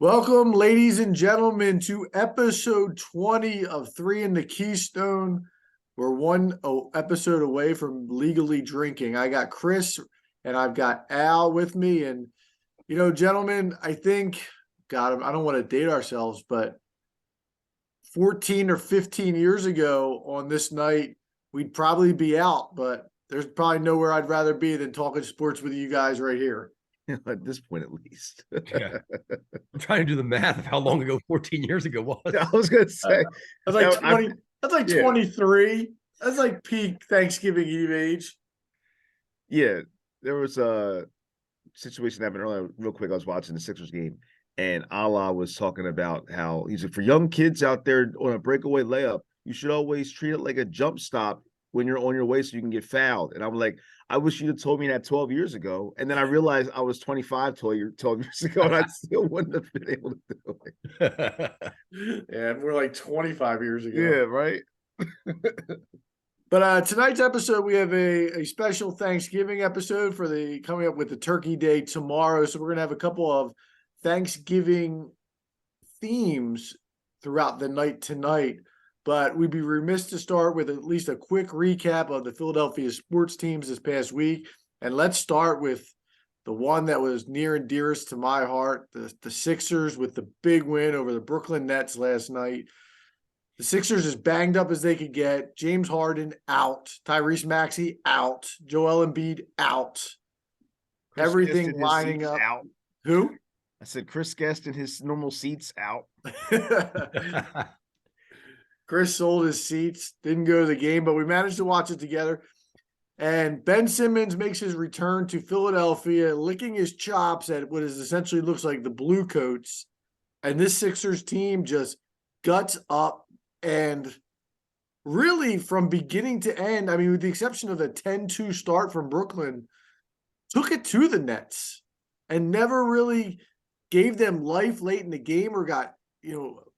Welcome, ladies and gentlemen, to episode 20 of Three in the Keystone. We're one episode away from legally drinking. I got Chris and I've got Al with me. And, gentlemen, I think, God, I don't want to date ourselves, but 14 or 15 years ago on this night, we'd probably be out, but there's probably nowhere I'd rather be than talking sports with you guys right here. At this point, at least. Yeah. I'm trying to do the math of how long ago 14 years ago was. I was going to say. That's like 20. That's like 23. That's like peak Thanksgiving Eve age. Yeah, there was a situation that happened earlier. Real quick, I was watching the Sixers game, and Allah was talking about how he's like, for young kids out there on a breakaway layup, you should always treat it like a jump stop when you're on your way so you can get fouled. And I'm like, I wish you'd have told me that 12 years ago. And then I realized I was 25 12 years ago, and I still wouldn't have been able to do it. Yeah, we're like 25 years ago. Yeah, right. But tonight's episode, we have a special Thanksgiving episode for the coming up with the Turkey Day tomorrow. So we're going to have a couple of Thanksgiving themes throughout the night tonight. But we'd be remiss to start with at least a quick recap of the Philadelphia sports teams this past week. And let's start with the one that was near and dearest to my heart, the Sixers with the big win over the Brooklyn Nets last night. The Sixers as banged up as they could get. James Harden out. Tyrese Maxey out. Joel Embiid out. Chris Everything lining up. Out. Who? I said Chris Guest in his normal seats out. Chris sold his seats, didn't go to the game, but we managed to watch it together. And Ben Simmons makes his return to Philadelphia, licking his chops at what is essentially looks like the Blue Coats. And this Sixers team just guts up and really from beginning to end, I mean, with the exception of the 10-2 start from Brooklyn, took it to the Nets and never really gave them life late in the game or got,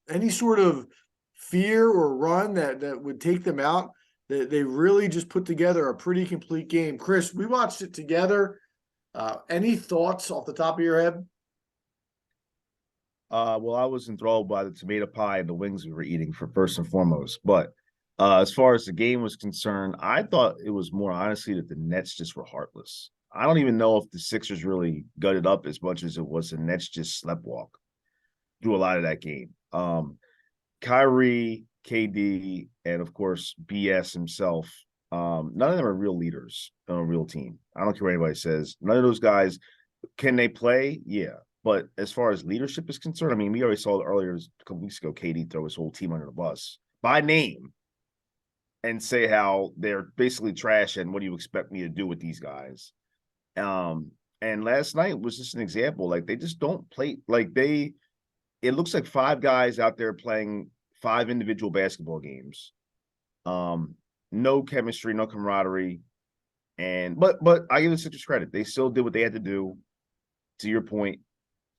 any sort of fear or run that would take them out. They really just put together a pretty complete game. Chris, we watched it together. Any thoughts off the top of your head? Well, I was enthralled by the tomato pie and the wings we were eating for first and foremost. But as far as the game was concerned, I thought it was more honestly that the Nets just were heartless. I don't even know if the Sixers really gutted up as much as it was the Nets just sleptwalk through a lot of that game. Kyrie, KD, and of course BS himself. None of them are real leaders on a real team. I don't care what anybody says. None of those guys, can they play? Yeah. But as far as leadership is concerned, I mean, we already saw earlier a couple weeks ago, KD throw his whole team under the bus by name and say how they're basically trash and what do you expect me to do with these guys? And last night was just an example. Like, they just don't play. It looks like five guys out there playing five individual basketball games. No chemistry, no camaraderie. But I give the Sixers credit. They still did what they had to do, to your point.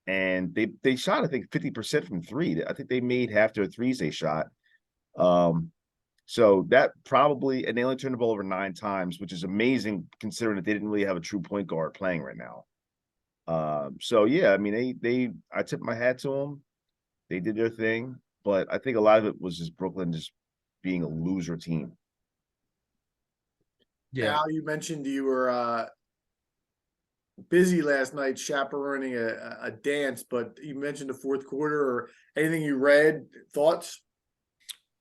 And they shot, I think, 50% from three. I think they made half their threes they shot. So that probably, and they only turned the ball over 9 times, which is amazing considering that they didn't really have a true point guard playing right now. So yeah, I mean, I tip my hat to them. They did their thing, but I think a lot of it was just Brooklyn just being a loser team. Yeah, Al, you mentioned you were busy last night chaperoning a dance, but you mentioned the fourth quarter or anything you read, thoughts?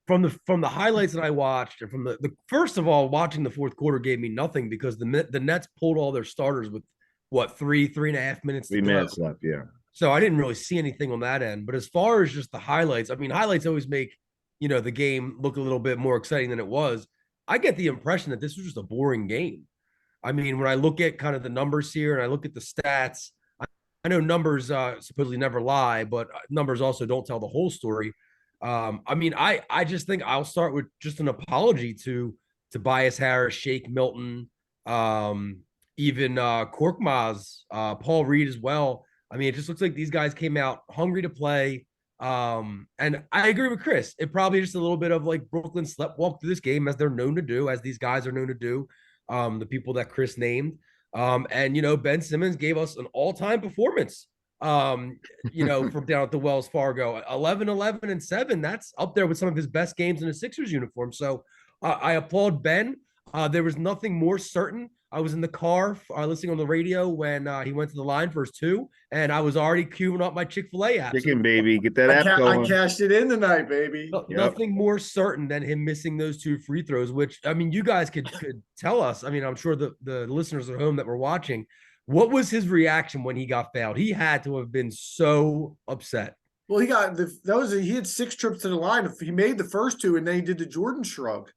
From the highlights that I watched, and from the first of all, watching the fourth quarter gave me nothing because the Nets pulled all their starters with what, 3.5 minutes 3 minutes left, yeah. So I didn't really see anything on that end. But as far as just the highlights, I mean, highlights always make, the game look a little bit more exciting than it was. I get the impression that this was just a boring game. I mean, when I look at kind of the numbers here and I look at the stats, I know numbers supposedly never lie, but numbers also don't tell the whole story. I mean, I just think I'll start with just an apology to Tobias Harris, Shake Milton, even Korkmaz, Paul Reed as well. I mean, it just looks like these guys came out hungry to play. And I agree with Chris. It probably just a little bit of like Brooklyn sleptwalk through this game as they're known to do, as these guys are known to do. The people that Chris named. And Ben Simmons gave us an all-time performance. from down at the Wells Fargo. 11-11-7. That's up there with some of his best games in a Sixers uniform. So I applaud Ben. There was nothing more certain. I was in the car listening on the radio when he went to the line for his two, and I was already queuing up my Chick-fil-A app. Chicken, baby. Get that app I going. cashed it in tonight, baby. Nothing more certain than him missing those two free throws, which, I mean, you guys could tell us. I mean, I'm sure the listeners at home that were watching, what was his reaction when he got fouled? He had to have been so upset. Well, he had 6 trips to the line. He made the first 2, and then he did the Jordan shrug.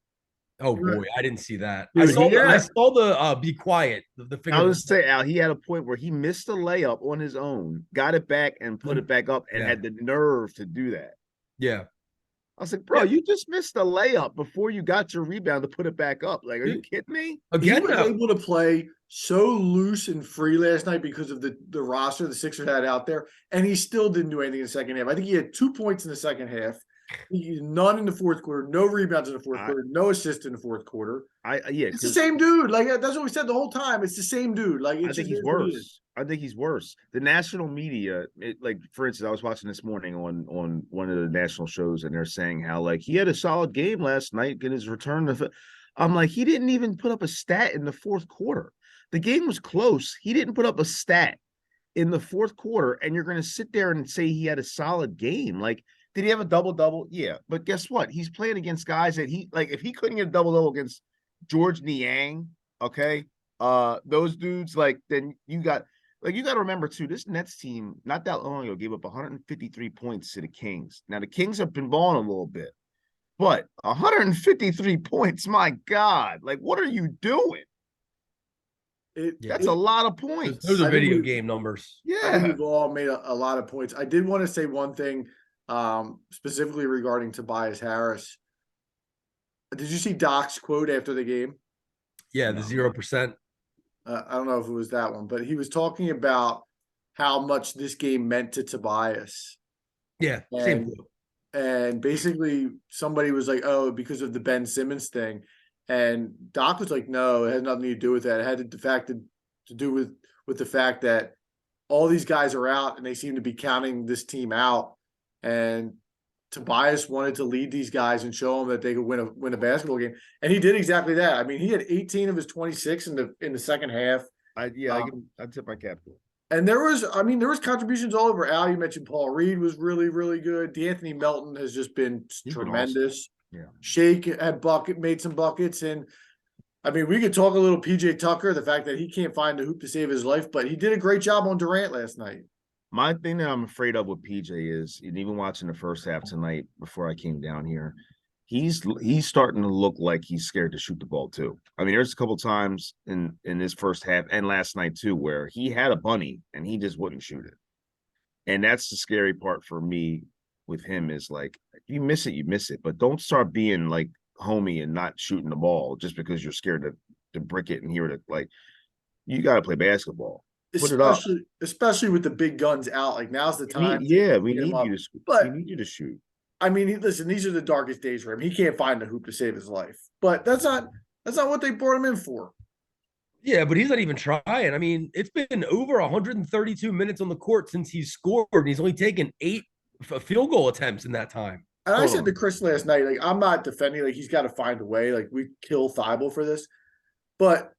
Oh boy, I didn't see that. Dude, I saw the be quiet. The finger. I was say, Al, he had a point where he missed a layup on his own, got it back and put it back up, and had the nerve to do that. Yeah. I was like, bro, you just missed a layup before you got your rebound to put it back up. Like, are you kidding me? Again, he was able to play so loose and free last night because of the roster the Sixers had out there, and he still didn't do anything in the second half. I think he had 2 points in the second half. None in the fourth quarter, no rebounds in the fourth quarter, no assists in the fourth quarter. It's the same dude. Like, that's what we said the whole time. It's the same dude. Like, I think he's worse. I think he's worse. The national media, like, for instance, I was watching this morning on one of the national shows, and they're saying how, like, he had a solid game last night in his return to. I'm like, he didn't even put up a stat in the fourth quarter. The game was close. He didn't put up a stat in the fourth quarter, and you're going to sit there and say he had a solid game. Like, did he have a double-double? Yeah. But guess what? He's playing against guys that if he couldn't get a double-double against George Niang, okay, those dudes, like, then you got to remember, too, this Nets team, not that long ago, gave up 153 points to the Kings. Now, the Kings have been balling a little bit, but 153 points, my God. Like, what are you doing? That's a lot of points. Those are video game numbers. Yeah. I think we've all made a lot of points. I did want to say one thing, specifically regarding Tobias Harris. Did you see Doc's quote after the game? Yeah, the 0%. I don't know if it was that one, but he was talking about how much this game meant to Tobias. Yeah, same quote. And basically somebody was like, oh, because of the Ben Simmons thing. And Doc was like, no, it had nothing to do with that. It had to do with the fact that all these guys are out and they seem to be counting this team out. And Tobias wanted to lead these guys and show them that they could win a basketball game. And he did exactly that. I mean, he had 18 of his 26 in the second half. I'd tip my cap to him. And there was contributions all over. Al, you mentioned Paul Reed was really, really good. D'Anthony Melton has just been tremendous. Awesome. Yeah. Shake made some buckets. And I mean, we could talk a little PJ Tucker, the fact that he can't find a hoop to save his life, but he did a great job on Durant last night. My thing that I'm afraid of with PJ is, and even watching the first half tonight before I came down here, he's starting to look like he's scared to shoot the ball too. I mean, there's a couple times in this first half and last night too where he had a bunny and he just wouldn't shoot it. And that's the scary part for me with him is, like, if you miss it, you miss it. But don't start being like homie and not shooting the ball just because you're scared to brick it and hear it. Like, you got to play basketball. Put it up. Especially with the big guns out. Like, now's the time. We need you to shoot. I mean, listen, these are the darkest days for him. He can't find a hoop to save his life. But that's not what they brought him in for. Yeah, but he's not even trying. I mean, it's been over 132 minutes on the court since he's scored, and he's only taken 8 field goal attempts in that time. And I said to Chris last night, like, I'm not defending, like, he's got to find a way. Like, we kill Thibault for this. But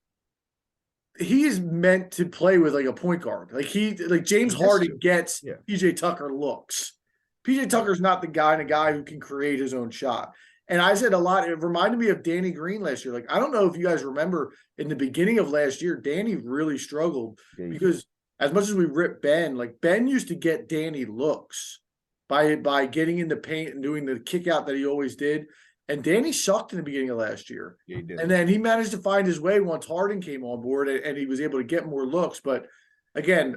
he's meant to play with, like, a point guard. Like, James Harden gets PJ Tucker looks. PJ Tucker's not the guy who can create his own shot. And I said a lot, it reminded me of Danny Green last year. Like, I don't know if you guys remember in the beginning of last year, Danny really struggled because as much as we ripped Ben, like, Ben used to get Danny looks by getting in the paint and doing the kick out that he always did. And Danny sucked in the beginning of last year. Yeah, he did. And then he managed to find his way once Harden came on board and he was able to get more looks. But again,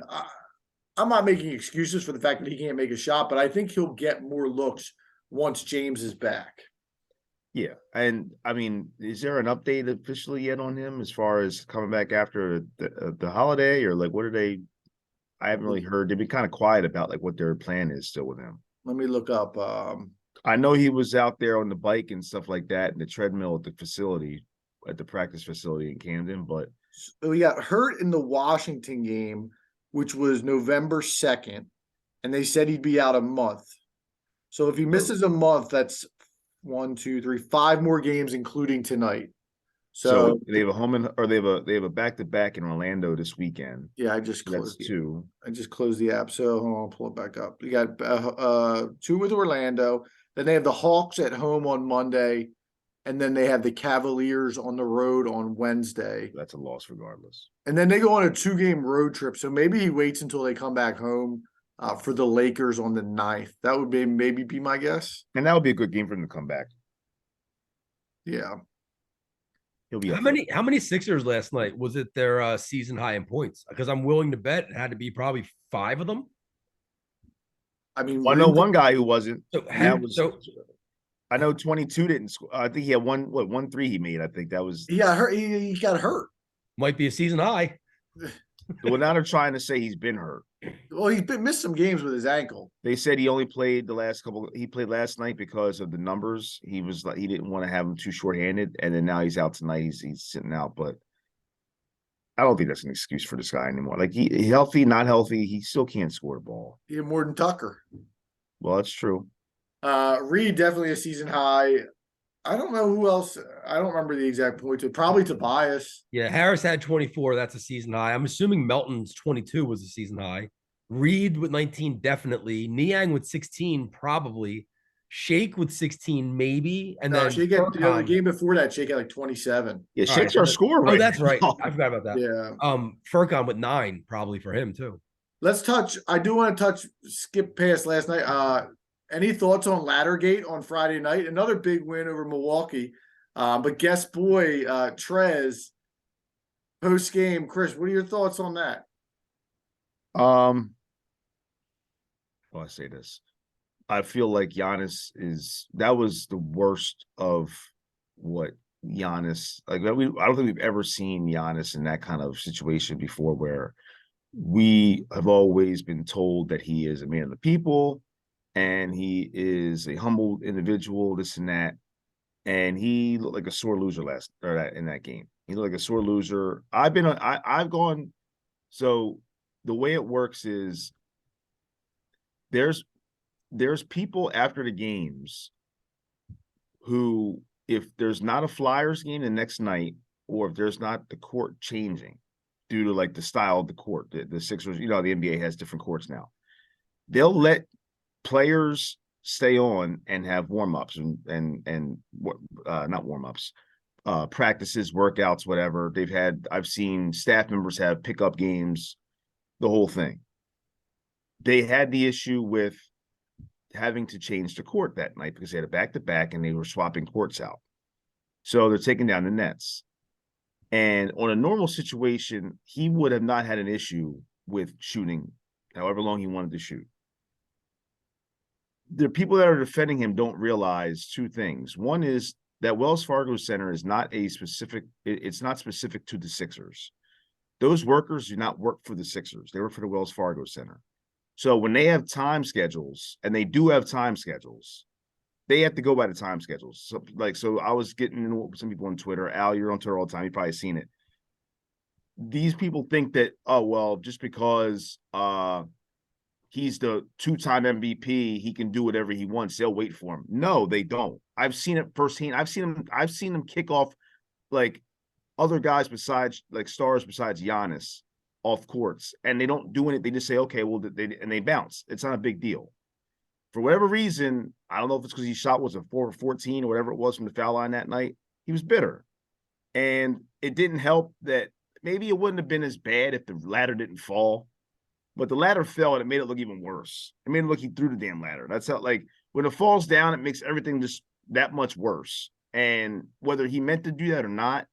I'm not making excuses for the fact that he can't make a shot, but I think he'll get more looks once James is back. Yeah. And I mean, is there an update officially yet on him as far as coming back after the holiday, or like, what are they? I haven't really heard. They've been kind of quiet about like what their plan is still with him. Let me look up. I know he was out there on the bike and stuff like that, and the treadmill at the facility, at the practice facility in Camden, but he got hurt in the Washington game. which was November 2nd, and they said he'd be out a month. So if he misses a month, that's 5 more games, including tonight. So they have a they have a back-to-back in Orlando this weekend. Yeah, I just closed That's 2. I just closed the app. So hold on, I'll pull it back up. You got 2 with Orlando. Then they have the Hawks at home on Monday, and then they have the Cavaliers on the road on Wednesday. That's a loss regardless. And then they go on a 2-game road trip. So maybe he waits until they come back home for the Lakers on the 9th. That would maybe be my guess. And that would be a good game for him to come back. Yeah. He'll be how many Sixers last night? Was it their season high in points? Because I'm willing to bet it had to be probably 5 of them. I mean, I know one guy who wasn't. I know 22 didn't score. I think he had 1 3 he made. I think that was. He got hurt. He got hurt. Might be a season high. Well, now they're trying to say he's been hurt. Well, he's missed some games with his ankle. They said he only played the last couple. He played last night because of the numbers. He was like, he didn't want to have him too shorthanded, and then now he's out tonight. He's sitting out, but I don't think that's an excuse for this guy anymore. Like he healthy, not healthy, he still can't score the ball. He had more than Tucker. Well, that's true. Reed definitely a season high. I don't know who else. I don't remember the exact points. Probably Tobias. Yeah, Harris had 24. That's a season high. I'm assuming Melton's 22 was a season high. Reed with 19, definitely. Niang with 16, probably. Shake with 16, maybe. And then Shake had, the game before that, Shake had like 27. Yeah, Shake's our scorer. Oh, that's right. I forgot about that. Yeah. Furkan with 9, probably for him too. Let's touch. I do want to skip past last night. Any thoughts on Laddergate on Friday night? Another big win over Milwaukee. But guest boy, Trez, post game. Chris, what are your thoughts on that? Well, I say this. I feel like Giannis that was the worst of what Giannis, like, I don't think we've ever seen Giannis in that kind of situation before, where we have always been told that he is a man of the people and he is a humble individual, this and that. And he looked like a sore loser in that game. He looked like a sore loser. I've gone. So the way it works is there's people after the games who, if there's not a Flyers game the next night, or if there's not the court changing due to like the style of the court, the Sixers, the NBA has different courts now, they'll let players stay on and have warm-ups and not warm-ups, practices, workouts, whatever. I've seen staff members have pickup games, the whole thing. They had the issue with having to change the court that night because they had a back-to-back and they were swapping courts out. So they're taking down the nets. And on a normal situation, he would have not had an issue with shooting however long he wanted to shoot. The people that are defending him don't realize 2 things. One is that Wells Fargo Center is not it's not specific to the Sixers. Those workers do not work for the Sixers. They work for the Wells Fargo Center. So when they have time schedules, and they do have time schedules, they have to go by the time schedules. So I was getting into some people on Twitter. Al, you're on Twitter all the time. You've probably seen it. These people think that, oh, well, just because he's the 2-time MVP, he can do whatever he wants. They'll wait for him. No, they don't. I've seen it firsthand. I've seen him kick off like other guys besides, like, stars besides Giannis off courts, and they don't do anything. They just say, okay, well, they bounce. It's not a big deal. For whatever reason, I don't know if it's because he shot 4 or 14 or whatever it was from the foul line that night. He was bitter, and it didn't help that maybe it wouldn't have been as bad if the ladder didn't fall, but the ladder fell and it made it look even worse. It made it look he threw the damn ladder. That's how, like, when it falls down, it makes everything just that much worse. And whether he meant to do that or not,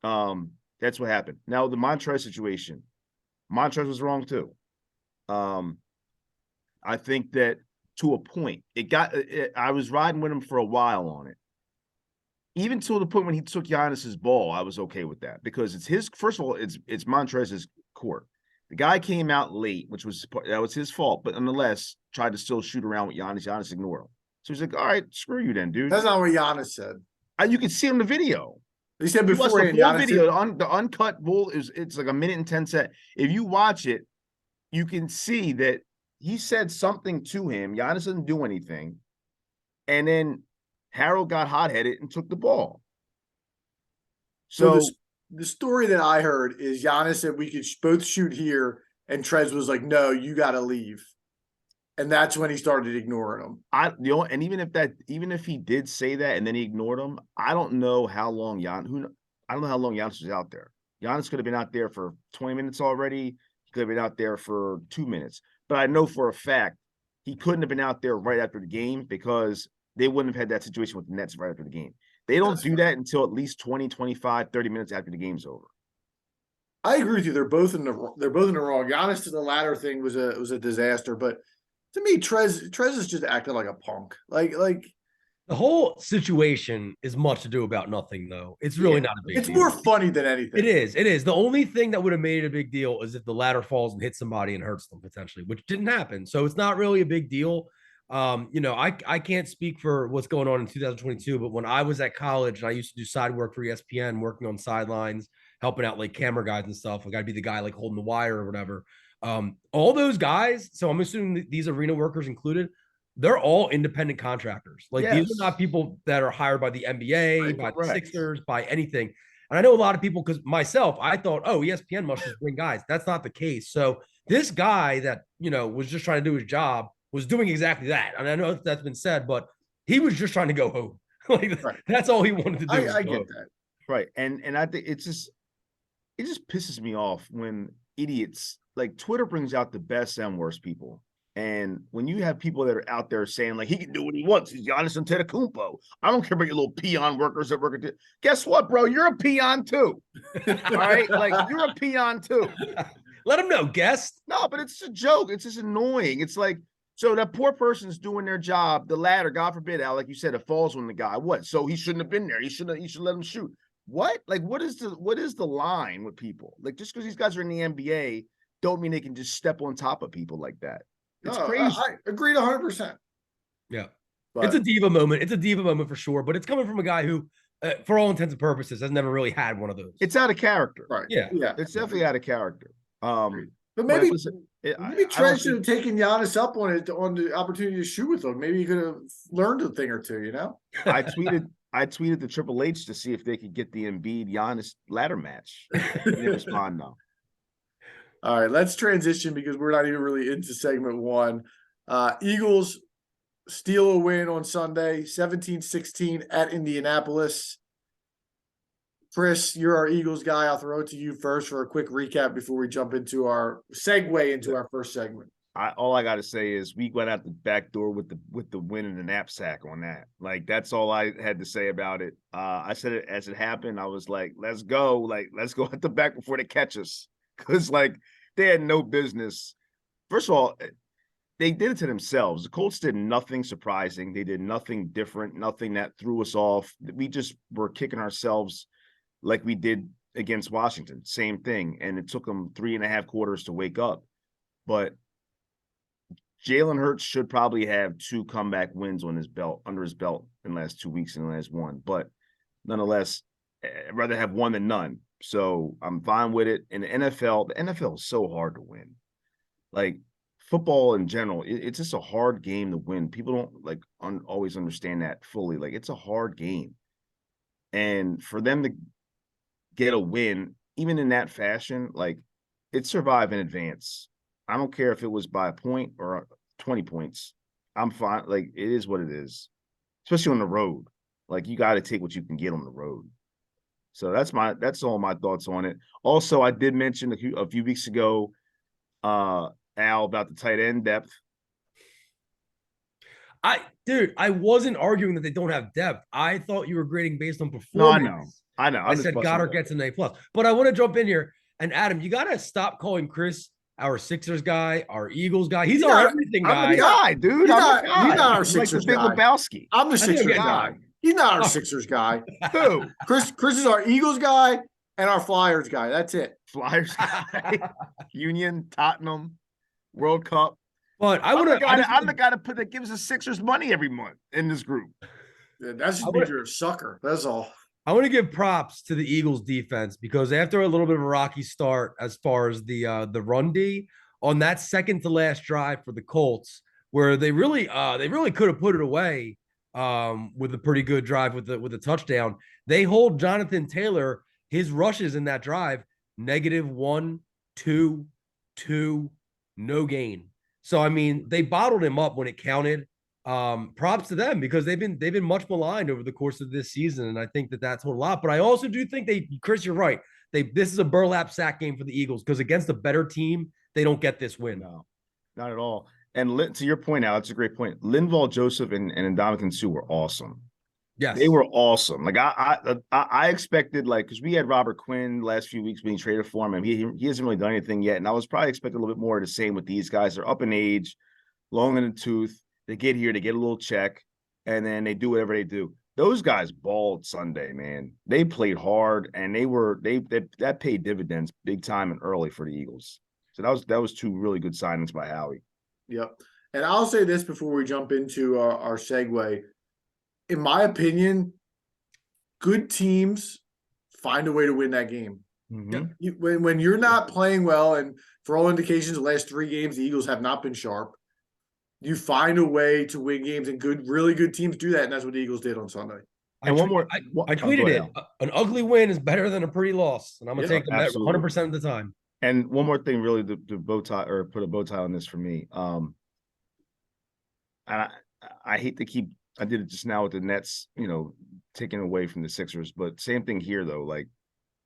that's what happened. Now, the Montrezl situation, Montrezl was wrong too. I think that to a point, I was riding with him for a while on it. Even to the point when he took Giannis's ball, I was okay with that because it's his. First of all, it's Montrezl's court. The guy came out late, that was his fault, but nonetheless tried to still shoot around with Giannis. Giannis ignored him. So he's like, "All right, screw you then, dude." That's not what Giannis said. You can see it in the video. He said before the full video, the uncut bull it's like 1 minute and 10 seconds. If you watch it, you can see that he said something to him. Giannis didn't do anything. And then Harold got hot-headed and took the ball. So the story that I heard is Giannis said we could both shoot here, and Trez was like, "No, you got to leave," and that's when he started ignoring him. And even if he did say that and then he ignored him, I don't know how long I don't know how long Giannis was out there. Giannis could have been out there for 20 minutes already. He could have been out there for 2 minutes. But I know for a fact he couldn't have been out there right after the game because they wouldn't have had that situation with the Nets right after the game. They don't do that until at least 20, 25, 30 minutes after the game's over. I agree with you. They're both in the wrong. Giannis to the latter thing was a disaster, but to me, Trez is just acting like a punk. Like the whole situation is much to do about nothing, though. It's really not a big deal. It's more funny than anything. It is. It is. The only thing that would have made it a big deal is if the ladder falls and hits somebody and hurts them potentially, which didn't happen. So it's not really a big deal. I can't speak for what's going on in 2022, but when I was at college and I used to do side work for ESPN, working on sidelines, helping out like camera guys and stuff, like I'd be the guy like holding the wire or whatever. All those guys, so I'm assuming these arena workers included, they're all independent contractors. Like these are not people that are hired by the NBA, by the Sixers, by anything. And I know a lot of people, because myself, I thought, oh, ESPN must just bring guys. That's not the case. So this guy that, was just trying to do his job was doing exactly that. And I know that's been said, but he was just trying to go home. That's all he wanted to do. I get that. Right. And I think it just pisses me off when idiots like Twitter brings out the best and worst people. And when you have people that are out there saying like he can do what he wants, he's Giannis Antetokounmpo. I don't care about your little peon workers that work at. Guess what, bro? You're a peon too. All right, like you're a peon too. Let him know, guest. No, but it's a joke. It's just annoying. It's like so that poor person's doing their job. The ladder, God forbid, Al, like you said, it falls on the guy. What? So he shouldn't have been there. You should let him shoot. What? Like what is the line with people? Like just because these guys are in the NBA, don't mean they can just step on top of people like that. It's crazy. I agreed 100%. Yeah. But it's a diva moment. It's a diva moment for sure, but it's coming from a guy who, for all intents and purposes, has never really had one of those. It's out of character. Right. Yeah. It's definitely out of character. But maybe Trez should have taken Giannis up on the opportunity to shoot with him. Maybe he could have learned a thing or two, I tweeted the Triple H to see if they could get the Embiid Giannis ladder match. They didn't respond though. All right, let's transition because we're not even really into segment one. Eagles steal a win on Sunday, 17-16 at Indianapolis. Chris, you're our Eagles guy. I'll throw it to you first for a quick recap before we jump into our segue into our first segment. All I got to say is we went out the back door with the win in the knapsack on that. Like that's all I had to say about it. I said it as it happened. I was like, let's go. Like, let's go at the back before they catch us. Because, like, they had no business. First of all, they did it to themselves. The Colts did nothing surprising. They did nothing different, nothing that threw us off. We just were kicking ourselves like we did against Washington. Same thing. And it took them 3.5 quarters to wake up. But Jalen Hurts should probably have 2 comeback wins under his belt in the last 2 weeks and the last one. But nonetheless, I'd rather have one than none. So I'm fine with it. In the NFL is so hard to win. Like football in general, it's just a hard game to win. People don't like always understand that fully. Like it's a hard game. And for them to get a win, even in that fashion, like it survived in advance. I don't care if it was by a point or 20 points. I'm fine. Like it is what it is, especially on the road. Like you got to take what you can get on the road. So that's all my thoughts on it. Also, I did mention a few weeks ago, Al, about the tight end depth. I wasn't arguing that they don't have depth. I thought you were grading based on performance. No, I know. I said Goddard gets an A+. But I want to jump in here. And Adam, you got to stop calling Chris our Sixers guy, our Eagles guy. He's our everything guy. I'm the guy, dude. He's not our Sixers guy. Big Lebowski. I'm the Sixers guy. He's not our Sixers guy. Who? Chris is our Eagles guy and our Flyers guy. That's it. Flyers guy. Union, Tottenham, World Cup. But I'm the guy that gives the Sixers money every month in this group. Yeah, that's just because you're a sucker. That's all. I want to give props to the Eagles defense because after a little bit of a rocky start as far as the run D, on that second to last drive for the Colts, where they really could have put it away with a pretty good drive with the touchdown. They hold Jonathan Taylor, his rushes in that drive, -1, 2, 2, no gain. So I mean, they bottled him up when it counted. Props to them because they've been much maligned over the course of this season, and I think that told a lot. But I also do think Chris, you're right. This is a burlap sack game for the Eagles because against a better team, they don't get this win. No, not at all. And to your point, Al, it's a great point. Linval Joseph and Ndamukong Suh were awesome. Yes, they were awesome. Like I expected, like, because we had Robert Quinn last few weeks being traded for him, and he hasn't really done anything yet. And I was probably expecting a little bit more of the same with these guys. They're up in age, long in the tooth. They get here, they get a little check, and then they do whatever they do. Those guys balled Sunday, man. They played hard, and that paid dividends big time and early for the Eagles. So that was two really good signings by Howie. Yep. And I'll say this before we jump into our segue. In my opinion, good teams find a way to win that game. Mm-hmm. When you're not playing well, and for all indications, the last 3 games, the Eagles have not been sharp. You find a way to win games, and really good teams do that, and that's what the Eagles did on Sunday. And one more, I tweeted it. An ugly win is better than a pretty loss, and I'm gonna take them 100% of the time. And one more thing, really, the bow tie, or put a bow tie on this for me. I hate to keep. I did it just now with the Nets, taking away from the Sixers, but same thing here though. Like,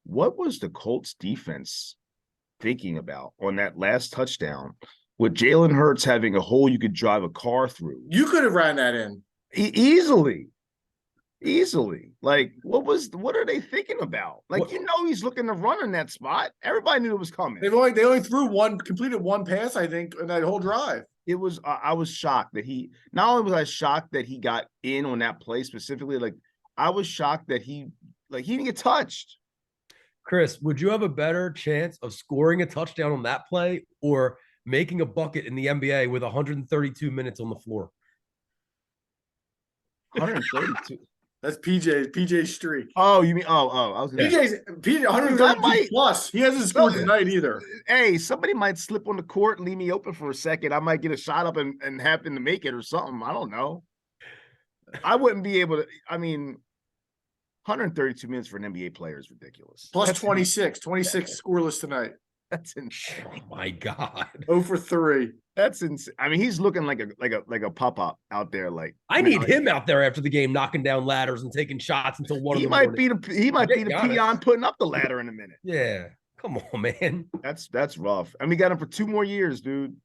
what was the Colts defense thinking about on that last touchdown? With Jalen Hurts having a hole you could drive a car through. You could have ran that in. Easily. Like, what are they thinking about? Like, he's looking to run in that spot. Everybody knew it was coming. They only completed one pass, I think, in that whole drive. It was, I was shocked that not only was I shocked that he got in on that play specifically, like, I was shocked that he didn't get touched. Chris, would you have a better chance of scoring a touchdown on that play or making a bucket in the NBA with 132 minutes on the floor? 132. That's PJ's streak. Oh, you mean I was gonna PJ 132 plus. He hasn't scored tonight either. Hey, somebody might slip on the court and leave me open for a second. I might get a shot up and happen to make it or something. I don't know. I wouldn't be able to. I mean, 132 minutes for an NBA player is ridiculous. Plus 26 scoreless tonight. That's insane. Oh my God. 0 for 3. That's insane. I mean, he's looking like a pop-up out there. Like, I need him out there after the game, knocking down ladders and taking shots until 1 he might be the peon putting up the ladder in a minute. Yeah. Come on, man. That's rough. And we got him for 2 more years, dude.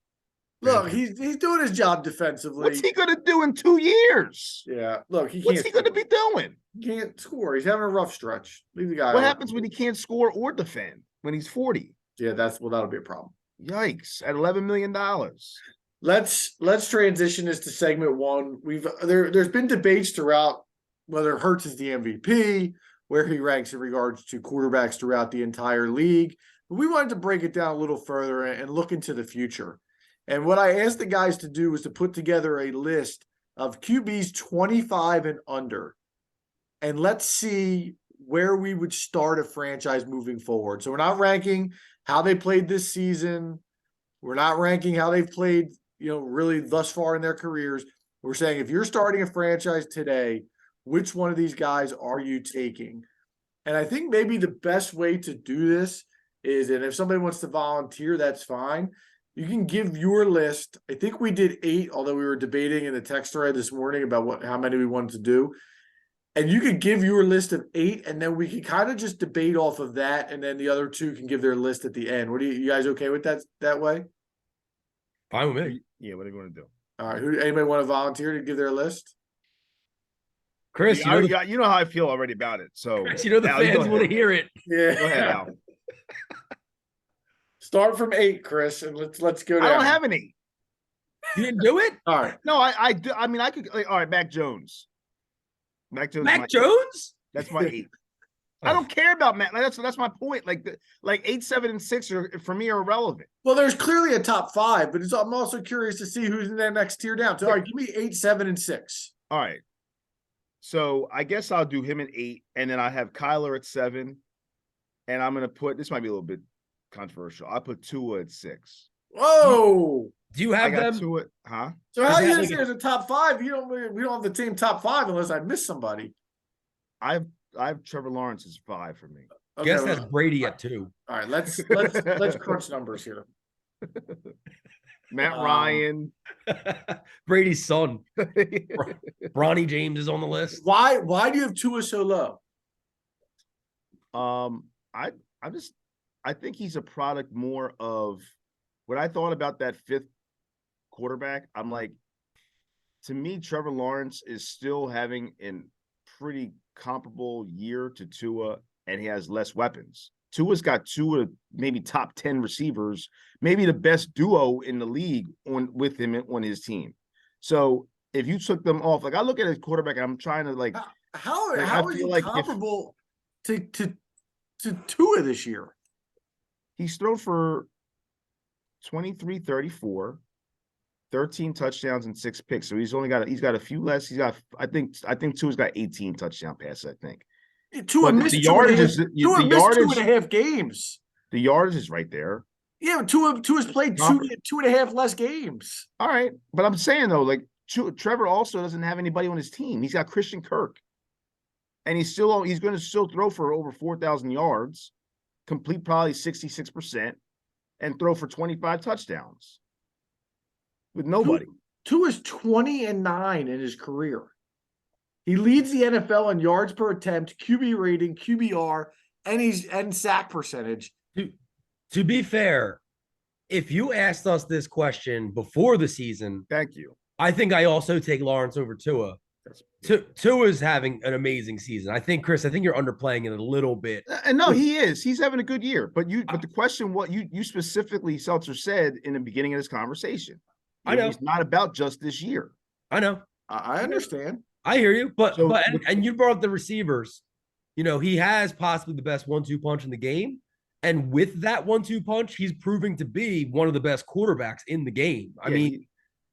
Look, he's doing his job defensively. What's he gonna do in 2 years? Yeah. Look, what's he gonna be doing? He can't score. He's having a rough stretch. Leave the guy. What happens when he can't score or defend when he's 40? Yeah, that'll be a problem. Yikes! At $11 million. Let's transition this to segment 1. There's been debates throughout whether Hurts is the MVP, where he ranks in regards to quarterbacks throughout the entire league. But we wanted to break it down a little further and look into the future. And what I asked the guys to do was to put together a list of QBs 25 and under. And let's see where we would start a franchise moving forward. So we're not ranking how they played this season. We're not ranking how they've played, really thus far in their careers. We're saying if you're starting a franchise today, which one of these guys are you taking? And I think maybe the best way to do this is, and if somebody wants to volunteer, that's fine. You can give your list. I think we did 8, although we were debating in the text thread this morning about how many we wanted to do. And you could give your list of 8, and then we can kind of just debate off of that, and then the other 2 can give their list at the end. You guys okay with that way? Fine with me. Yeah, what do you want to do? All right. Anybody want to volunteer to give their list? Chris, you know how I feel already about it. So Chris, the fans want to hear it. Yeah. Go ahead, Al. Start from 8, Chris, and let's go down. I don't have any. You didn't do it? All right. No, I do. I mean, I could. All right, Mac Jones. Mac Jones? That's my 8. I don't care about Matt. That's my point. Like 8, 7, and 6 for me are irrelevant. Well, there's clearly a top 5, but I'm also curious to see who's in that next tier down. So, all right, give me 8, 7, and 6. All right. So I guess I'll do him at 8, and then I have Kyler at 7, and I'm gonna put, this might be a little bit controversial, I put Tua at 6. Whoa. Do you I have got them? to it, huh? So Is how are you that gonna like say there's a top five? We don't have the same top five unless I miss somebody. I've Trevor Lawrence is 5 for me. Okay, guess has well, Brady at 2? all right. Let's crunch numbers here. Matt Ryan. Brady's son. Bronny James is on the list. Why do you have Tua so low? I I think he's a product more of what I thought about that 5th quarterback. I'm like, to me, Trevor Lawrence is still having a pretty comparable year to Tua, and he has less weapons. Tua's got 2 of maybe top 10 receivers, maybe the best duo in the league with him on his team. So if you took them off, like I look at his quarterback, and I'm trying to like how I is feel he like comparable to Tua this year? He's thrown for 23, 34, 13 touchdowns and 6 picks. So he's got a few less. I think Tua's got 18 touchdown passes, I think. Tua missed the 2.5 yardage is Tua missed 2.5 games. The yardage is right there. Yeah, but Tua's played 2.5 less games. All right. But I'm saying though, like Trevor also doesn't have anybody on his team. He's got Christian Kirk. And he's going to still throw for over 4,000 yards, complete probably 66%, and throw for 25 touchdowns with nobody. Tua's 20-9 in his career. He leads the NFL in yards per attempt, QB rating, QBR, and sack percentage. To be fair, if you asked us this question before the season, thank you. I think I also take Lawrence over Tua. Tua's having an amazing season. I think, Chris, you're underplaying it a little bit. And no, he is. He's having a good year. But the question, what you specifically, Seltzer, said in the beginning of this conversation, I know it's not about just this year. I know. I understand. I hear you. But you brought up the receivers. You know, he has possibly the best 1-2 punch in the game. And with that 1-2 punch, he's proving to be one of the best quarterbacks in the game. I mean,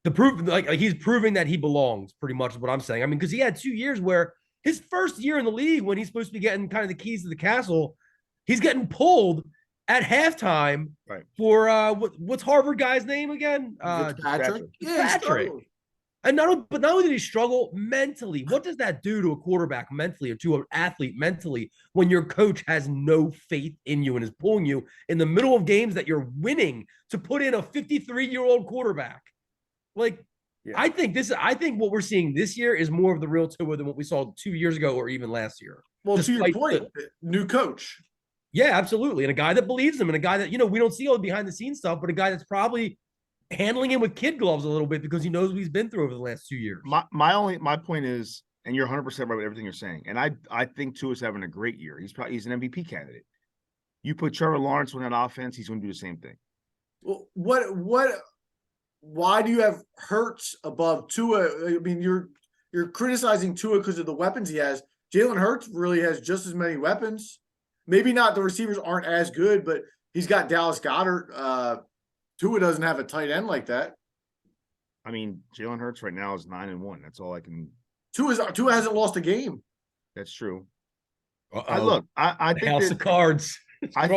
the proof, like he's proving that he belongs, pretty much is what I'm saying. I mean, because he had 2 years where his first year in the league, when he's supposed to be getting kind of the keys to the castle, he's getting pulled at halftime for what's Harvard guy's name again? Patrick. Patrick. And not only did he struggle mentally, what does that do to a quarterback mentally or to an athlete mentally when your coach has no faith in you and is pulling you in the middle of games that you're winning to put in a 53-year-old quarterback? Like, I think what we're seeing this year is more of the real Tua than what we saw 2 years ago or even last year. Well, to your point, new coach. Yeah, absolutely. And a guy that believes him and a guy that, we don't see all the behind the scenes stuff, but a guy that's probably handling him with kid gloves a little bit because he knows what he's been through over the last 2 years. My point is, and you're 100% right with everything you're saying, and I think Tua's having a great year. He's an MVP candidate. You put Trevor Lawrence on that offense, he's going to do the same thing. Well, why do you have Hurts above Tua? I mean, you're criticizing Tua because of the weapons he has. Jalen Hurts really has just as many weapons. Maybe not the receivers aren't as good, but he's got Dallas Goedert. Tua doesn't have a tight end like that. I mean, Jalen Hurts right now is 9-1. That's all I can. Tua hasn't lost a game. That's true. I think House of Cards. I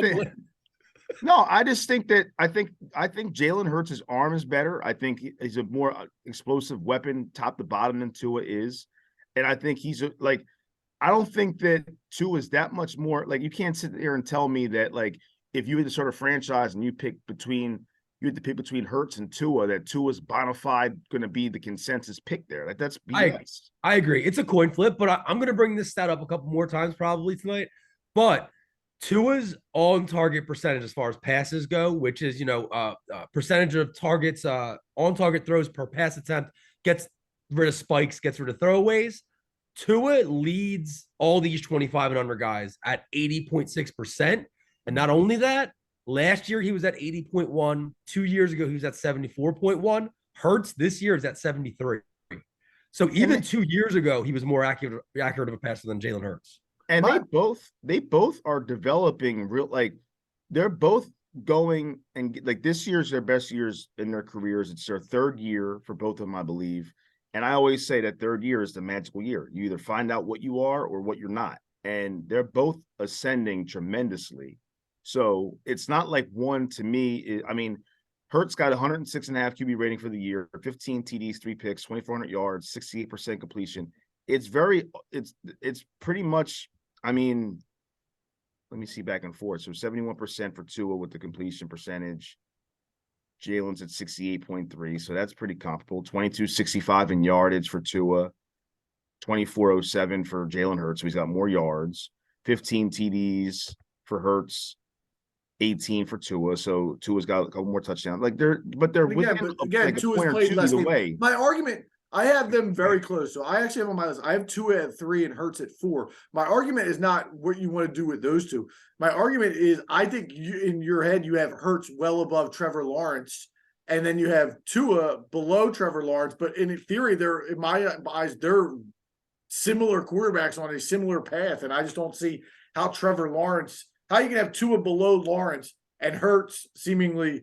just think that I think Jalen Hurts' arm is better. I think he's a more explosive weapon, top to bottom, than Tua is, and I think I don't think that Tua is that much more. Like, you can't sit there and tell me that, like, if you had to sort of franchise and you had to pick between Hurts and Tua, that Tua's bona fide going to be the consensus pick there. Like, that's BS. I agree. It's a coin flip, but I'm going to bring this stat up a couple more times probably tonight. But Tua's on-target percentage as far as passes go, which is, percentage of targets, on-target throws per pass attempt, gets rid of spikes, gets rid of throwaways. Tua leads all these 25 and under guys at 80.6%. And not only that, last year he was at 80.1. 2 years ago, he was at 74.1. Hurts this year is at 73. So even 2 years ago, he was more accurate of a passer than Jalen Hurts. And they both are developing they're both going, and like, this year's their best years in their careers. It's their 3rd year for both of them, I believe. And I always say that 3rd year is the magical year. You either find out what you are or what you're not. And they're both ascending tremendously. So it's not like one, to me, Hurts got 106.5 QB rating for the year, 15 TDs, 3 picks, 2,400 yards, 68% completion. It's pretty much, I mean, let me see back and forth. So 71% for Tua with the completion percentage. Jalen's at 68.3, so that's pretty comparable. 22.65 in yardage for Tua, 24.07 for Jalen Hurts, so he's got more yards. 15 TDs for Hurts, 18 for Tua, so Tua's got a couple more touchdowns. Like they're within like a Tua's point or played two less either games. way. My argument, I have them very close. So I actually have on my list, I have Tua at 3 and Hurts at 4. My argument is not what you want to do with those two. My argument is I think in your head you have Hurts well above Trevor Lawrence, and then you have Tua below Trevor Lawrence. But in theory, they're, in my eyes, they're similar quarterbacks on a similar path, and I just don't see how Trevor Lawrence, how you can have Tua below Lawrence and Hurts seemingly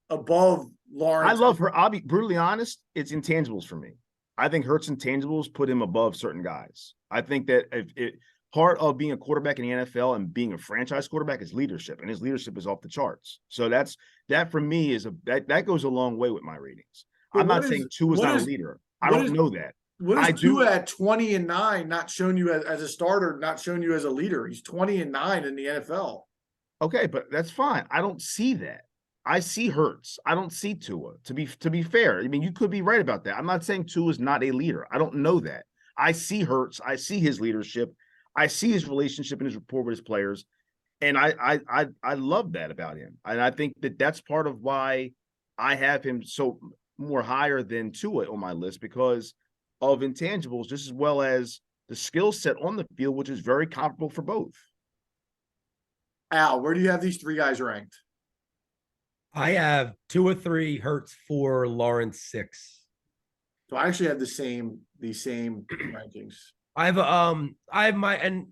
above Lawrence. I love her. I'll be brutally honest. It's intangibles for me. I think Hurts intangibles put him above certain guys. I think that part of being a quarterback in the NFL and being a franchise quarterback is leadership, and his leadership is off the charts. So that for me is that goes a long way with my ratings. But I'm not saying Tua's not a leader. I don't know that. What is Tua at 20-9 not shown you as a starter, not shown you as a leader? He's 20-9 in the NFL. Okay, but that's fine. I don't see that. I see Hurts. I don't see Tua. To be fair, I mean, you could be right about that. I'm not saying Tua is not a leader. I don't know that. I see Hurts. I see his leadership. I see his relationship and his rapport with his players, and I love that about him. And I think that that's part of why I have him so more higher than Tua on my list, because of intangibles, just as well as the skill set on the field, which is very comparable for both. Al, where do you have these three guys ranked? I have Tua 3, Hurts 4, Lawrence 6. So I actually have the same rankings. I have my, and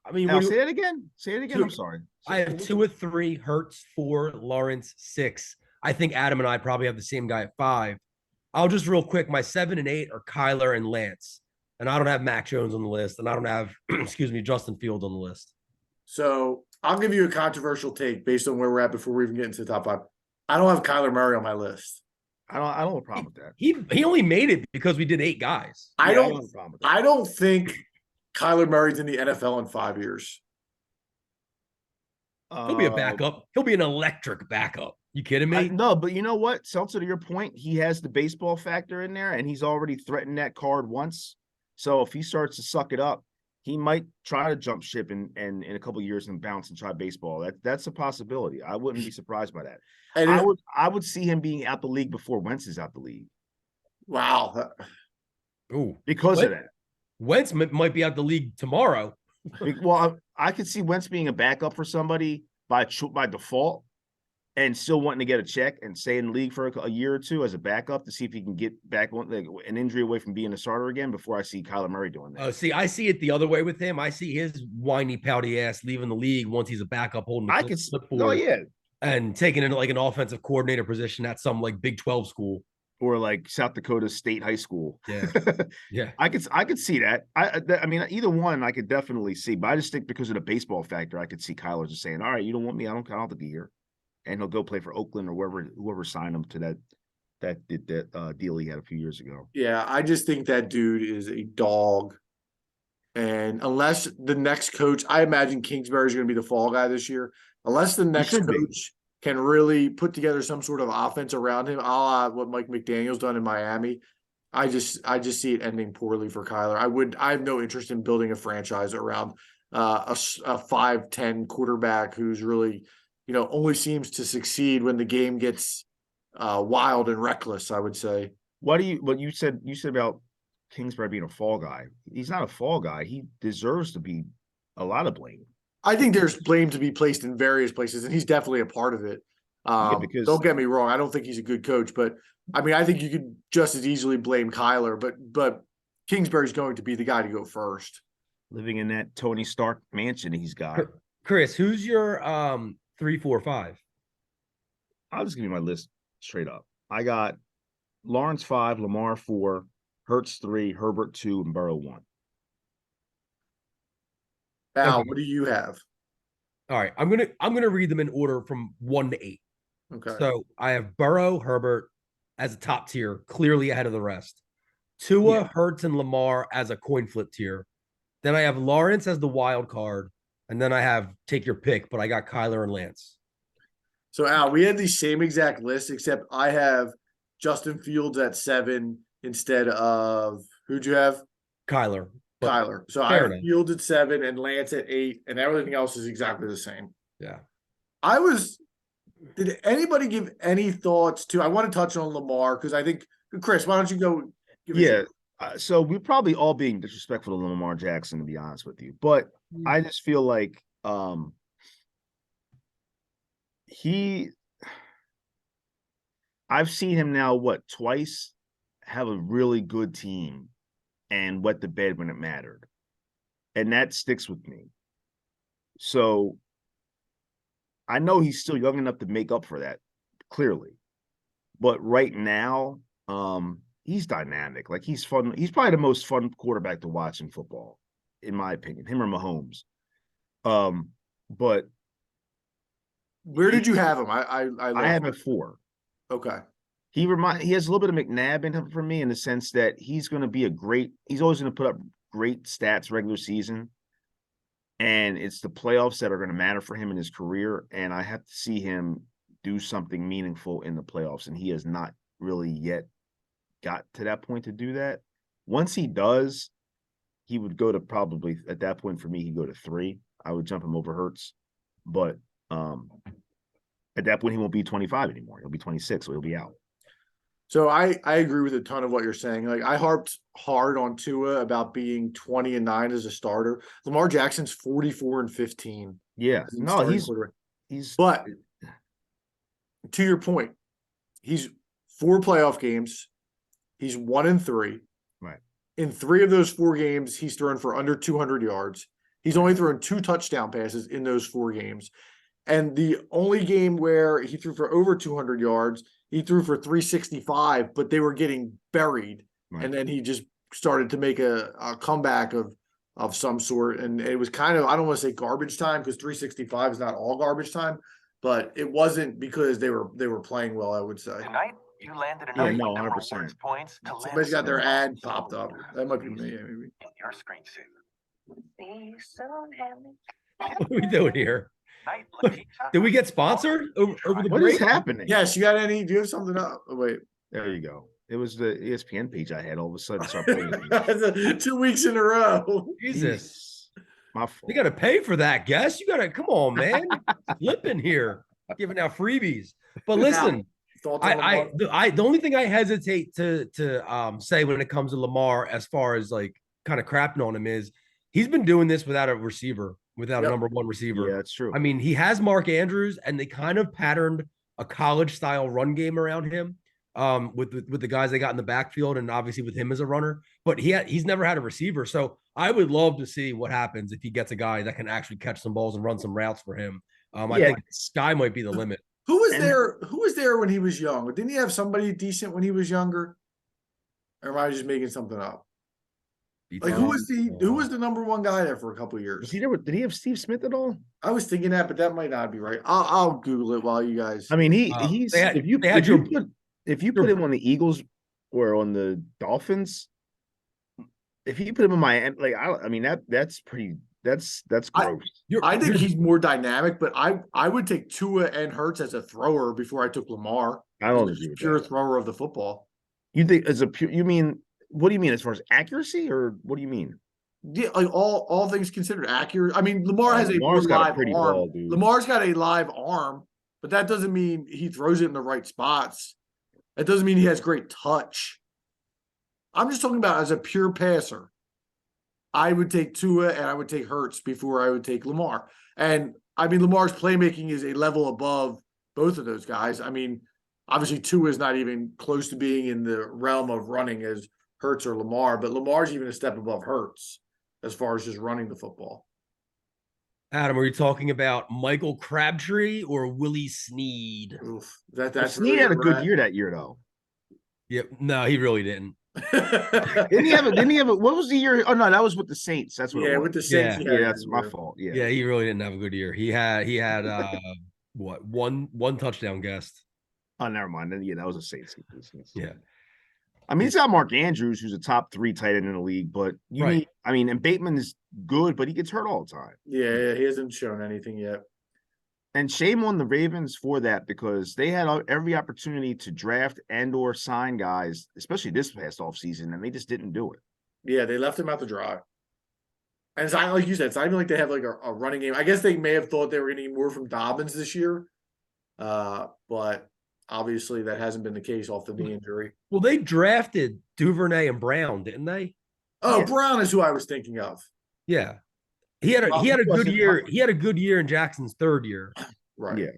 I mean, Al, say it again. Say it again. I'm sorry. I have Tua 3, Hurts 4, Lawrence 6. I think Adam and I probably have the same guy at 5. I'll just real quick. My 7 and 8 are Kyler and Lance, and I don't have Mac Jones on the list, and I don't have, excuse me, Justin Fields on the list. So I'll give you a controversial take based on where we're at before we even get into the top 5. I don't have Kyler Murray on my list. I don't have a problem with that. He only made it because we did 8 guys. I don't think Kyler Murray's in the NFL in 5 years. He'll be a backup. He'll be an electric backup. You kidding me? No, but you know what, Seltzer, to your point, he has the baseball factor in there, and he's already threatened that card once. So if he starts to suck it up, he might try to jump ship and in a couple of years and bounce and try baseball. That's a possibility. I wouldn't be surprised by that. And I would see him being out the league before Wentz is out the league. Wow. Ooh, because of that. Wentz might be out the league tomorrow. Well, I could see Wentz being a backup for somebody by default, and still wanting to get a check and stay in the league for a year or two as a backup to see if he can get back an injury away from being a starter again before I see Kyler Murray doing that. See, I see it the other way with him. I see his whiny, pouty ass leaving the league once he's a backup holding the clipboard. Oh, yeah. And taking it like an offensive coordinator position at some like Big 12 school. Or like South Dakota State High School. Yeah. Yeah. I could see that. I mean, either one I could definitely see, but I just think because of the baseball factor, I could see Kyler just saying, all right, you don't want me, I don't have to be here. And he'll go play for Oakland or whoever signed him to that deal he had a few years ago. Yeah, I just think that dude is a dog. And unless the next coach, I imagine Kingsbury's going to be the fall guy this year. Unless the next coach can really put together some sort of offense around him, a la what Mike McDaniel's done in Miami, I just see it ending poorly for Kyler. I have no interest in building a franchise around a 5'10" quarterback who's really, only seems to succeed when the game gets wild and reckless, I would say. What you said about Kingsbury being a fall guy? He's not a fall guy. He deserves to be a lot of blame. I think there's blame to be placed in various places, and he's definitely a part of it. Because don't get me wrong, I don't think he's a good coach, but I mean, I think you could just as easily blame Kyler, but Kingsbury's going to be the guy to go first. Living in that Tony Stark mansion he's got. Chris, who's your 3, 4, 5? I'll just give you my list straight up. I got Lawrence 5, Lamar 4, Hurts 3, Herbert 2, and Burrow 1. Al, what do you have? All right, I'm gonna read them in order from 1 to 8. Okay. So I have Burrow, Herbert as a top tier, clearly ahead of the rest. Tua, Yeah. Hurts, and Lamar as a coin flip tier. Then I have Lawrence as the wild card. And then I have take your pick, but I got Kyler and Lance. So Al, we had the same exact list, except I have Justin Fields at 7 instead of who'd you have? Kyler. But Kyler. So I fair have enough. Fields at 7 and Lance at 8, and everything else is exactly the same. Yeah. Did anybody give any thoughts to? I want to touch on Lamar because I think Chris, why don't you go? Yeah. So we're probably all being disrespectful to Lamar Jackson, to be honest with you. But I just feel like I've seen him now, twice have a really good team and wet the bed when it mattered. And that sticks with me. So I know he's still young enough to make up for that, clearly. But right now, he's dynamic. Like, he's fun. He's probably the most fun quarterback to watch in football, in my opinion. Him or Mahomes. But where did you have him? I have him at 4. Okay. He has a little bit of McNabb in him for me, in the sense that he's going to be he's always going to put up great stats regular season. And it's the playoffs that are going to matter for him in his career. And I have to see him do something meaningful in the playoffs. And he has not really yet got to that point to do that. Once he does, he would go to probably, at that point for me, he'd go to 3. I would jump him over Hurts. But at that point, he won't be 25 anymore. He'll be 26, so he'll be out. So I agree with a ton of what you're saying. Like, I harped hard on Tua about being 20-9 as a starter. Lamar Jackson's 44-15. Yeah. No, he's but to your point, he's 4 playoff games. He's 1-3. Right. In 3 of those 4 games, he's thrown for under 200 yards. He's only thrown 2 touchdown passes in those 4 games. And the only game where he threw for over 200 yards, he threw for 365, but they were getting buried. Right. And then he just started to make a comeback of some sort. And it was kind of, I don't want to say garbage time, because 365 is not all garbage time, but it wasn't because they were playing well, I would say. Tonight, you landed enough 100% points to Somebody's got their ad popped up. That might be me, maybe. In your screensaver. What are we doing here? Did we get sponsored over the What break? is happening? Yes, you got any? Do you have something up? Oh, wait. There you go. It was the ESPN page I had all of a sudden. Start 2 weeks in a row. Jesus. My fault. You got to pay for that, guess. You got to, come on, man. Flipping here, giving out freebies. But listen, the only thing I hesitate to say when it comes to Lamar, as far as like kind of crapping on him, is he's been doing this without a receiver, without a number 1 receiver. Yeah, that's true. I mean, he has Mark Andrews, and they kind of patterned a college style run game around him with the guys they got in the backfield, and obviously with him as a runner. But he's never had a receiver. So I would love to see what happens if he gets a guy that can actually catch some balls and run some routes for him. I think sky might be the limit. Who was there when he was young? Didn't he have somebody decent when he was younger? Or am I just making something up? Like, who was the number 1 guy there for a couple of years? Did he have Steve Smith at all? I was thinking that, but that might not be right. I'll Google it while you guys. I mean, if you put him on the Eagles or on the Dolphins, if you put him in Miami, that's gross. I think he's more dynamic, but I would take Tua and Hurts as a thrower before I took Lamar. I don't agree with pure that. Thrower of the football. You think as a pure? You mean, what do you mean as far as accuracy, or what do you mean? Yeah, like all things considered, accurate. I mean, Lamar's got a pretty arm. Ball, dude. Lamar's got a live arm, but that doesn't mean he throws it in the right spots. It doesn't mean he has great touch. I'm just talking about as a pure passer. I would take Tua and I would take Hurts before I would take Lamar. And I mean, Lamar's playmaking is a level above both of those guys. I mean, obviously Tua is not even close to being in the realm of running as Hurts or Lamar, but Lamar's even a step above Hurts as far as just running the football. Adam, are you talking about Michael Crabtree or Willie Snead? Oof, that's Snead really had a good year that year, though. Yeah, no, he really didn't. Didn't he have a what was the year? Oh no, that was with the Saints. That's what it was. With the Saints. Yeah, that's my fault. Yeah, he really didn't have a good year. He had what one touchdown guessed. Oh, never mind. Then that was a Saints. Yeah. I mean, he's got Mark Andrews, who's a top 3 tight end in the league, but and Bateman is good, but he gets hurt all the time. Yeah, he hasn't shown anything yet. And shame on the Ravens for that, because they had every opportunity to draft and or sign guys, especially this past offseason, and they just didn't do it. Yeah, they left him out to dry. And it's not like you said, it's not even like they have like a running game. I guess they may have thought they were going to get more from Dobbins this year. But obviously that hasn't been the case off the knee injury. Well, they drafted Duvernay and Brown, didn't they? Oh, yeah. Brown is who I was thinking of. Yeah. He had a good year. He had a good year in Jackson's 3rd year. Right. Yeah.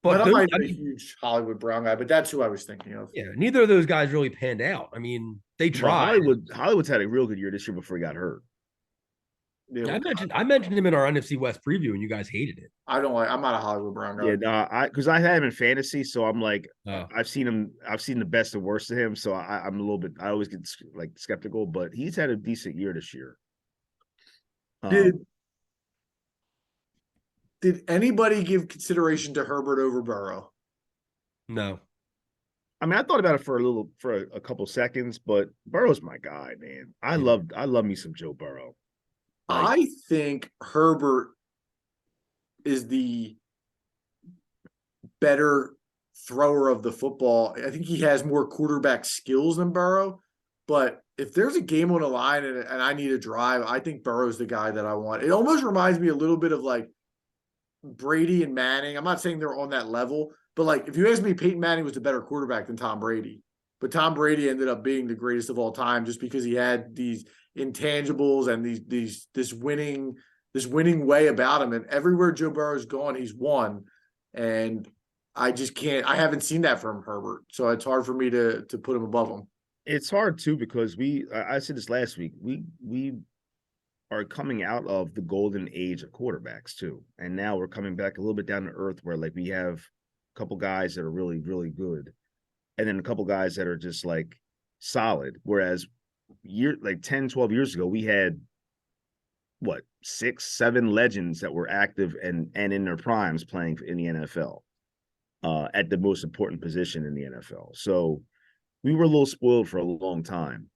But I might be a huge Hollywood Brown guy, but that's who I was thinking of. Yeah, neither of those guys really panned out. I mean, they tried. Hollywood's had a real good year this year before he got hurt. Yeah, I mentioned him in our NFC West preview, and you guys hated it. I'm not a Hollywood Brown guy. Yeah, because I had him in fantasy, so I'm like, I've seen the best and worst of him, so I'm a little bit. I always get like skeptical, but he's had a decent year this year. Did anybody give consideration to Herbert over Burrow? No. I mean, I thought about it for a couple seconds, but Burrow's my guy, man. I love me some Joe Burrow. I think Herbert is the better thrower of the football. I think he has more quarterback skills than Burrow. But if there's a game on the line and I need a drive, I think Burrow's the guy that I want. It almost reminds me a little bit of like Brady and Manning. I'm not saying they're on that level, but like if you ask me, Peyton Manning was the better quarterback than Tom Brady. But Tom Brady ended up being the greatest of all time just because he had these intangibles and this winning way about him. And everywhere Joe Burrow's gone, he's won. And I haven't seen that from Herbert. So it's hard for me to put him above him. It's hard too, because I said this last week, we are coming out of the golden age of quarterbacks too. And now we're coming back a little bit down to earth where like we have a couple guys that are really, really good. And then a couple guys that are just like solid. Whereas 10, 12 years ago, we had 6, 7 legends that were active and in their primes playing in the NFL at the most important position in the NFL. So we were a little spoiled for a long time.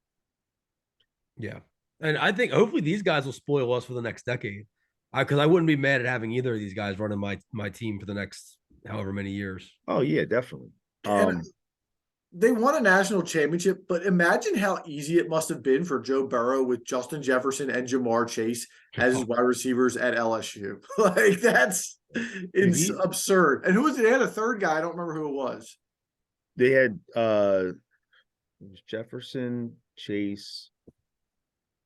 Yeah. And I think hopefully these guys will spoil us for the next decade. Because I wouldn't be mad at having either of these guys running my team for the next however many years. Oh, yeah, definitely. They won a national championship, but imagine how easy it must have been for Joe Burrow with Justin Jefferson and Jamar Chase as his wide receivers at LSU. Like, that's absurd. And who was it? They had a third guy. I don't remember who it was. They had Jefferson, Chase.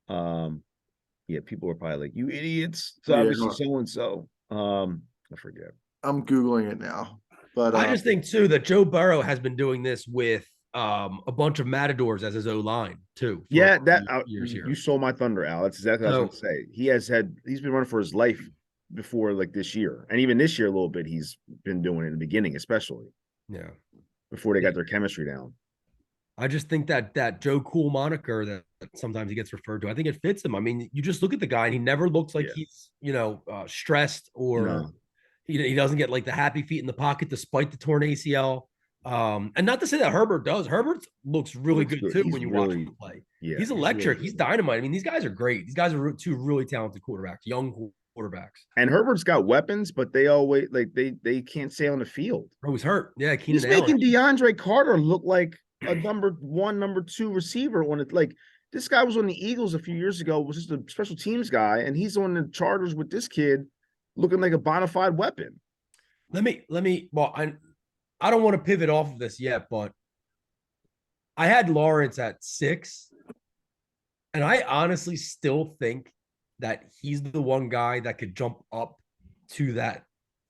Yeah, people were probably like, "You idiots!" So obviously, so and so. I forget. I'm Googling it now, but I just think too that Joe Burrow has been doing this with a bunch of matadors as his O-line too. Yeah, you stole my thunder, Al. That's exactly what I was going to say. He's been running for his life before like this year, and even this year a little bit. He's been doing it in the beginning, especially. Yeah, before they got their chemistry down. I just think that Joe Cool moniker that sometimes he gets referred to, I think it fits him. I mean, you just look at the guy and he never looks like he's, stressed or he doesn't get like the happy feet in the pocket despite the torn ACL. And not to say that Herbert does. Herbert looks really good too when you watch him play. Yeah, he's electric. He's dynamite. I mean, these guys are great. These guys are 2 really talented quarterbacks, young quarterbacks. And Herbert's got weapons, but they always they can't stay on the field. Oh, he's hurt. Yeah, he's making DeAndre Carter look like a number 1, number 2 receiver when it's like this guy was on the Eagles a few years ago, was just a special teams guy, and he's on the Chargers with this kid looking like a bona fide weapon. Let me well, I don't want to pivot off of this yet, but I had Lawrence at 6, and I honestly still think that he's the one guy that could jump up to that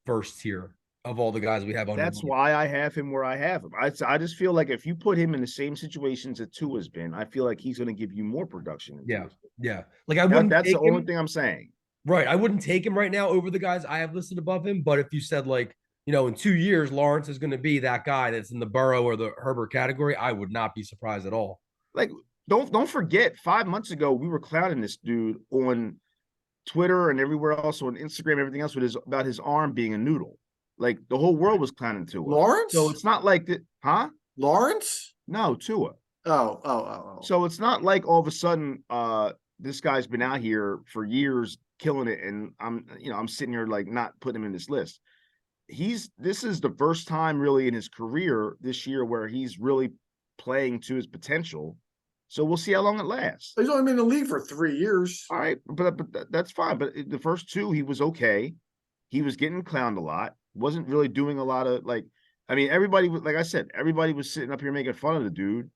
first tier of all the guys we have on. That's why I have him where I have him. I just feel like if you put him in the same situations that Tua's been, I feel like he's going to give you more production. Yeah. Like I wouldn't. That's the only thing I'm saying. Right. I wouldn't take him right now over the guys I have listed above him. But if you said like, in 2 years, Lawrence is going to be that guy that's in the Burrow or the Herbert category, I would not be surprised at all. Like, don't forget, 5 months ago we were clowning this dude on Twitter and everywhere else on Instagram, everything else about his arm being a noodle. Like the whole world was clowning Tua. Lawrence? So it's not like that, huh? Lawrence? No, Tua. Oh. So it's not like all of a sudden this guy's been out here for years killing it, and I'm sitting here like not putting him in this list. This is the first time really in his career this year where he's really playing to his potential. So we'll see how long it lasts. He's only been in the league for 3 years. All right, but that's fine. But the first two, he was okay. He was getting clowned a lot. Wasn't really doing a lot of everybody was, like I said, everybody was sitting up here making fun of the dude.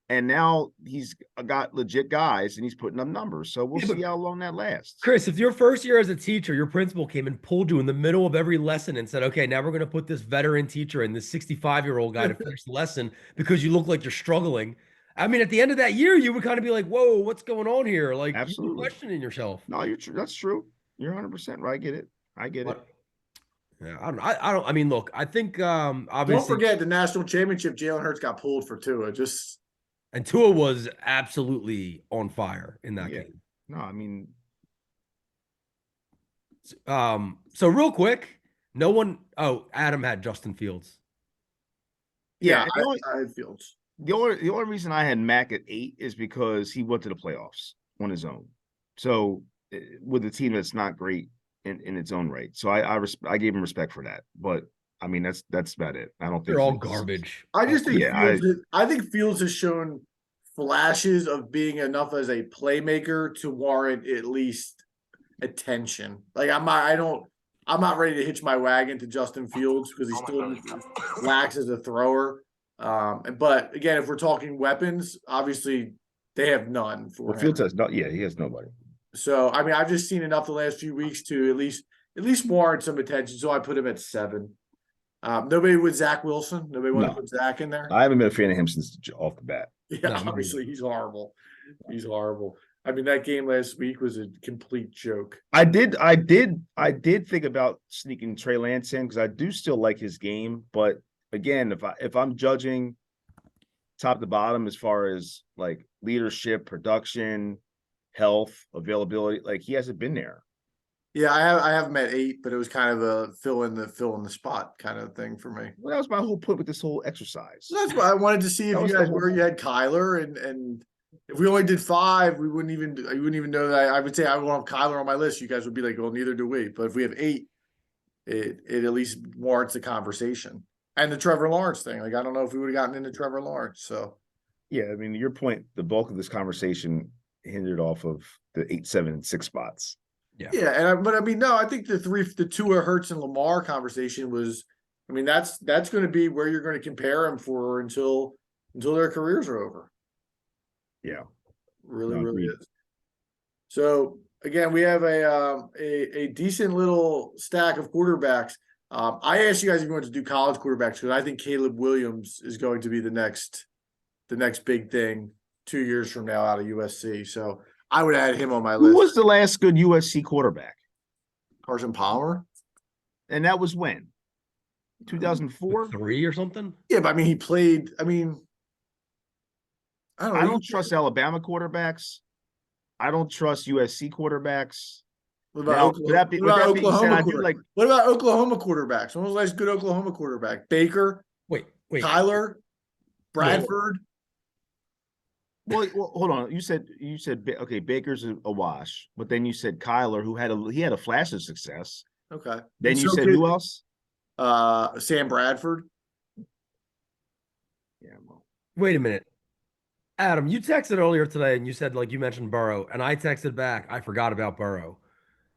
And now he's got legit guys and he's putting up numbers. So we'll see how long that lasts. Chris, if your first year as a teacher, your principal came and pulled you in the middle of every lesson and said, okay, now we're going to put this veteran teacher and this 65-year-old guy to finish the lesson because you look like you're struggling. I mean, at the end of that year, you would kind of be like, whoa, what's going on here? Like, absolutely you're questioning yourself. No, you're true. That's true. You're 100% right. I get it. Yeah, I mean, look, I think obviously. Don't forget the national championship, Jalen Hurts got pulled for Tua. And Tua was absolutely on fire in that game. No, I mean, so real quick, Adam had Justin Fields. Yeah, I had Fields. The only reason I had Mac at 8 is because he went to the playoffs on his own. So with a team that's not great in its own right. So I gave him respect for that. But I mean, that's about it. I don't think they're all garbage. I just think I think Fields has shown flashes of being enough as a playmaker to warrant at least attention. Like I'm not ready to hitch my wagon to Justin Fields because he still lacks as a thrower. But again, if we're talking weapons, obviously they have none for him. Fields has he has nobody. So I mean, I've just seen enough the last few weeks to at least warrant some attention. So I put him at 7. Nobody with Zach Wilson. Nobody want to put Zach in there. I haven't been a fan of him since off the bat. Yeah, obviously he's horrible. He's horrible. I mean, that game last week was a complete joke. I did think about sneaking Trey Lance in because I do still like his game, but again, if I'm judging top to bottom as far as like leadership, production, health, availability, like he hasn't been there. Yeah, I have him at 8, but it was kind of a fill in the spot kind of thing for me. Well, that was my whole point with this whole exercise. So that's why I wanted to see if you guys where you had Kyler and if we only did 5, you wouldn't even know that. I would say I want Kyler on my list. You guys would be like, well, neither do we. But if we have 8, it at least warrants a conversation. And the Trevor Lawrence thing, like I don't know if we would have gotten into Trevor Lawrence. So yeah, I mean, your point, the bulk of this conversation hindered off of the 8, 7, and 6 spots. Yeah, but I mean, no, I think the Tua, Hurts, and Lamar conversation was. I mean, that's going to be where you're going to compare them for until their careers are over. Yeah, really is. So again, we have a decent little stack of quarterbacks. I asked you guys if you wanted to do college quarterbacks because I think Caleb Williams is going to be the next big thing 2 years from now out of USC. So I would add him on my list. Who was the last good USC quarterback? Carson Palmer. And that was when? 2004? 3 or something? Yeah, but I mean, he played. I mean, I don't know. I don't trust Alabama quarterbacks. I don't trust USC quarterbacks. What about Oklahoma quarterbacks? What about Oklahoma quarterbacks? When was the last good Oklahoma quarterback? Baker? Wait. Kyler? Bradford? Well, hold on. You said okay, Baker's a wash, but then you said Kyler, who had a flash of success. Okay. Then you said who else? Sam Bradford. Yeah. Well. Wait a minute, Adam. You texted earlier today, and you said like you mentioned Burrow, and I texted back. I forgot about Burrow.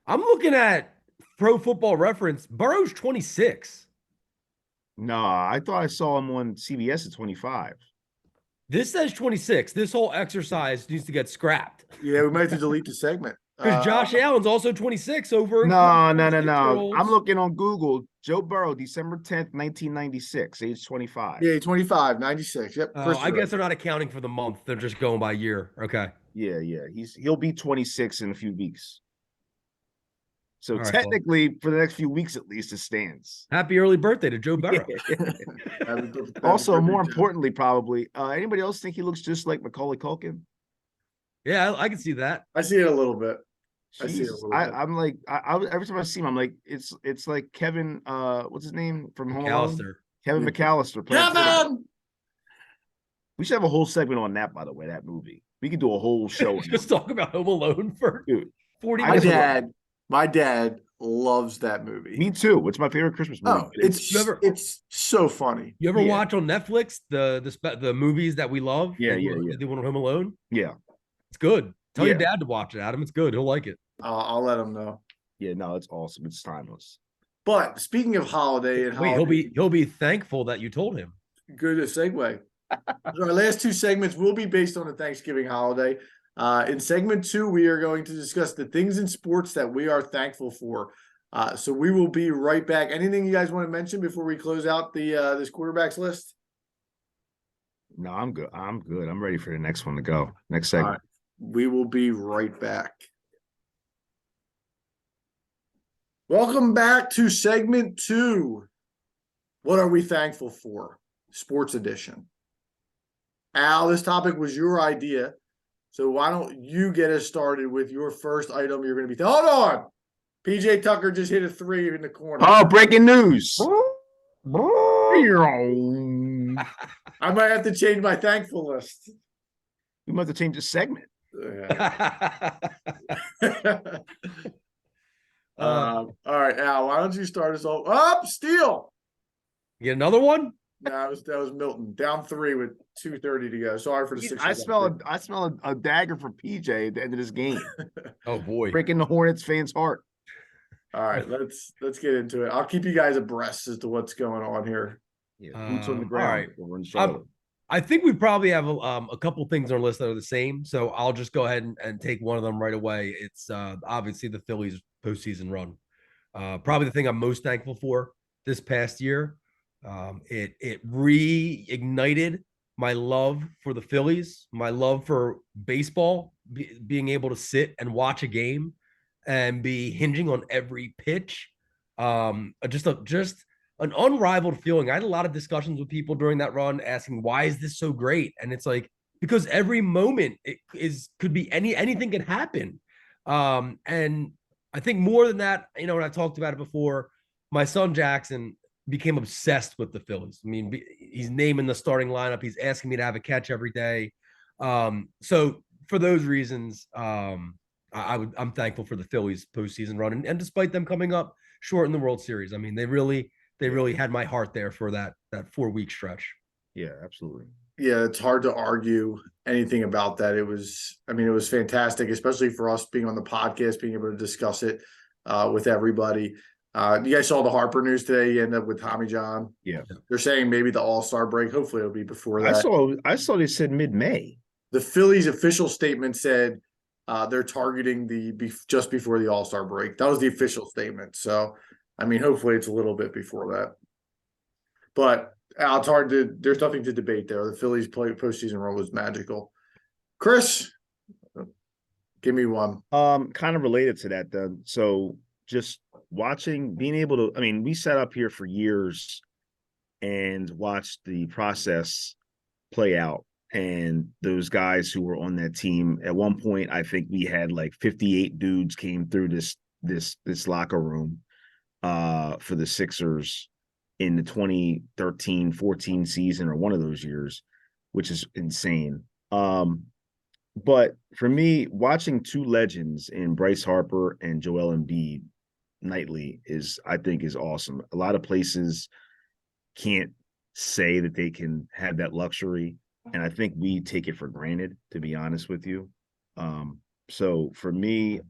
I'm looking at Pro Football Reference. Burrow's 26. No, I thought I saw him on CBS at 25. This says 26. This whole exercise needs to get scrapped. Yeah, we might have to delete the segment. Because Josh Allen's also 26 over. No. I'm looking on Google. Joe Burrow, December 10th, 1996, age 25. Yeah, 25, 96. Yep. I guess they're not accounting for the month. They're just going by year. Okay. Yeah. He'll be 26 in a few weeks. So right, technically, for the next few weeks at least, it stands. Happy early birthday to Joe Burrow. Also, more importantly, probably, anybody else think he looks just like Macaulay Culkin? Yeah, I can see that. I see it a little bit. I see it a Jesus. little bit. I'm like, every time I see him, I'm like, it's like Kevin, what's his name from Home Alone? McAllister. Kevin Yeah. McAllister playing quarterback. Kevin! We should have a whole segment on that, by the way, that movie. We could do a whole show on Just that. talk about Home Alone for Dude, 40 I My minutes. just- my dad loves that movie. Me too. It's my favorite Christmas movie. Oh, it's so funny. You ever Yeah. watch on Netflix the movies that we love? Yeah, They do one on Home Alone. Yeah. It's good. Tell your Yeah. dad to watch it, Adam. It's good. He'll like it. I'll let him know. Yeah, no, it's awesome. It's timeless. But speaking of holiday and Wait, holiday, he'll be thankful that you told him. good segue. Our last two segments will be based on the Thanksgiving holiday. In segment 2, we are going to discuss the things in sports that we are thankful for. So we will be right back. Anything you guys want to mention before we close out the this quarterbacks list? No, I'm good. I'm good. I'm ready for the next one to go. Next All segment. right. We will be right back. Welcome back to segment 2. What are we thankful for? Sports edition. Al, this topic was your idea. So why don't you get us started with your first item you're going to be. Hold on. PJ Tucker just hit a 3 in the corner. Oh, breaking news. I might have to change my thankful list. We must have changed the segment. Yeah. All right, Al, why don't you start us off? Up, steal. Get another one? No, that was Milton. Down 3 with 2:30 to go. Sorry for the 6. I smell a dagger from PJ at the end of this game. Oh boy. Breaking the Hornets fans' heart. All right, let's get into it. I'll keep you guys abreast as to what's going on here. Yeah, boots on the All ground. right. We're in Charlotte. I think we probably have a couple things on our list that are the same. So I'll just go ahead and take one of them right away. It's obviously the Phillies postseason run. Probably the thing I'm most thankful for this past year. It reignited my love for the Phillies, my love for baseball, being able to sit and watch a game and be hinging on every pitch. Just an unrivaled feeling. I had a lot of discussions with people during that run asking, why is this so great? And it's like, because every moment could be anything can happen. And I think more than that, you know, when I talked about it before, my son Jackson became obsessed with the Phillies. I mean, he's naming the starting lineup. He's asking me to have a catch every day. So for those reasons, I'm thankful for the Phillies postseason run. And despite them coming up short in the World Series, I mean, they really had my heart there for that 4-week stretch. Yeah, absolutely. Yeah, it's hard to argue anything about that. It was fantastic, especially for us being on the podcast, being able to discuss it with everybody. You guys saw the Harper news today. You end up with Tommy John. Yeah. They're saying maybe the All-Star break. Hopefully it'll be before that. I saw they said mid-May. The Phillies official statement said they're targeting just before the All-Star break. That was the official statement. So, I mean, hopefully it's a little bit before that. But it's hard there's nothing to debate there. The Phillies postseason run was magical. Chris, give me one. Kind of related to that then. So just being able to, I mean, we sat up here for years and watched the process play out. And those guys who were on that team, at one point, I think we had like 58 dudes came through this locker room for the Sixers in the 2013-14 season or one of those years, which is insane. But for me, watching two legends in Bryce Harper and Joel Embiid nightly I think is awesome. A lot of places can't say that they can have that luxury, and I think we take it for granted, to be honest with you. So for me,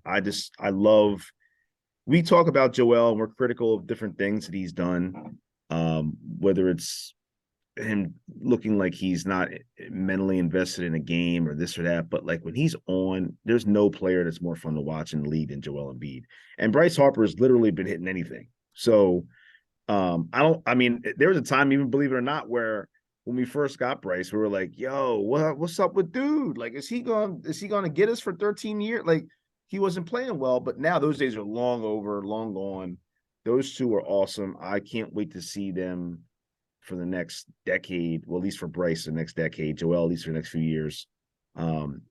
we talk about Joel and we're critical of different things that he's done, whether it's him looking like he's not mentally invested in a game or this or that, but like when he's on, there's no player that's more fun to watch in the league than Joel Embiid. And Bryce Harper has literally been hitting anything. So there was a time, even believe it or not, where when we first got Bryce, we were like, yo, what's up with dude? Like, is he gonna get us for 13 years? Like, he wasn't playing well, but now those days are long over, long gone. Those two are awesome. I can't wait to see them for the next decade. Well, at least for Bryce, the next decade. Joel, at least for the next few years. And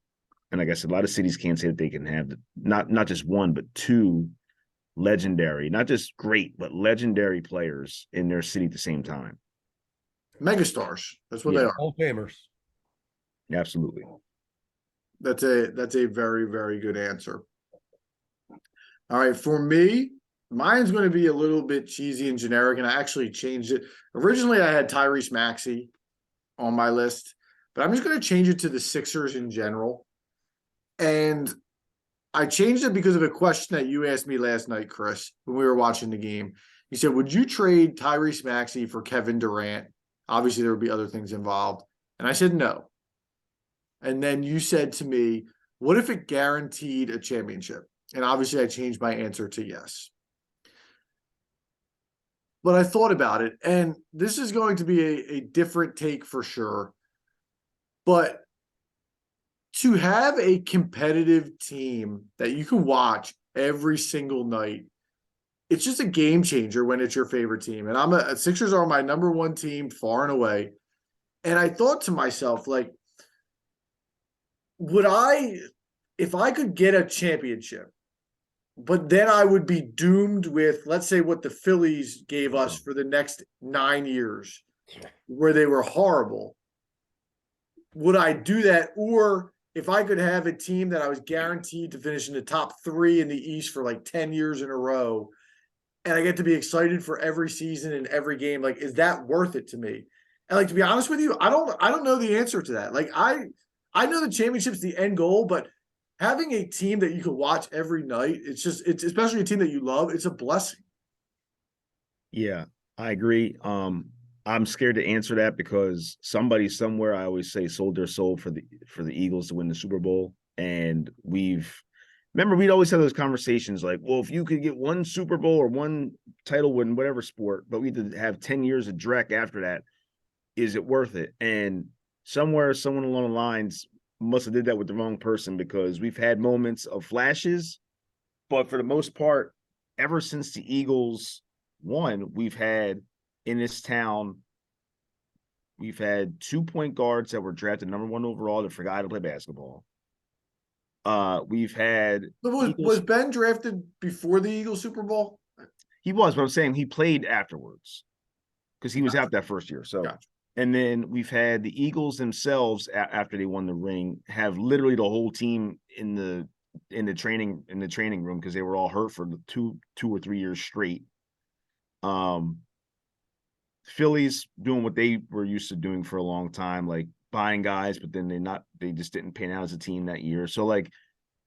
And like I said, a lot of cities can't say that they can have not just one, but two legendary, not just great, but legendary players in their city at the same time. Megastars. That's what Yeah. they are. Hall of Famers. Absolutely. That's a very, very good answer. All right, for me, mine's going to be a little bit cheesy and generic, and I actually changed it. Originally, I had Tyrese Maxey on my list, but I'm just going to change it to the Sixers in general. And I changed it because of a question that you asked me last night, Chris, when we were watching the game. You said, would you trade Tyrese Maxey for Kevin Durant? Obviously, there would be other things involved. And I said no. And then you said to me, what if it guaranteed a championship? And obviously, I changed my answer to yes. But I thought about it, and this is going to be a different take for sure. But to have a competitive team that you can watch every single night, it's just a game changer when it's your favorite team. And Sixers are my number one team far and away. And I thought to myself, like, if I could get a championship, but then I would be doomed with, let's say, what the Phillies gave us for the next 9 years, where they were horrible. Would I do that? Or if I could have a team that I was guaranteed to finish in the top 3 in the East for like 10 years in a row, and I get to be excited for every season and every game, like, is that worth it to me? And like, to be honest with you, I don't know the answer to that. Like, I know the championship's the end goal, but having a team that you can watch every night, it's especially a team that you love, it's a blessing. Yeah, I agree. I'm scared to answer that because somebody somewhere, I always say, sold their soul for the Eagles to win the Super Bowl. And we'd always have those conversations like, well, if you could get one Super Bowl or one title win, whatever sport, but we had to have 10 years of dreck after that, is it worth it? And somewhere, someone along the lines must have did that with the wrong person, because we've had moments of flashes, but for the most part, ever since the Eagles won, we've had in this town, we've had 2 point guards that were drafted number 1 overall that forgot to play basketball. We've had Was Ben drafted before the Eagles Super Bowl? He was, but I'm saying he played afterwards because he was out that first year. So, Gotcha. And then we've had the Eagles themselves after they won the ring have literally the whole team in the training room because they were all hurt for 2 or 3 years straight. Phillies doing what they were used to doing for a long time, like buying guys, but then they just didn't pan out as a team that year. So like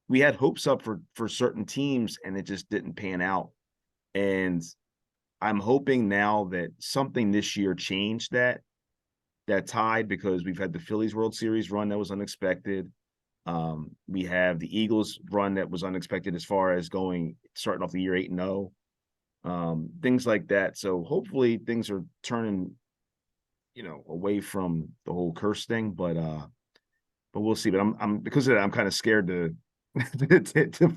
we had hopes up for certain teams and it just didn't pan out. And I'm hoping now that something this year changed that tide, because we've had the Phillies World Series run that was unexpected. We have the Eagles run that was unexpected as far as starting off the year 8-0. Things like that. So hopefully things are turning, away from the whole curse thing, but we'll see. But I'm because of that, I'm kind of scared to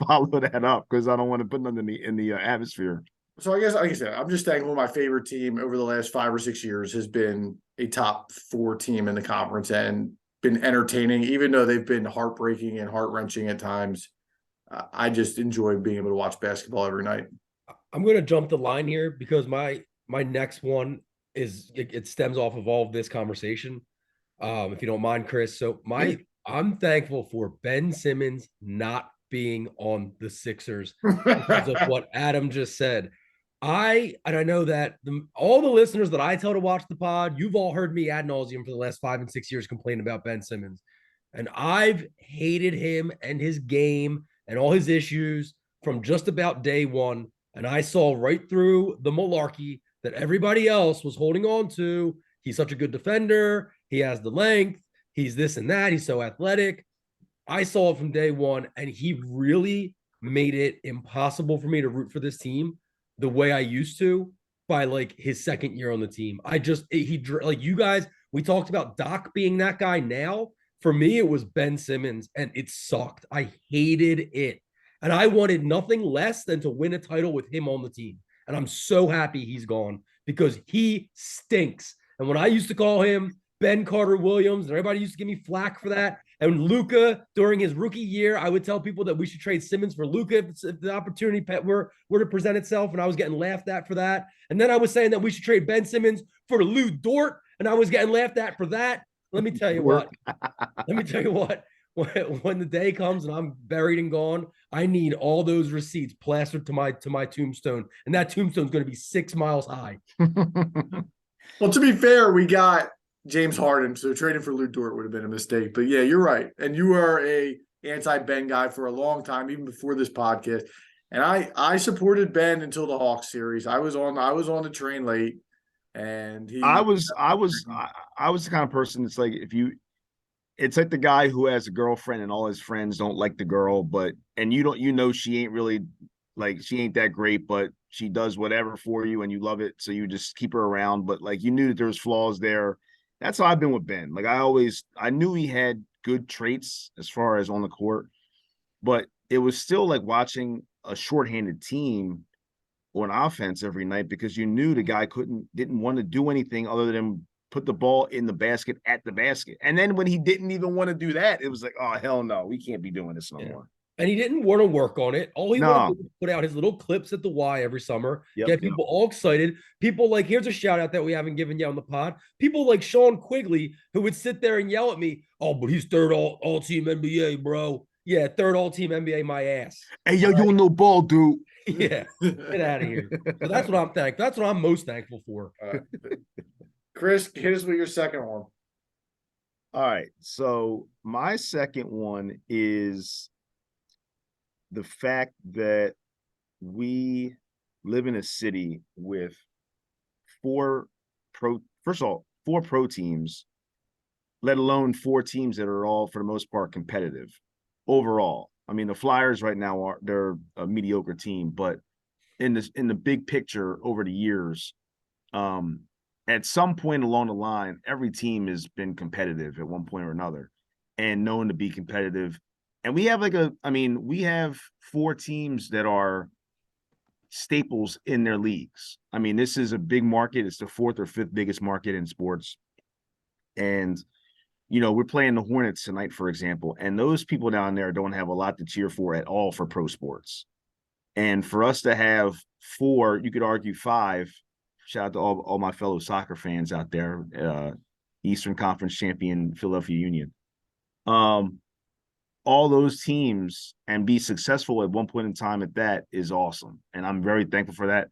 follow that up because I don't want to put nothing in the atmosphere. So I guess, like I said, I'm just thankful my favorite team over the last 5 or 6 years has been a top 4 team in the conference and been entertaining, even though they've been heartbreaking and heart-wrenching at times. I just enjoy being able to watch basketball every night. I'm going to jump the line here because my next one is it stems off of all of this conversation. If you don't mind, Chris. So I'm thankful for Ben Simmons not being on the Sixers because of what Adam just said. I know that all the listeners that I tell to watch the pod, you've all heard me ad nauseum for the last 5 and 6 years complain about Ben Simmons. And I've hated him and his game and all his issues from just about day one. And I saw right through the malarkey that everybody else was holding on to. He's such a good defender. He has the length. He's this and that. He's so athletic. I saw it from day one, and he really made it impossible for me to root for this team the way I used to by like his second year on the team. Like you guys, we talked about Doc being that guy. Now, for me, it was Ben Simmons, and it sucked. I hated it. And I wanted nothing less than to win a title with him on the team. And I'm so happy he's gone because he stinks. And when I used to call him Ben Carter Williams, and everybody used to give me flack for that. And Luka, during his rookie year, I would tell people that we should trade Simmons for Luka if the opportunity were to present itself, and I was getting laughed at for that. And then I was saying that we should trade Ben Simmons for Lou Dort, and I was getting laughed at for that. Let me tell you what. When the day comes and I'm buried and gone, I need all those receipts plastered to my tombstone, and that tombstone's going to be 6 miles high. Well, to be fair, we got James Harden, so trading for Lou Dort would have been a mistake. But yeah, you're right. And you are a anti-Ben guy for a long time, even before this podcast. And I supported Ben until the Hawks series. I was on the train late, and I was the kind of person that's like, it's like the guy who has a girlfriend and all his friends don't like the girl, she ain't really like, she ain't that great, but she does whatever for you and you love it. So you just keep her around. But like, you knew that there was flaws there. That's how I've been with Ben. Like, I knew he had good traits as far as on the court, but it was still like watching a shorthanded team on offense every night, because you knew the guy didn't want to do anything other than put the ball in the basket at the basket. And then when he didn't even want to do that, it was like, oh, hell no, we can't be doing this no more. And he didn't want to work on it. All he wanted to do was put out his little clips at the Y every summer, get people all excited. People like, here's a shout out that we haven't given yet on the pod. People like Sean Quigley, who would sit there and yell at me, oh, but he's third all team NBA, bro. Yeah, third all team NBA, my ass. Hey, yo, you don't know ball, dude. Yeah, get out of here. So that's what I'm thankful. That's what I'm most thankful for. Chris, hit us with your second one. All right. So my second one is the fact that we live in a city with four pro teams, let alone 4 teams that are all, for the most part, competitive overall. I mean, the Flyers right now they're a mediocre team, but in the big picture over the years, at some point along the line, every team has been competitive at one point or another and known to be competitive. And we have we have 4 teams that are staples in their leagues. I mean, this is a big market. It's the 4th or 5th biggest market in sports. And, we're playing the Hornets tonight, for example, and those people down there don't have a lot to cheer for at all for pro sports. And for us to have 4, you could argue 5, shout out to all my fellow soccer fans out there, Eastern Conference champion Philadelphia Union. All those teams and be successful at one point in time at that is awesome. And I'm very thankful for that.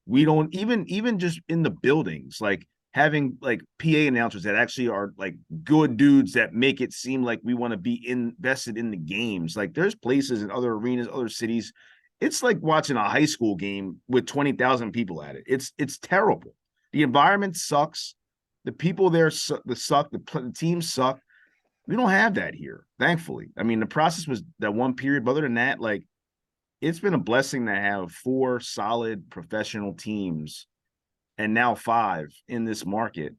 We don't even just in the buildings, like having like PA announcers that actually are like good dudes that make it seem like we want to be invested in the games. Like there's places in other arenas, other cities. It's like watching a high school game with 20,000 people at it. It's terrible. The environment sucks. The people there suck. The teams suck. We don't have that here, thankfully. I mean, the process was that one period, but other than that, like, it's been a blessing to have 4 solid professional teams and now 5 in this market.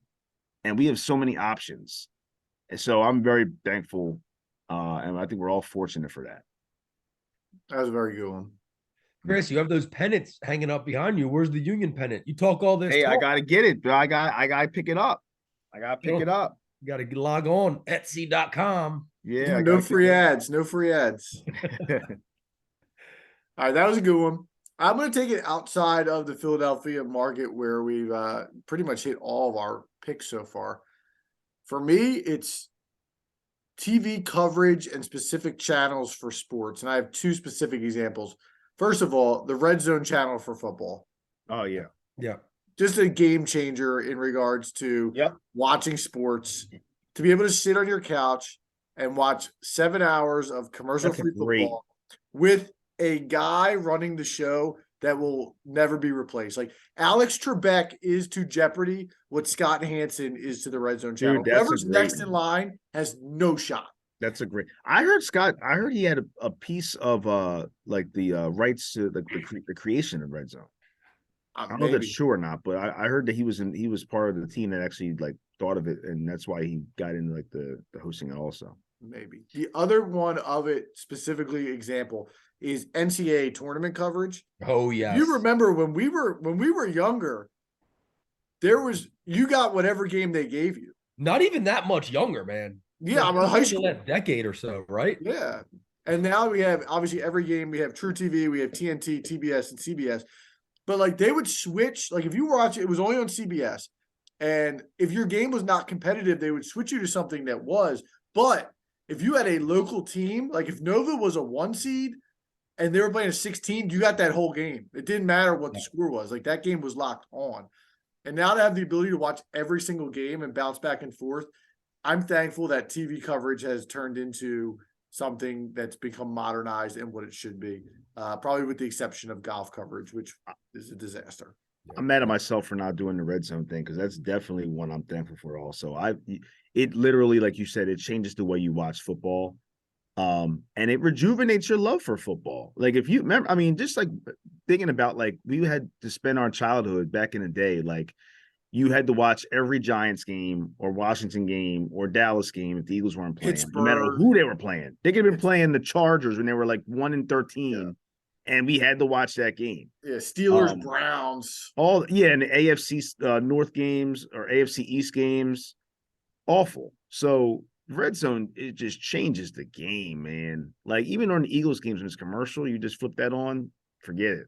And we have so many options. And so I'm very thankful. And I think we're all fortunate for that. That was a very good one. Chris, you have those pennants hanging up behind you. Where's the Union pennant? You talk all this. Hey, I got to get it. I got to pick it up. I got to pick it up. You got to log on Etsy.com. Yeah. No free ads. No free ads. All right. That was a good one. I'm going to take it outside of the Philadelphia market where we've pretty much hit all of our picks so far. For me, it's TV coverage and specific channels for sports. And I have 2 specific examples. First of all, the Red Zone channel for football. Oh, yeah. Yeah. Just a game changer in regards to watching sports, to be able to sit on your couch and watch 7 hours of commercial-free football with a guy running the show that will never be replaced. Like Alex Trebek is to Jeopardy what Scott Hansen is to the Red Zone channel. Dude, whoever's next in line has no shot. That's a great. I heard he had a piece of like the rights to the creation of Red Zone. I don't know if that's true or not, but I heard that he was part of the team that actually like thought of it, and that's why he got into like the hosting also. Maybe. The other one of it, specifically example, is NCAA tournament coverage. Oh yeah. You remember when we were younger, you got whatever game they gave you. Not even that much younger, man. Yeah, Like, I'm a high in school. that decade or so, right? Yeah. And now we have obviously every game, we have True TV, we have TNT, TBS, and CBS. But like they would switch, like if you watch it, it was only on CBS. And if your game was not competitive, they would switch you to something that was. But if you had a local team, like if Nova was a 1 seed and they were playing a 16, you got that whole game. It didn't matter what the score was. Like that game was locked on. And now to have the ability to watch every single game and bounce back and forth, I'm thankful that TV coverage has turned into something that's become modernized and what it should be. Probably with the exception of golf coverage, which is a disaster. I'm mad at myself for not doing the red zone thing because that's definitely one I'm thankful for. Also, it literally, like you said, it changes the way you watch football, and it rejuvenates your love for football. Like if you remember, I mean, just like thinking about like we had to spend our childhood back in the day, like you had to watch every Giants game or Washington game or Dallas game if the Eagles weren't playing, no matter Pittsburgh. who they were playing. They could have been playing the Chargers when they were like 1-13, and we had to watch that game. Yeah, Steelers, Browns. And the AFC North games or AFC East games, awful. So red zone, it just changes the game, man. Like even on the Eagles games when it's commercial, you just flip that on, forget it.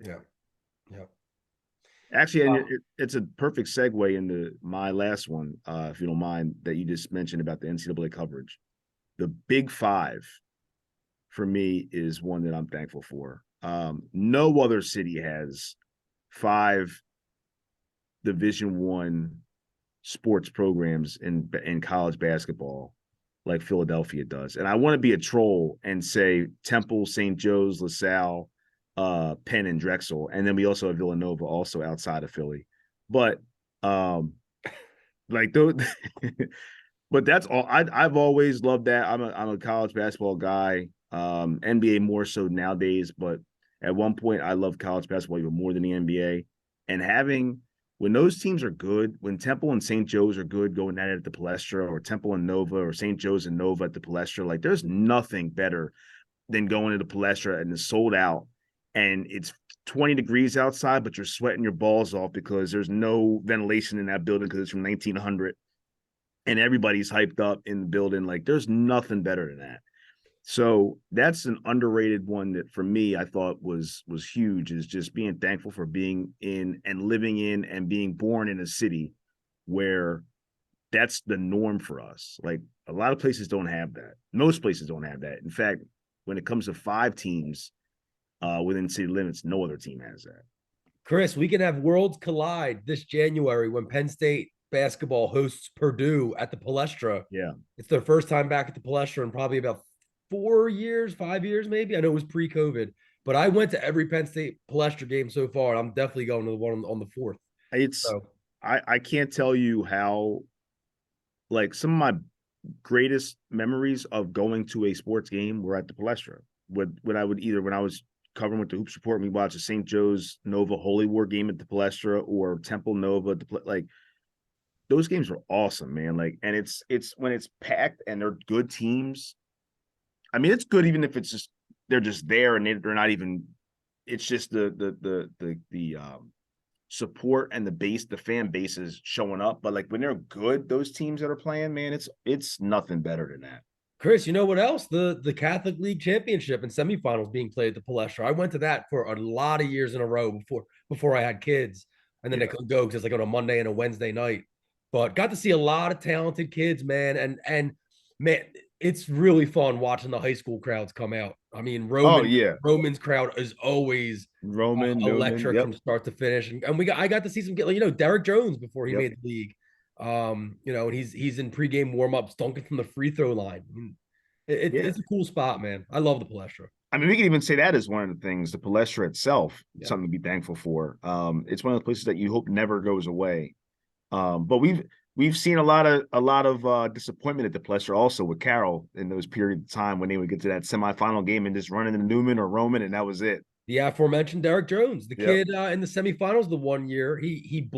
Yeah. Yeah. Actually, and it's a perfect segue into my last one, if you don't mind, that you just mentioned about the NCAA coverage. The Big Five, for me, is one that I'm thankful for. No other city has 5 Division I sports programs in college basketball like Philadelphia does. And I want to be a troll and say Temple, St. Joe's, LaSalle, Penn, and Drexel, and then we also have Villanova also outside of Philly. But like those but that's all. I've always loved that. I'm a college basketball guy, NBA more so nowadays, but at one point I loved college basketball even more than the NBA. And having when those teams are good, when Temple and St. Joe's are good going at it at the Palestra, or Temple and Nova, or St. Joe's and Nova at the Palestra, like there's nothing better than going to the Palestra and it's sold out and it's 20 degrees outside, but you're sweating your balls off because there's no ventilation in that building because it's from 1900 and everybody's hyped up in the building. Like there's nothing better than that. So that's an underrated one that for me, I thought was huge, is just being thankful for being in and living in and being born in a city where that's the norm for us. Like a lot of places don't have that. Most places don't have that. In fact, when it comes to 5 teams within city limits, no other team has that. Chris, we can have worlds collide this January when Penn State basketball hosts Purdue at the Palestra. Yeah. It's their first time back at the Palestra in probably about 4 years, 5 years, maybe. I know it was pre-COVID, but I went to every Penn State Palestra game so far, and I'm definitely going to the one on the 4th. I can't tell you how, like some of my greatest memories of going to a sports game were at the Palestra. When I was covering with the Hoops Report, we watched a St. Joe's Nova Holy War game at the Palestra or Temple Nova, like those games were awesome, man. Like, and it's when it's packed and they're good teams. I mean, it's good even if it's just they're just there and they're not even. It's just the support and the fan base is showing up. But like when they're good, those teams that are playing, man, it's nothing better than that. Chris, you know what else? The Catholic League Championship and semifinals being played at the Palestra. I went to that for a lot of years in a row before I had kids, and then I couldn't go because it's like on a Monday and a Wednesday night. But got to see a lot of talented kids, man, and man, it's really fun watching the high school crowds come out. I mean, Roman's crowd is always electric from start to finish, and I got to see some, Derek Jones before he made the league. And he's in pregame warmups, dunking from the free throw line. It's a cool spot, man. I love the Palestra. I mean, we can even say that is one of the things. The Palestra itself, something to be thankful for. It's one of the places that you hope never goes away. But we've seen a lot of disappointment at the Palestra also with Carroll in those periods of time when they would get to that semifinal game and just run into Newman or Roman, and that was it. The aforementioned Derek Jones, the kid in the semifinals the one year, he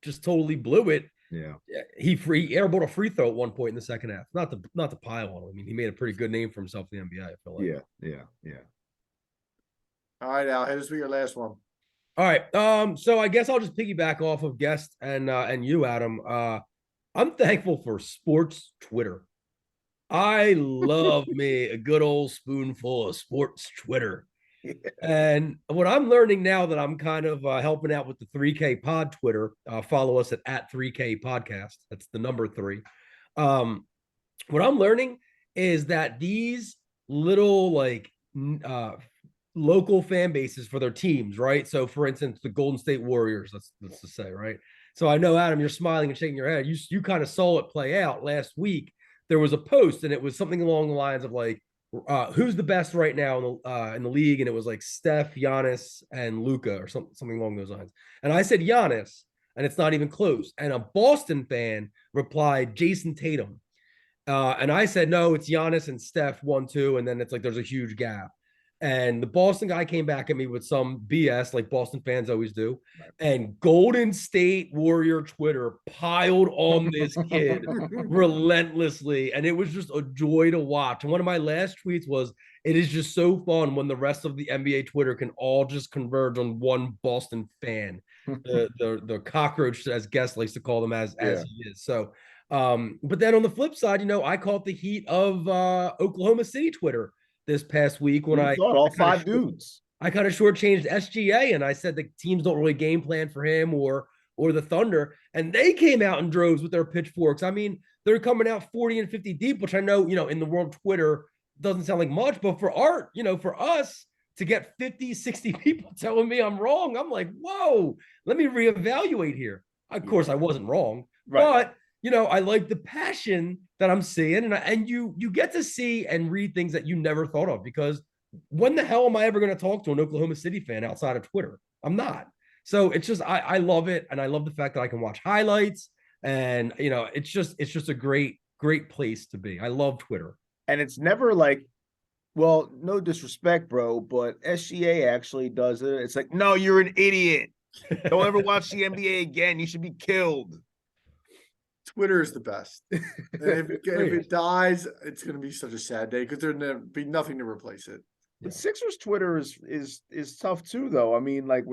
just totally blew it. Yeah. He airballed a free throw at one point in the second half. Not to pile on him. I mean, he made a pretty good name for himself in the NBA, I feel like. Yeah. All right, Al, hit us with your last one. All right. So I guess I'll just piggyback off of Guest and you, Adam. I'm thankful for sports Twitter. I love me a good old spoonful of sports Twitter. And what I'm learning now that I'm kind of helping out with the 3K Pod Twitter, follow us at 3K Podcast. That's the number 3. What I'm learning is that these little like local fan bases for their teams, right? So, for instance, the Golden State Warriors. Let's just say, right? So I know, Adam, you're smiling and shaking your head. You kind of saw it play out last week. There was a post, and it was something along the lines of like, who's the best right now in the league? And it was like Steph, Giannis, and Luka, or something along those lines. And I said Giannis, and it's not even close. And a Boston fan replied Jason Tatum. And I said, no, it's Giannis and Steph 1-2. And then it's like there's a huge gap. And the Boston guy came back at me with some BS, like Boston fans always do. And Golden State Warrior Twitter piled on this kid relentlessly. And it was just a joy to watch. And one of my last tweets was, it is just so fun when the rest of the NBA Twitter can all just converge on one Boston fan. The cockroach, as Guest likes to call them, as he is. So, but then on the flip side, I caught the heat of Oklahoma City Twitter this past week when I thought all 5 dudes. I kind of shortchanged SGA, and I said the teams don't really game plan for him or the Thunder, and they came out in droves with their pitchforks. I mean, they're coming out 40 and 50 deep, which I know, in the world Twitter doesn't sound like much, but for art, for us to get 50, 60 people telling me I'm wrong, I'm like, whoa, let me reevaluate here. Of course, I wasn't wrong, but I like the passion that I'm seeing, and you get to see and read things that you never thought of, because when the hell am I ever going to talk to an Oklahoma City fan outside of Twitter? I'm not. So it's just, I love it. And I love the fact that I can watch highlights, and, it's just a great place to be. I love Twitter. And it's never like, well, no disrespect, bro, but SGA actually does it. It's like, no, you're an idiot. Don't ever watch the NBA again. You should be killed. Twitter is the best. And if it dies, it's going to be such a sad day, because there'll be nothing to replace it. But Sixers Twitter is tough too, though. I mean, like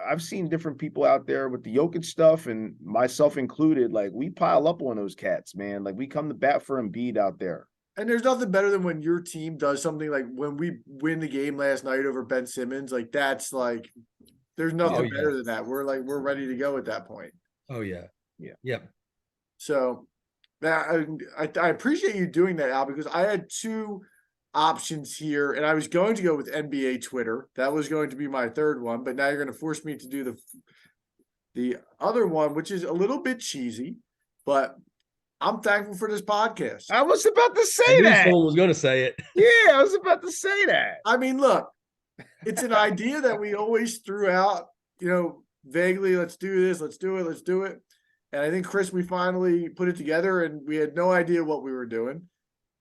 I've seen different people out there with the Jokic stuff, and myself included. Like, we pile up on those cats, man. Like, we come to bat for Embiid out there. And there's nothing better than when your team does something, like when we win the game last night over Ben Simmons. Like, that's like, there's nothing better than that. We're ready to go at that point. Oh yeah, yep. So I appreciate you doing that, Al, because I had 2 options here, and I was going to go with NBA Twitter. That was going to be my third one, but now you're going to force me to do the other one, which is a little bit cheesy, but I'm thankful for this podcast. I was about to say that. Someone was going to say it. Yeah, I was about to say that. I mean, look, it's an idea that we always threw out, vaguely. Let's do this. Let's do it. And I think, Chris, we finally put it together, and we had no idea what we were doing.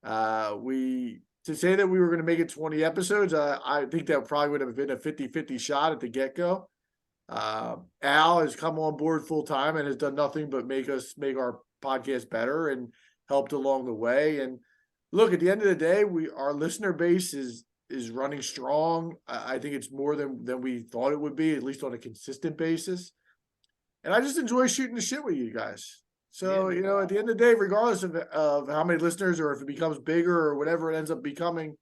To say that we were going to make it 20 episodes, I think that probably would have been a 50-50 shot at the get-go. Al has come on board full-time and has done nothing but make our podcast better and helped along the way. And look, at the end of the day, our listener base is running strong. I think it's more than we thought it would be, at least on a consistent basis. And I just enjoy shooting the shit with you guys. So, at the end of the day, regardless of how many listeners, or if it becomes bigger or whatever it ends up becoming,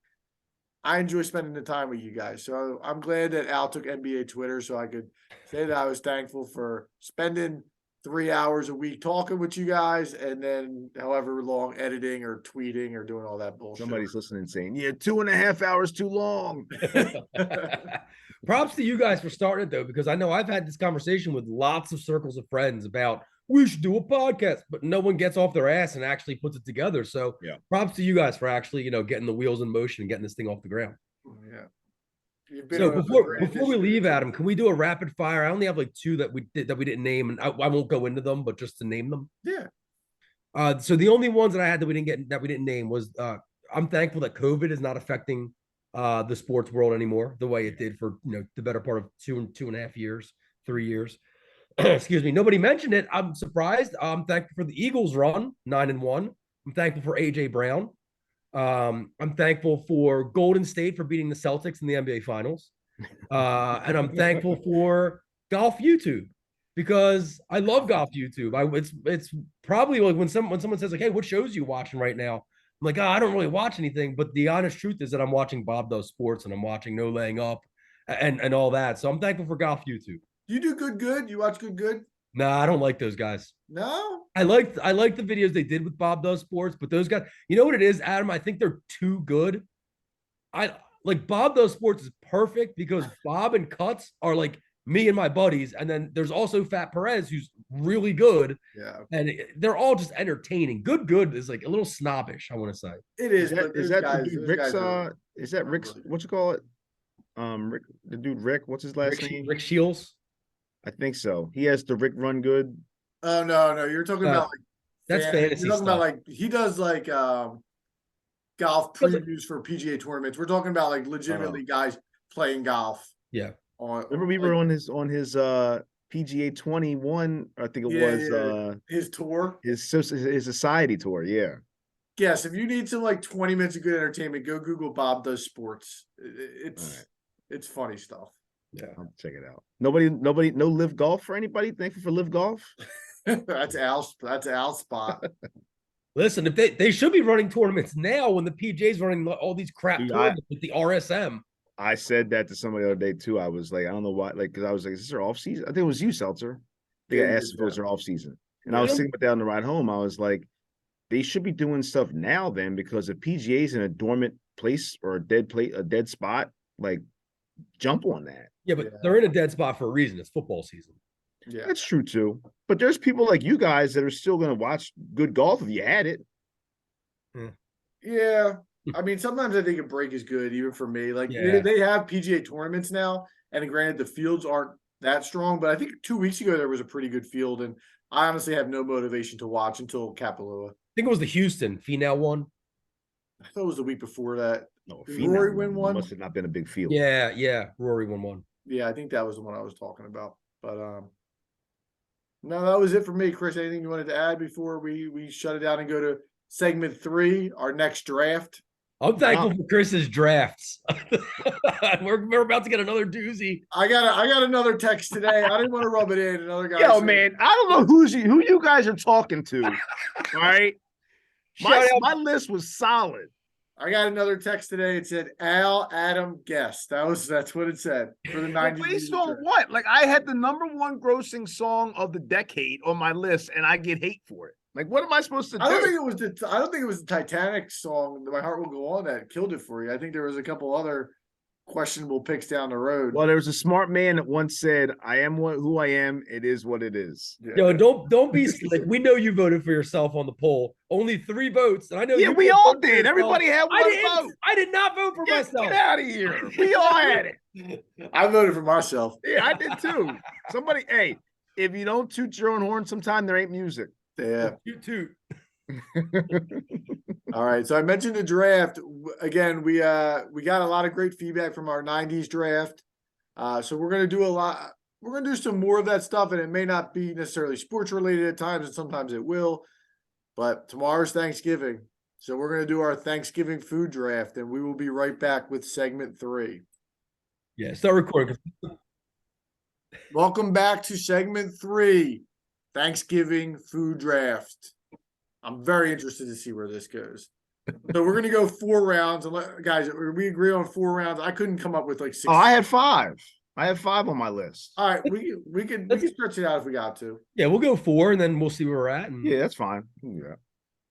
I enjoy spending the time with you guys. So I'm glad that Al took NBA Twitter, so I could say that I was thankful for spending 3 hours a week talking with you guys, and then however long editing or tweeting or doing all that bullshit. Somebody's listening saying, 2.5 hours too long. Props to you guys for starting it, though, because I know I've had this conversation with lots of circles of friends about, we should do a podcast, but no one gets off their ass and actually puts it together. So props to you guys for actually, getting the wheels in motion and getting this thing off the ground. Yeah. So before we leave, Adam, can we do a rapid fire? I only have like 2 that we didn't name, and I won't go into them, but just to name them. Yeah. So the only ones that I had that we didn't name was I'm thankful that COVID is not affecting the sports world anymore the way it did for the better part of 2.5 years, 3 years. Excuse me. Nobody mentioned it. I'm surprised. I'm thankful for the Eagles run 9-1. I'm thankful for AJ Brown. I'm thankful for Golden State for beating the Celtics in the NBA Finals. And I'm thankful for Golf YouTube. because I love golf YouTube. It's probably like when someone says like, "Hey, what shows you watching right now?" I'm like, "Oh, I don't really watch anything." But the honest truth is that I'm watching Bob Does Sports and I'm watching No Laying Up and all that. So I'm thankful for golf YouTube. You do good. You watch good. Nah, I don't like those guys. No. I like the videos they did with Bob Does Sports, but those guys, you know what it is, Adam? I think they're too good. I like Bob Does Sports is perfect because Bob and Cuts are like me and my buddies, and then there's also Fat Perez who's really good, Yeah. and they're all just entertaining. Good is like a little snobbish, I want to say. It is. Is but that the those dude Rick's? are- Is that Rick's? What you call it? Rick, the dude Rick. What's his last name? Rick Shields. I think so. He has the Rick Run Good. Oh no, you're talking about like That's fantasy You're talking stuff. about like he does like golf previews for PGA tournaments. We're talking about like legitimately guys playing golf. Yeah. Remember we were on his PGA 21, I think it was his tour. His society tour, yeah. Yes, if you need some like 20 minutes of good entertainment, go Google Bob Does Sports. It's funny stuff. Yeah. I'll check it out. No live golf for anybody? Thankful for live golf? That's Al's spot. Listen, if they should be running tournaments now when the PJ's running all these crap tournaments with the RSM. I said that to somebody the other day too. I was like, I don't know why, like, because I was like, is this their off season? I think it was you, Seltzer. I think I asked if it was their off season. And I was thinking about that on the ride home. I was like, they should be doing stuff now then, because if PGA's in a dormant place or a dead spot, like jump on that. Yeah, but they're in a dead spot for a reason. It's football season. Yeah, that's true too. But there's people like you guys that are still going to watch good golf if you had it. Yeah. I mean, sometimes I think a break is good, even for me. Like they have PGA tournaments now, and granted, the fields aren't that strong. But I think 2 weeks ago there was a pretty good field, and I honestly have no motivation to watch until Kapalua. I think it was the Houston Finau one. I thought it was the week before that. No, Did Rory win one? Must have not been a big field. Yeah, Rory won one. Yeah, I think that was the one I was talking about. But no, that was it for me. Chris, anything you wanted to add before we shut it down and go to segment 3, our next draft? I'm thankful for Chris's drafts. we're about to get another doozy. I got another text today. I didn't want to rub it in. Another guy. Yo, man, I don't know who you guys are talking to. All right. My list was solid. I got another text today. It said Al Adam guest. That's what it said for the 90s. Based on what? Like, I had the #1 grossing song of the decade on my list, and I get hate for it. Like, what am I supposed to do? I don't think it was the Titanic song, My Heart Will Go On, that killed it for you. I think there was a couple other questionable picks down the road. Well, there was a smart man that once said, I am who I am. It is what it is. Yeah. Yo, don't be slick. We know you voted for yourself on the poll. Only 3 votes. And I know we all did. Everybody had one vote. I did not vote for myself. Get out of here. We all had it. I voted for myself. Yeah, I did too. Somebody, hey, if you don't toot your own horn sometime, there ain't music. Yeah. Toot. All right. So I mentioned the draft. Again, we got a lot of great feedback from our 90s draft. So we're gonna do we're gonna do some more of that stuff, and it may not be necessarily sports related at times, and sometimes it will. But tomorrow's Thanksgiving. So we're gonna do our Thanksgiving food draft, and we will be right back with segment 3. Yeah, start recording. Welcome back to segment 3, Thanksgiving food draft. I'm very interested to see where this goes. So we're going to go 4 rounds. And guys, we agree on 4 rounds. I couldn't come up with like 6. Oh, I had 5. I have 5 on my list. All right, we can stretch it out if we got to. Yeah, we'll go 4 and then we'll see where we're at. Yeah, that's fine. Yeah.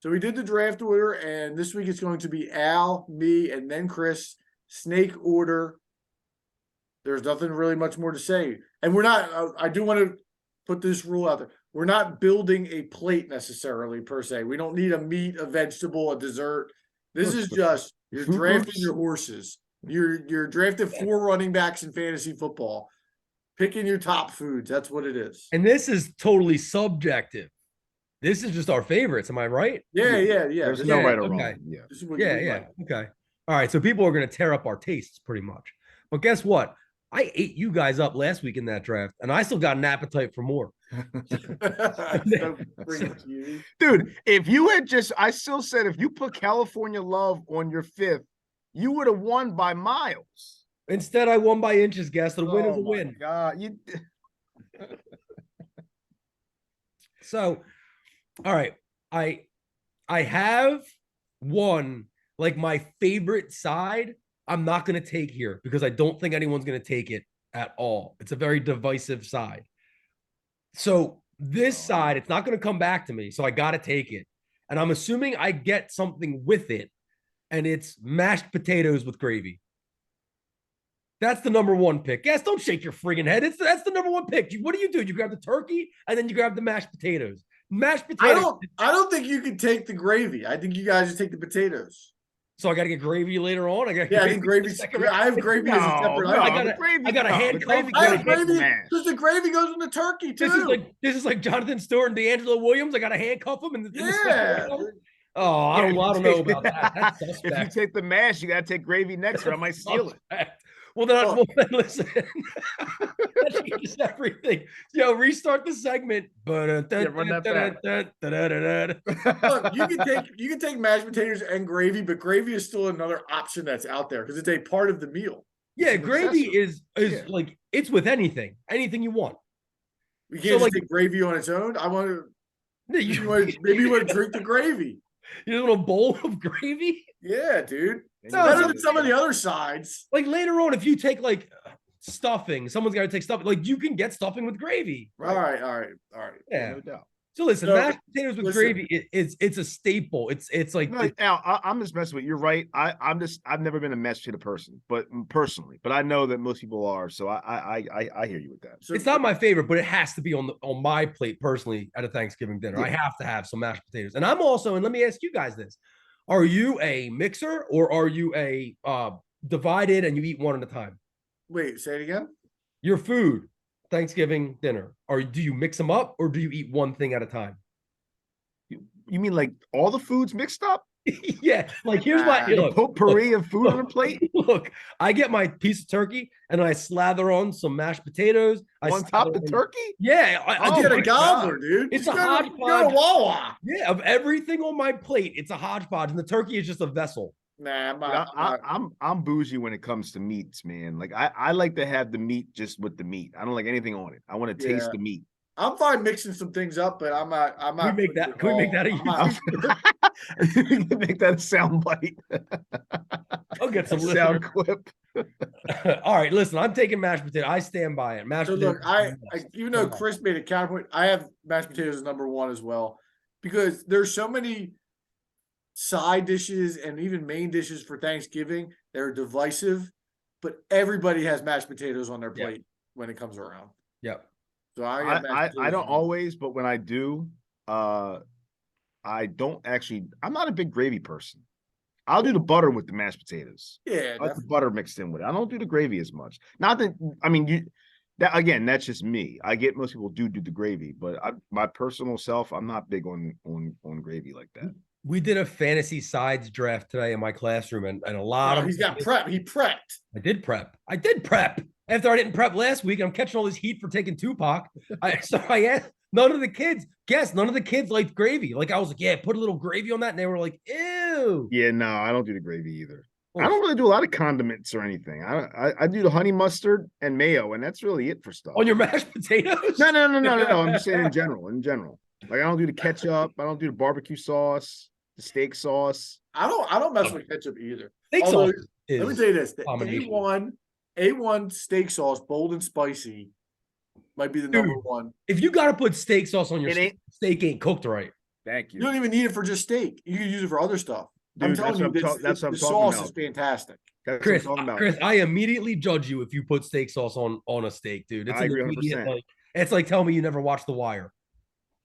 So we did the draft order, and this week it's going to be Al, me, and then Chris. Snake order. There's nothing really much more to say. And we're not, I do want to put this rule out there. We're not building a plate necessarily per se. We don't need a meat, a vegetable, a dessert. This is just you're drafting your horses. You're drafting 4 running backs in fantasy football, picking your top foods. That's what it is. And this is totally subjective. This is just our favorites. Am I right? Yeah. There's no right or wrong. Okay. Yeah. Yeah. Okay. All right. So people are going to tear up our tastes pretty much. But guess what? I ate you guys up last week in that draft, and I still got an appetite for more. Dude, if you had I still said if you put California Love on your 5th, you would have won by miles. Instead, I won by inches, guess. The win is a win. God, So, all right, I have one like my favorite side. I'm not going to take here because I don't think anyone's going to take it at all. It's a very divisive side. So this side, it's not going to come back to me. So I got to take it. And I'm assuming I get something with it. And it's mashed potatoes with gravy. That's the number one pick. Yes, don't shake your friggin' head. That's the number one pick. What do? You grab the turkey and then you grab the mashed potatoes. Mashed potatoes. I don't think you can take the gravy. I think you guys just take the potatoes. So I got to get gravy later on. I think gravy's. I have gravy as a separate. I got a handcuff. I have gravy because the gravy goes in the turkey too. This is like Jonathan Stewart and D'Angelo Williams. I got to handcuff them in the Oh, I don't know about that. That's suspect. If you take the mash, you got to take gravy next, or I might steal it. Well, then listen. That changes everything. Yo, restart the segment. Run that back. Look, you can take mashed potatoes and gravy, but gravy is still another option that's out there because it's a part of the meal. Yeah, gravy is like it's with anything you want. You can't just take gravy on its own. I want to. Maybe you want to drink the gravy. You know, a little bowl of gravy. Yeah, dude. It's better than some of the other sides. Like later on, if you take like stuffing, someone's got to take stuffing. Like you can get stuffing with gravy. All right. Yeah. No doubt. So listen, mashed potatoes with gravy, it's a staple. It's like Al, I'm just messing with you. You're right. I've never been a mashed potato person, but personally, but I know that most people are. So I hear you with that. So it's not my favorite, but it has to be on my plate personally at a Thanksgiving dinner. Yeah. I have to have some mashed potatoes. And I'm also, and let me ask you guys this: are you a mixer or are you a divided and you eat one at a time? Wait, say it again. Your food. Thanksgiving dinner, or do you mix them up, or do you eat one thing at a time? You mean like all the foods mixed up? Yeah, like here's my potpourri of food on a plate. Look, I get my piece of turkey and I slather on some mashed potatoes. On top of the turkey? Yeah, I get a gobbler, dude. It's a hodgepodge. You're a Wawa. Yeah, of everything on my plate, it's a hodgepodge, and the turkey is just a vessel. Nah, I'm bougie when it comes to meats, man. Like I like to have the meat just with the meat. I don't like anything on it. I want to taste the meat. I'm fine mixing some things up, but I'm not. Can we make that? Can we make that make that a sound bite? I'll get some sound clip. All right, listen. I'm taking mashed potato. I stand by it. Mashed potato. Look, I even though Chris made a counterpoint, I have mashed potatoes as number one as well because there's so many side dishes and even main dishes for Thanksgiving. They're divisive, but everybody has mashed potatoes on their plate when it comes around. Yep. So I don't always, but when I do, I don't actually. I'm not a big gravy person. I'll do the butter with the mashed potatoes. Yeah, I like the butter mixed in with it. I don't do the gravy as much. Not that I mean that again. That's just me. I get most people do the gravy, but my personal self, I'm not big on gravy like that. We did a fantasy sides draft today in my classroom, and a lot of he's got prep. He prepped. I did prep after I didn't prep last week. I'm catching all this heat for taking Tupac. I asked none of the kids liked gravy. Like I was like, yeah, put a little gravy on that, and they were like, ew. Yeah, no, I don't do the gravy either. I don't really do a lot of condiments or anything. I do the honey mustard and mayo, and that's really it for stuff. On your mashed potatoes? No. I'm just saying in general. Like I don't do the ketchup. I don't do the barbecue sauce. The steak sauce. I don't mess with ketchup either. Steak sauce. Let me tell you this: the A1 steak sauce, bold and spicy, might be the number one. If you got to put steak sauce on your steak, ain't cooked right. Thank you. You don't even need it for just steak. You can use it for other stuff. Dude, I'm telling you, the sauce is fantastic. Chris, I immediately judge you if you put steak sauce on a steak, dude. It's I agree 100%. It's like telling me you never watched The Wire.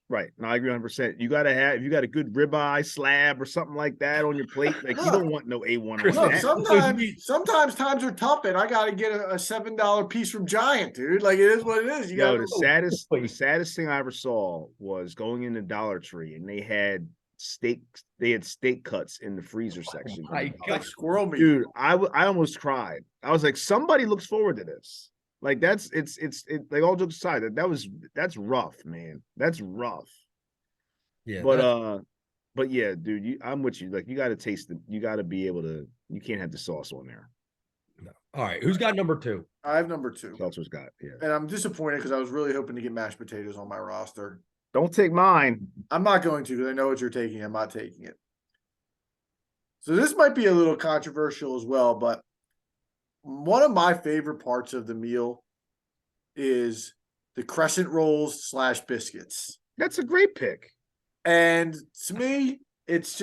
Right. No, I agree 100%. You got to have, if you got a good ribeye slab or something like that on your plate, like you don't want no A1 on that. Sometimes times are tough, and I got to get a $7 piece from Giant, dude. Like it is what it is. The saddest thing I ever saw was going in the Dollar Tree, and they had steak cuts in the freezer section. Like squirrel meat. Dude, I almost cried. I was like, somebody looks forward to this. Like it's like all jokes aside, that's rough, man. That's rough. Yeah. But yeah, dude, I'm with you. Like you got to taste it. You got to be able to. You can't have the sauce on there. No. All right, who's got number two? I have number two. Seltzer's got, yeah. And I'm disappointed because I was really hoping to get mashed potatoes on my roster. Don't take mine. I'm not going to because I know what you're taking. I'm not taking it. So this might be a little controversial as well, but one of my favorite parts of the meal is the crescent rolls / biscuits. That's a great pick. And to me, it's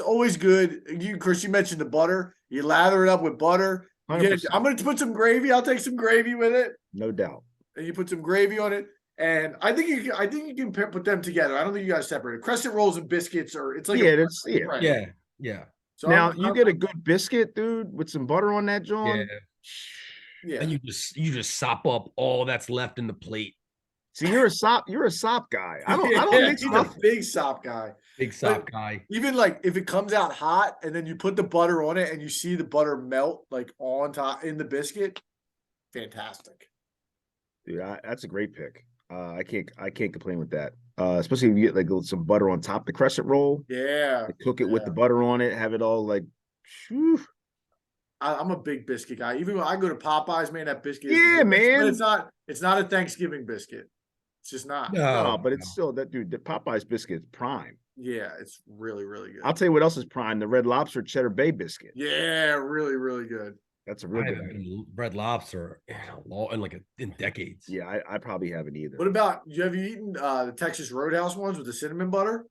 always good. Chris, you mentioned the butter. You lather it up with butter. I'm going to put some gravy. I'll take some gravy with it. No doubt. And you put some gravy on it. And I think you can put them together. I don't think you guys separate it. Crescent rolls and biscuits it's like yeah. So now you get a good biscuit, dude, with some butter on that, John. Yeah. And you just sop up all that's left in the plate. See, you're a sop guy. I don't mix he's nothing. a big sop guy. Big sop guy. Even like if it comes out hot and then you put the butter on it and you see the butter melt like on top in the biscuit, fantastic. Dude, that's a great pick. I can't complain with that. Especially if you get like some butter on top of the crescent roll. Yeah. Cook it with the butter on it, have it all like whew. I'm a big biscuit guy. Even when I go to Popeyes, man, that biscuit man. It's not a Thanksgiving biscuit. It's just not. No, but it's still that dude, the Popeyes biscuit is prime. Yeah, it's really, really good. I'll tell you what else is prime, the Red Lobster Cheddar Bay biscuit. Yeah, really, really good. That's a real good one. Red Lobster in decades. Yeah, I probably haven't either. What about have you eaten the Texas Roadhouse ones with the cinnamon butter?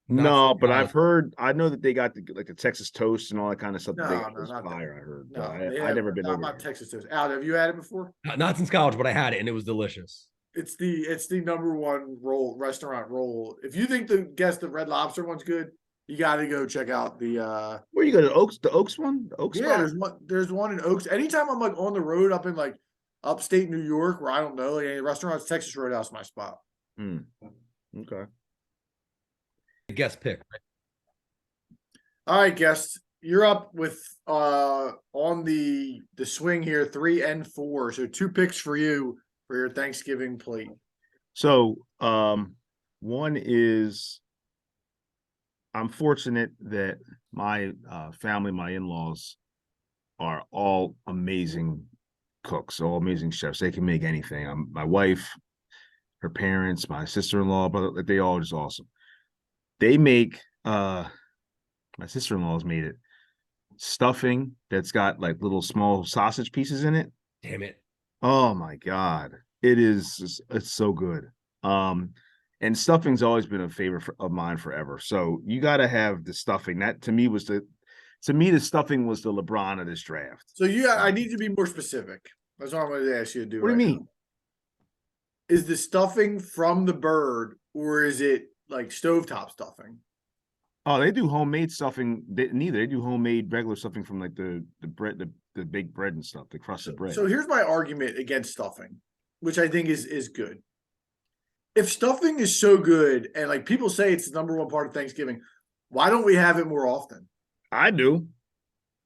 No, but I know that they got the Texas toast and all that kind of stuff. No, not fire. I heard. No, I never been over about Texas toast. Al, have you had it before? Not since college, but I had it and it was delicious. It's the number one restaurant roll. If you think the Red Lobster one's good, you got to go check out the. Where you go to Oaks? The Oaks one? The Oaks. Yeah, spot? there's one in Oaks. Anytime I'm like on the road up in like upstate New York, where I don't know like any restaurants, Texas Roadhouse is my spot. Okay. Guest pick. Right? All right, guest, you're up with on the swing here 3 and 4. So 2 picks for you for your Thanksgiving plate. So one is I'm fortunate that my family, my in-laws are all amazing cooks, all amazing chefs. They can make anything. My wife, her parents, my sister-in-law, brother, they all just awesome. They make my sister-in-law's made it stuffing that's got like little small sausage pieces in it. Damn it. Oh my God. It's so good. And stuffing's always been a favorite of mine forever. So you got to have the stuffing. That to me the stuffing was the LeBron of this draft. So I need to be more specific. That's what I'm going to ask you to do. What do you mean? Now. Is the stuffing from the bird or is it like stovetop stuffing? Oh, they do homemade stuffing. They do homemade regular stuffing from like the bread, the baked bread and stuff, the crusted bread. So here's my argument against stuffing, which I think is good. If stuffing is so good and like people say it's the number one part of Thanksgiving, why don't we have it more often? I do.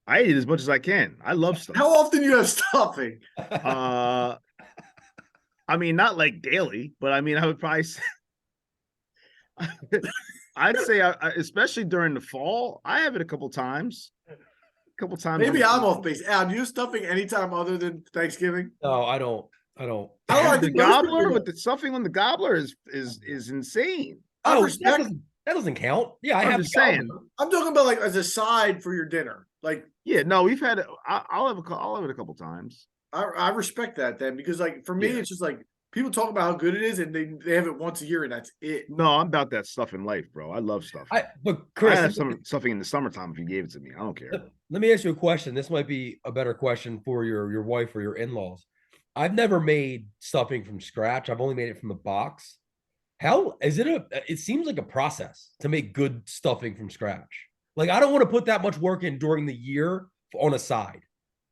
I eat it as much as I can. I love stuffing. How often do you have stuffing? I mean, not like daily, but I mean, I would probably say, I'd say, especially during the fall, I have it a couple times. Maybe I'm off base. Al, do you have stuffing anytime other than Thanksgiving? No, I don't. The gobbler with the stuffing on the gobbler is insane. That doesn't count. Yeah, I have. Just saying. I'm talking about like as a side for your dinner. Like, yeah, no, we've had it. I'll have it a couple times. I respect that then because like for me, it's just like people talk about how good it is and they have it once a year and that's it. No, I'm about that stuff in life, bro. I love stuff. But Chris, I have some stuffing in the summertime if you gave it to me. I don't care. Let me ask you a question. This might be a better question for your wife or your in-laws. I've never made stuffing from scratch. I've only made it from the box. How is it? It seems like a process to make good stuffing from scratch. Like I don't want to put that much work in during the year on a side.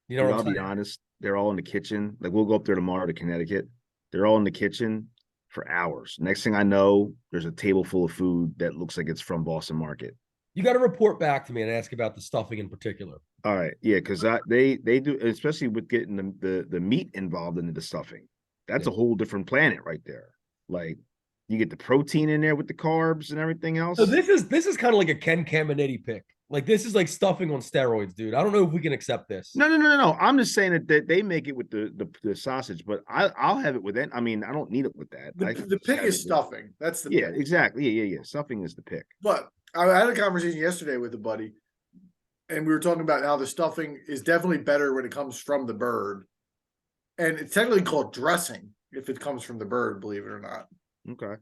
You know what I'm saying? I'll be honest. They're all in the kitchen. Like we'll go up there tomorrow to Connecticut. They're all in the kitchen for hours. Next thing I know, there's a table full of food that looks like it's from Boston Market. You got to report back to me and ask about the stuffing in particular. All right, yeah, because they do, especially with getting the meat involved into the stuffing. That's a whole different planet right there. Like you get the protein in there with the carbs and everything else. So this is kind of like a Ken Caminiti pick. Like this is like stuffing on steroids, dude. I don't know if we can accept this. No. I'm just saying that they make it with the sausage, but I'll have it with it. I mean, I don't need it with that. I can The just pick have is it with- stuffing. That's the Yeah, pick. exactly. Yeah. Stuffing is the pick. But I had a conversation yesterday with a buddy, and we were talking about how the stuffing is definitely better when it comes from the bird. And it's technically called dressing if it comes from the bird, believe it or not. Okay.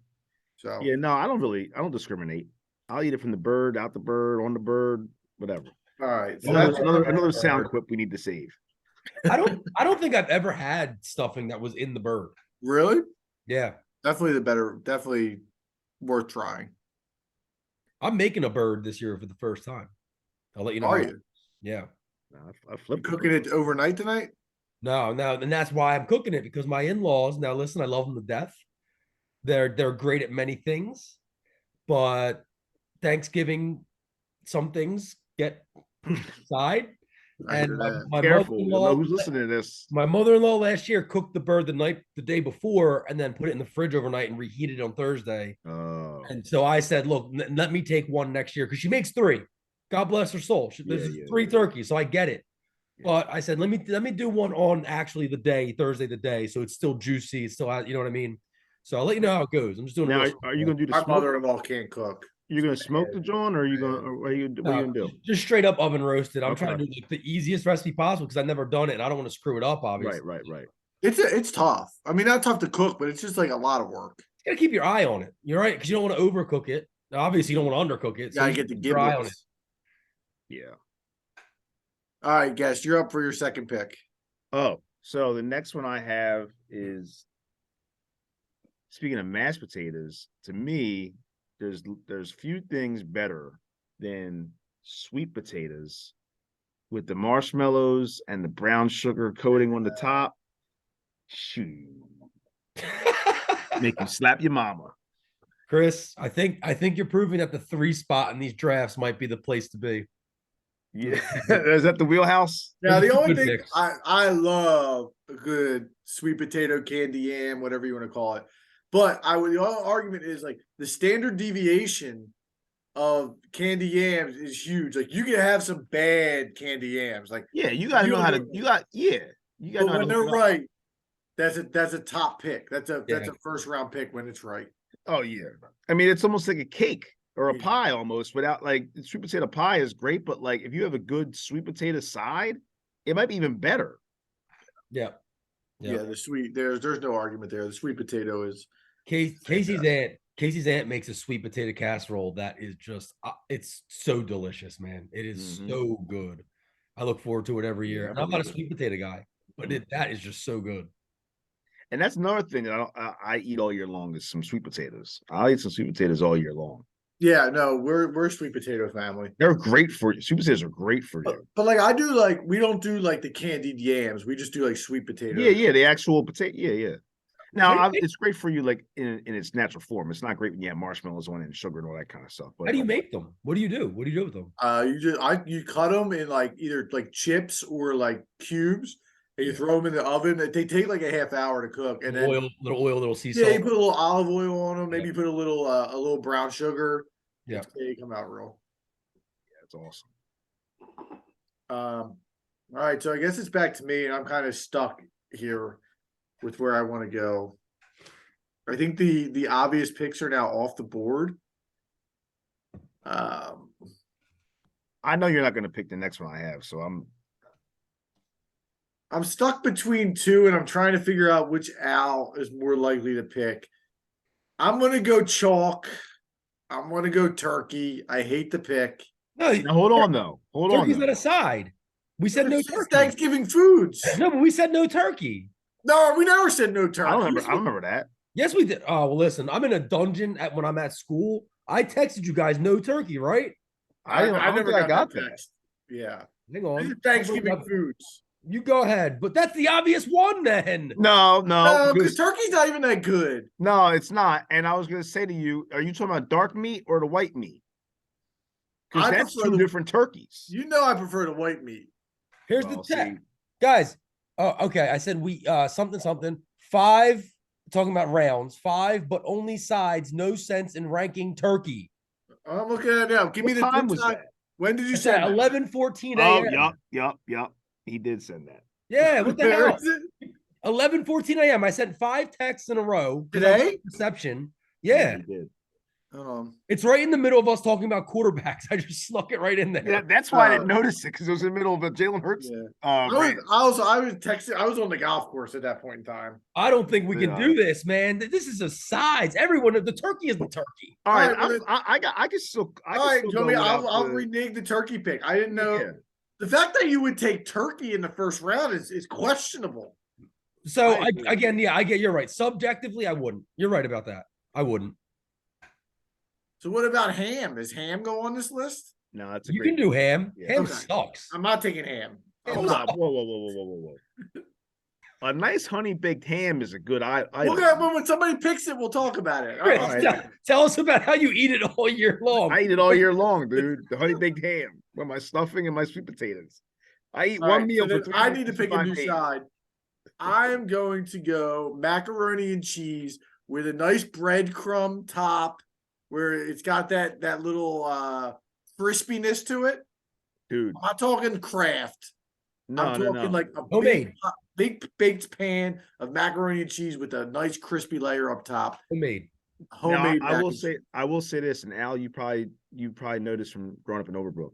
So Yeah, no, I don't discriminate. I'll eat it from the bird, out the bird, on the bird, whatever. all right. So Another that's another sound quip we need to save. I don't think I've ever had stuffing that was in the bird. really Yeah. definitely worth trying. I'm making a bird this year for the first time. I'll let you know. Are how- you? Yeah. I You flipped cooking it overnight tonight? No, and that's why I'm cooking it because my in-laws, now listen, I love them to death. They're great at many things, but Thanksgiving, some things get pushed aside. I hear And that. my Careful, you'll know mother-in-law, who's listening to this. my mother-in-law last year cooked the bird the day before, and then put it in the fridge overnight and reheated it on Thursday. Oh, And so I said, look, let me take one next year because she makes three. God bless her soul. There's three turkeys, so I get it. Yeah. But I said, let me do one on actually the day, Thursday the day, so it's still juicy. It's still, you know what I mean. So I'll let you know how it goes. I'm just doing. now a real are you gonna do the My smoke? mother-in-law can't cook. You're gonna smoke the John, or are you gonna? Or what are you gonna do? just straight up oven roasted. I'm Okay. trying to do like the easiest recipe possible because I've never done it and I don't want to screw it up. Obviously, Right. It's tough. I mean, not tough to cook, but it's just like a lot of work. You gotta keep your eye on it. You're right because you don't want to overcook it. Now, obviously, you don't want to undercook it. You gotta you get the keep your eye on it. giblets. Yeah. All right, guess you're up for your second pick. Oh, so the next one I have is, speaking of mashed potatoes, to me, there's few things better than sweet potatoes with the marshmallows and the brown sugar coating on the top. Shoot, make you slap your mama. Chris, I think you're proving that the 3 spot in these drafts might be the place to be. Yeah, is that the wheelhouse? Now, the Those are only good thing picks. I love a good sweet potato candy yam, whatever you want to call it. But the only argument is like the standard deviation of candy yams is huge. Like you can have some bad candy yams. Like Yeah, you gotta know how to. You got but know how when to they're hook it up. right, that's a top pick. That's a Yeah. first round pick when it's right. Oh yeah, I mean it's almost like a cake or a Yeah. pie almost. Without like sweet potato pie is great, but like if you have a good sweet potato side, it might be even better. Yeah. Yeah, the sweet there's no argument there. The sweet potato is Casey's aunt makes a sweet potato casserole that is just it's so delicious, man. It is Mhm. so good. I look forward to it every year. Yeah, I And I'm not a believe it. sweet potato guy, but that is just so good. And that's another thing that I eat all year long is some sweet potatoes. I'll eat some sweet potatoes all year long. yeah, no, we're a sweet potato family. They're great for you. Sweet potatoes are great for you. But like I do like we don't do like the candied yams. We just do like sweet potatoes. Yeah, the actual potato. Yeah. Now How do you it's great for you like in its natural form. It's not great when you have marshmallows on it and sugar and all that kind of stuff. But How do you make them? What do you do? What do you do with them? You cut them in like either like chips or like cubes, and you throw them in the oven. They take like a half hour to cook, and then Little oil, little sea yeah, salt. you put a little olive oil on them. Maybe Yeah. you put a little brown sugar. Yeah. They come out real. It's awesome. All right, so I guess it's back to me, and I'm kind of stuck here with where I want to go. I think the obvious picks are now off the board. I know you're not going to pick the next one I have, so I'm stuck between two, and I'm trying to figure out which Al is more likely to pick. I'm gonna go chalk. I'm gonna go turkey. I hate the pick. No, now hold on though. Hold on. turkey's Though. not a side. We said no It's turkey. Thanksgiving foods. No, but we said no turkey. No, we never said no turkey. I don't remember that. Yes, we did. Oh, well, listen, I'm in a dungeon when I'm at school. I texted you guys no turkey, right? I don't think I got that. text. Yeah. Hang This on. is Thanksgiving foods. You go ahead, but that's the obvious one then. No, No, because because turkey's not even that good. no, it's not. And I was going to say to you, are you talking about dark meat or the white meat? Because I that's prefer two the- different turkeys. You know I prefer the white meat. Here's Well, the tech, see, guys. Oh, okay. I said we something 5. Talking about rounds 5, but only sides. No sense in ranking turkey. I'm looking at it now. Give me what the time good was side. that? When did you It's send at that? 11:14 Oh, a.m. yup. He did send that. Yeah, what the Where hell? is it? 11:14 a.m. I sent 5 texts in a row because I Today? was reception. Yeah, He did. Hold on. it's right in the middle of us talking about quarterbacks. I just snuck it right in there. Yeah, that's why I didn't notice it because it was in the middle of a Jalen Hurts. Yeah. Rant. I was texting. I was on the golf course at that point in time. I don't think we can Yeah. do this, man. This is a size. Everyone, the turkey is the turkey. All right, All right, I can still. I All can right, still Joey, go I'll without the- renege the turkey pick. I didn't know Yeah. the fact that you would take turkey in the first round is questionable. So I agree. again, yeah, I get you're right. Subjectively, I wouldn't. You're right about that. I wouldn't. So what about ham? Does ham go on this list? No, that's a You great. can do ham. Yeah. Ham Okay. sucks. I'm not taking ham. Hold up! Whoa! A nice honey baked ham is a good item. When somebody picks it, we'll talk about it. All Chris, right. tell us about how you eat it all year long. I eat it all year long, dude. The honey baked ham with my stuffing and my sweet potatoes. I eat All one right, meal so for then I need to pick a 365 new days. side. I am going to go macaroni and cheese with a nice breadcrumb top where it's got that little crispiness to it. Dude. I'm not talking Kraft. I'm talking like a Homemade. big baked pan of macaroni and cheese with a nice crispy layer up top. Homemade. Homemade. Now, I will say this, and Al, you probably noticed from growing up in Overbrook.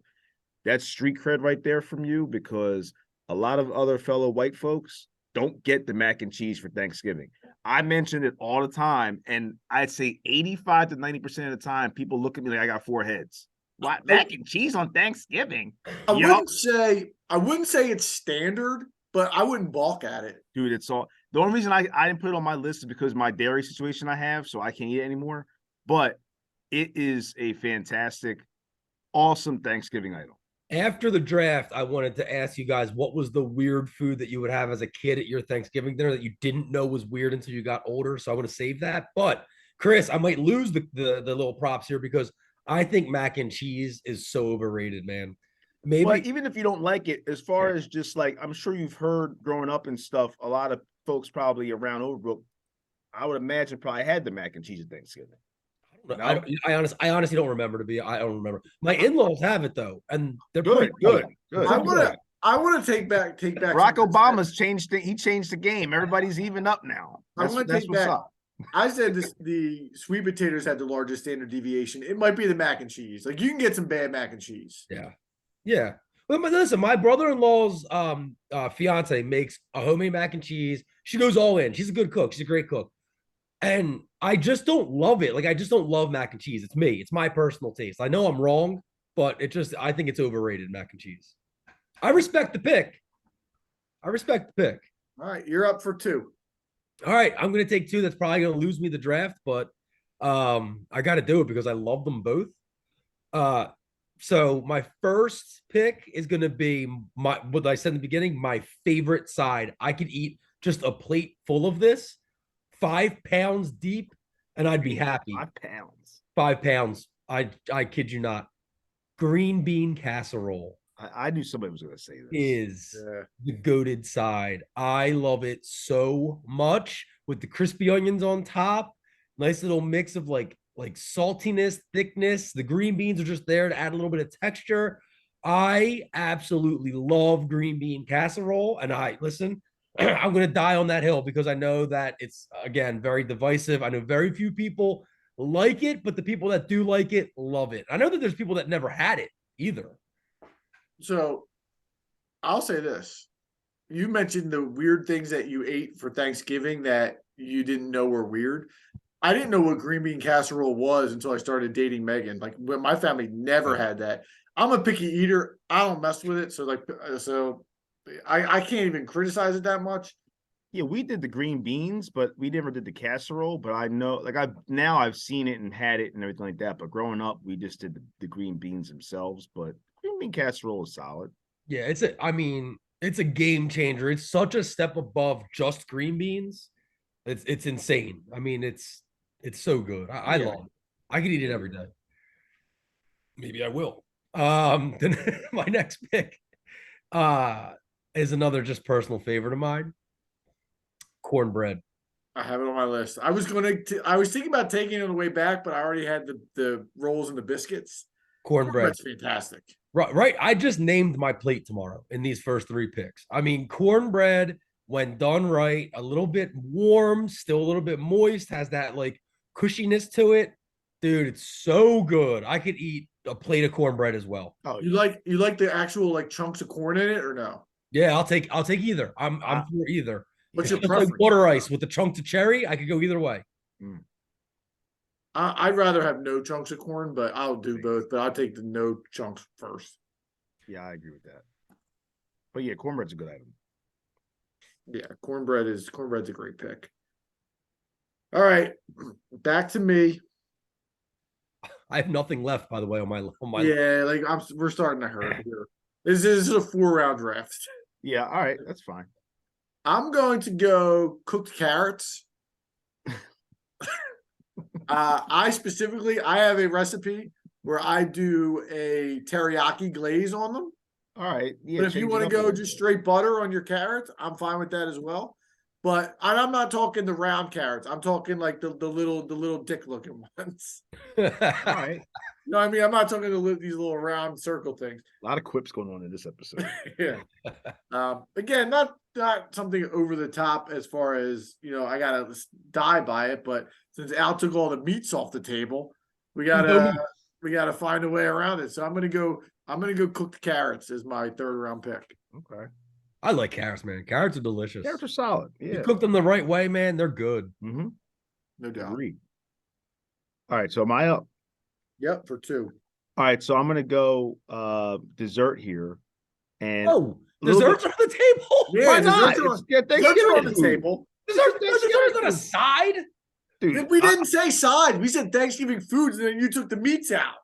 That's street cred right there from you, because a lot of other fellow white folks don't get the mac and cheese for Thanksgiving. I mention it all the time, and I'd say 85 to 90% of the time, people look at me like I got 4 heads. What, mac and cheese on Thanksgiving? I wouldn't say it's standard, but I wouldn't balk at it. Dude, it's all the only reason I didn't put it on my list is because my dairy situation I have, so I can't eat it anymore. But it is a fantastic, awesome Thanksgiving item. After the draft, I wanted to ask you guys what was the weird food that you would have as a kid at your Thanksgiving dinner that you didn't know was weird until you got older. So I want to save that. But Chris, I might lose the little props here because I think mac and cheese is so overrated, man. Maybe But even if you don't like it, as far as just like, I'm sure you've heard growing up and stuff, a lot of folks probably around Overbrook, I would imagine probably had the mac and cheese at Thanksgiving. I honestly don't remember I don't remember. My in-laws have it though, and they're Good. I want to take back. Barack Obama's changed he changed the game. Everybody's even up now. That's what's up. I said the sweet potatoes had the largest standard deviation. It might be the mac and cheese. Like you can get some bad mac and cheese. Yeah. But listen, my brother-in-law's fiance makes a homemade mac and cheese. She goes all in. She's a good cook. She's a great cook. And I just don't love it. Like, I just don't love mac and cheese. It's me. It's my personal taste. I know I'm wrong, but I think it's overrated, mac and cheese. I respect the pick. All right, you're up for 2. All right, I'm going to take 2. That's probably going to lose me the draft, but I got to do it because I love them both. So my first pick is going to be what I said in the beginning, my favorite side. I could eat just a plate full of this, 5 pounds deep, and I'd be happy. 5 pounds. 5 pounds. I kid you not. Green bean casserole. I knew somebody was going to say this. Is the goated side. I love it so much with the crispy onions on top. Nice little mix of like saltiness, thickness. The green beans are just there to add a little bit of texture. I absolutely love green bean casserole. And I'm going to die on that hill because I know that it's, again, very divisive. I know very few people like it, but the people that do like it love it. I know that there's people that never had it either. So I'll say this. You mentioned the weird things that you ate for Thanksgiving that you didn't know were weird. I didn't know what green bean casserole was until I started dating Megan. Like, when my family never had that. I'm a picky eater. I don't mess with it. So I can't even criticize it that much. Yeah, we did the green beans, but we never did the casserole. But I know, like, I've seen it and had it and everything like that. But growing up, we just did the green beans themselves. But green bean casserole is solid. Yeah, it's a game changer. It's such a step above just green beans. It's insane. I mean, it's so good. I love it. I could eat it every day. Maybe I will. Then my next pick is another just personal favorite of mine. Cornbread. I have it on my list. I was thinking about taking it on the way back, but I already had the rolls and the biscuits. Cornbread. Cornbread's fantastic. Right, right. I just named my plate tomorrow in these first 3 picks. I mean, cornbread, when done right, a little bit warm, still a little bit moist, has that like cushiness to it. Dude, it's so good. I could eat a plate of cornbread as well. Oh, You like the actual like chunks of corn in it or no? Yeah, I'll take either. I'm for either. What's It's your just like preference? water ice with the chunks of cherry. I could go either way. I'd rather have no chunks of corn, but I'll do both. But I'll take the no chunks first. yeah, I agree with that. But yeah, cornbread's a good item. Yeah, cornbread's a great pick. All right, back to me. I have nothing left, by the way, on my Yeah, like we're starting to hurt here. This is a 4-round draft. Yeah, all right, that's fine. I'm going to go cooked carrots. I have a recipe where I do a teriyaki glaze on them. All right, yeah. But if you want to go just straight butter on your carrots, I'm fine with that as well. But I'm not talking the round carrots. I'm talking like the little dick looking ones. all right, You know what I mean? I'm not talking these little round circle things. a lot of quips going on in this episode. Yeah. Again, not something over the top as far as, I gotta die by it, but since Al took all the meats off the table, we gotta find a way around it. So I'm gonna go cooked carrots as my 3rd round pick. Okay, I like carrots, man. Carrots are delicious. carrots are solid. Yeah, You cook them the right way, man. They're good. Mm-hmm. No doubt. Agreed. All right, so am I up? Yep, for 2. All right, so I'm gonna go dessert here, and Oh, desserts are on the table. Yeah, Why desserts not? are It's- yeah, Desserts are Thanksgiving on the food. table. Desserts on a side. Dude. We didn't say side. We said Thanksgiving foods, and then you took the meats out.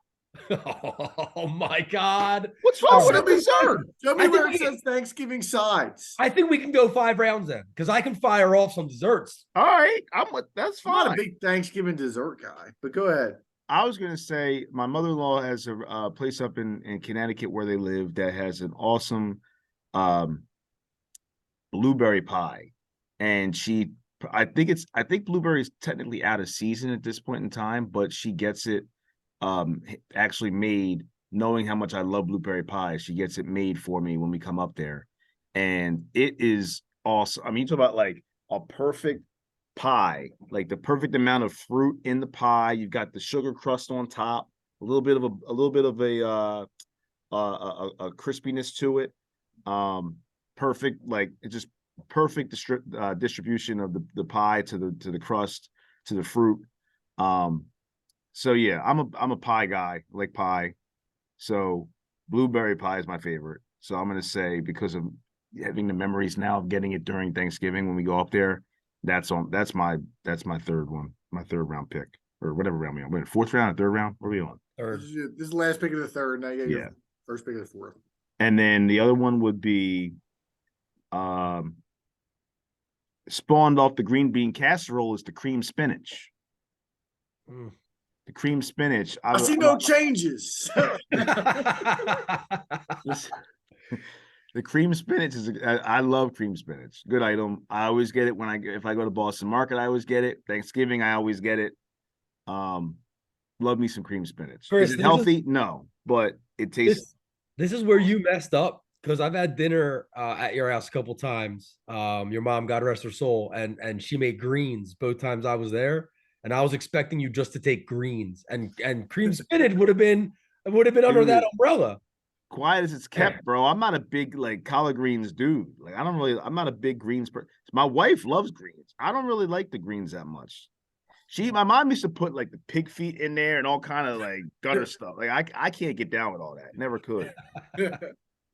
Oh my God. What's wrong with Show a me- dessert? Show me I think where it we- says Thanksgiving sides. I think we can go 5 rounds then, because I can fire off some desserts. All right, that's I'm fine. not a big Thanksgiving dessert guy, but go ahead. I was gonna say my mother-in-law has a place up in Connecticut where they live that has an awesome blueberry pie, and I think blueberry is technically out of season at this point in time, but she gets it actually made. Knowing how much I love blueberry pie, she gets it made for me when we come up there, and it is awesome. I mean, you talk about like a perfect pie, like the perfect amount of fruit in the pie. You've got the sugar crust on top, a little bit of a crispiness to it. Perfect, like it's just perfect distribution of the pie to the crust to the fruit. So yeah, I'm a pie guy. I like pie. So blueberry pie is my favorite. So I'm gonna say, because of having the memories now of getting it during Thanksgiving when we go up there, that's my 3rd one, my 3rd round pick, or whatever round we on. Wait, 4th round or 3rd round? What are we on? This is the last pick of the 3rd, and I get your first pick of the 4th. And then the other one would be spawned off the green bean casserole is the cream spinach. The cream spinach. I see no changes. The cream spinach I love cream spinach. Good item. I always get it if I go to Boston Market. I always get it. Thanksgiving, I always get it. Love me some cream spinach. Chris, is it healthy? No, but it tastes. This is where you messed up, because I've had dinner at your house a couple times. Your mom, God rest her soul, and she made greens both times I was there. And I was expecting you just to take greens, and cream spinach would have been under that umbrella. Quiet as it's kept, bro. I'm not a big like collard greens dude. Like I'm not a big greens person. My wife loves greens. I don't really like the greens that much. My mom used to put like the pig feet in there and all kind of like gutter stuff. Like I can't get down with all that. Never could.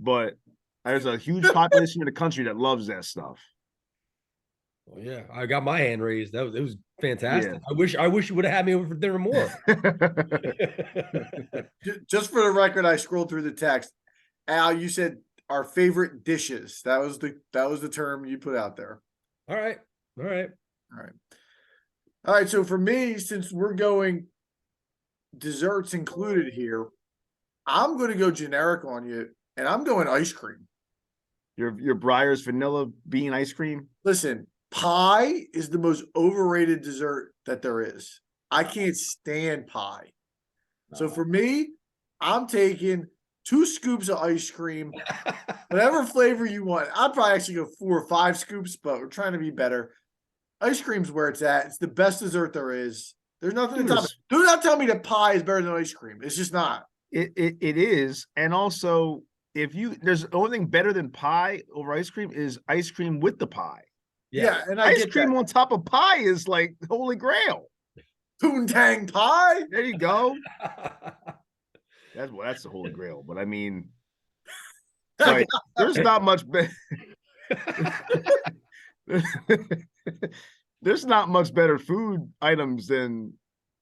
But there's a huge population in the country that loves that stuff. Well, yeah, I got my hand raised. It was fantastic. Yeah. I wish you would have had me over for dinner more. Just for the record, I scrolled through the text. Al, you said our favorite dishes. That was the term you put out there. All right. So for me, since we're going desserts included here, I'm going to go generic on you, and I'm going ice cream. Your Breyer's vanilla bean ice cream. Listen, pie is the most overrated dessert that there is. I can't stand pie. So for me, I'm taking 2 scoops of ice cream, whatever flavor you want. I'd probably actually go 4 or 5 scoops, but we're trying to be better. Ice cream's where it's at. It's the best dessert there is. There's nothing to top it. Do not tell me that pie is better than ice cream. It's just not. It is, and also there's the only thing better than pie over ice cream is ice cream with the pie. Yeah, and I Ice get cream that. on top of pie is like the holy grail. Poontang pie. There you go. That's the holy grail. But I mean, like, there's not much better. There's not much better food items than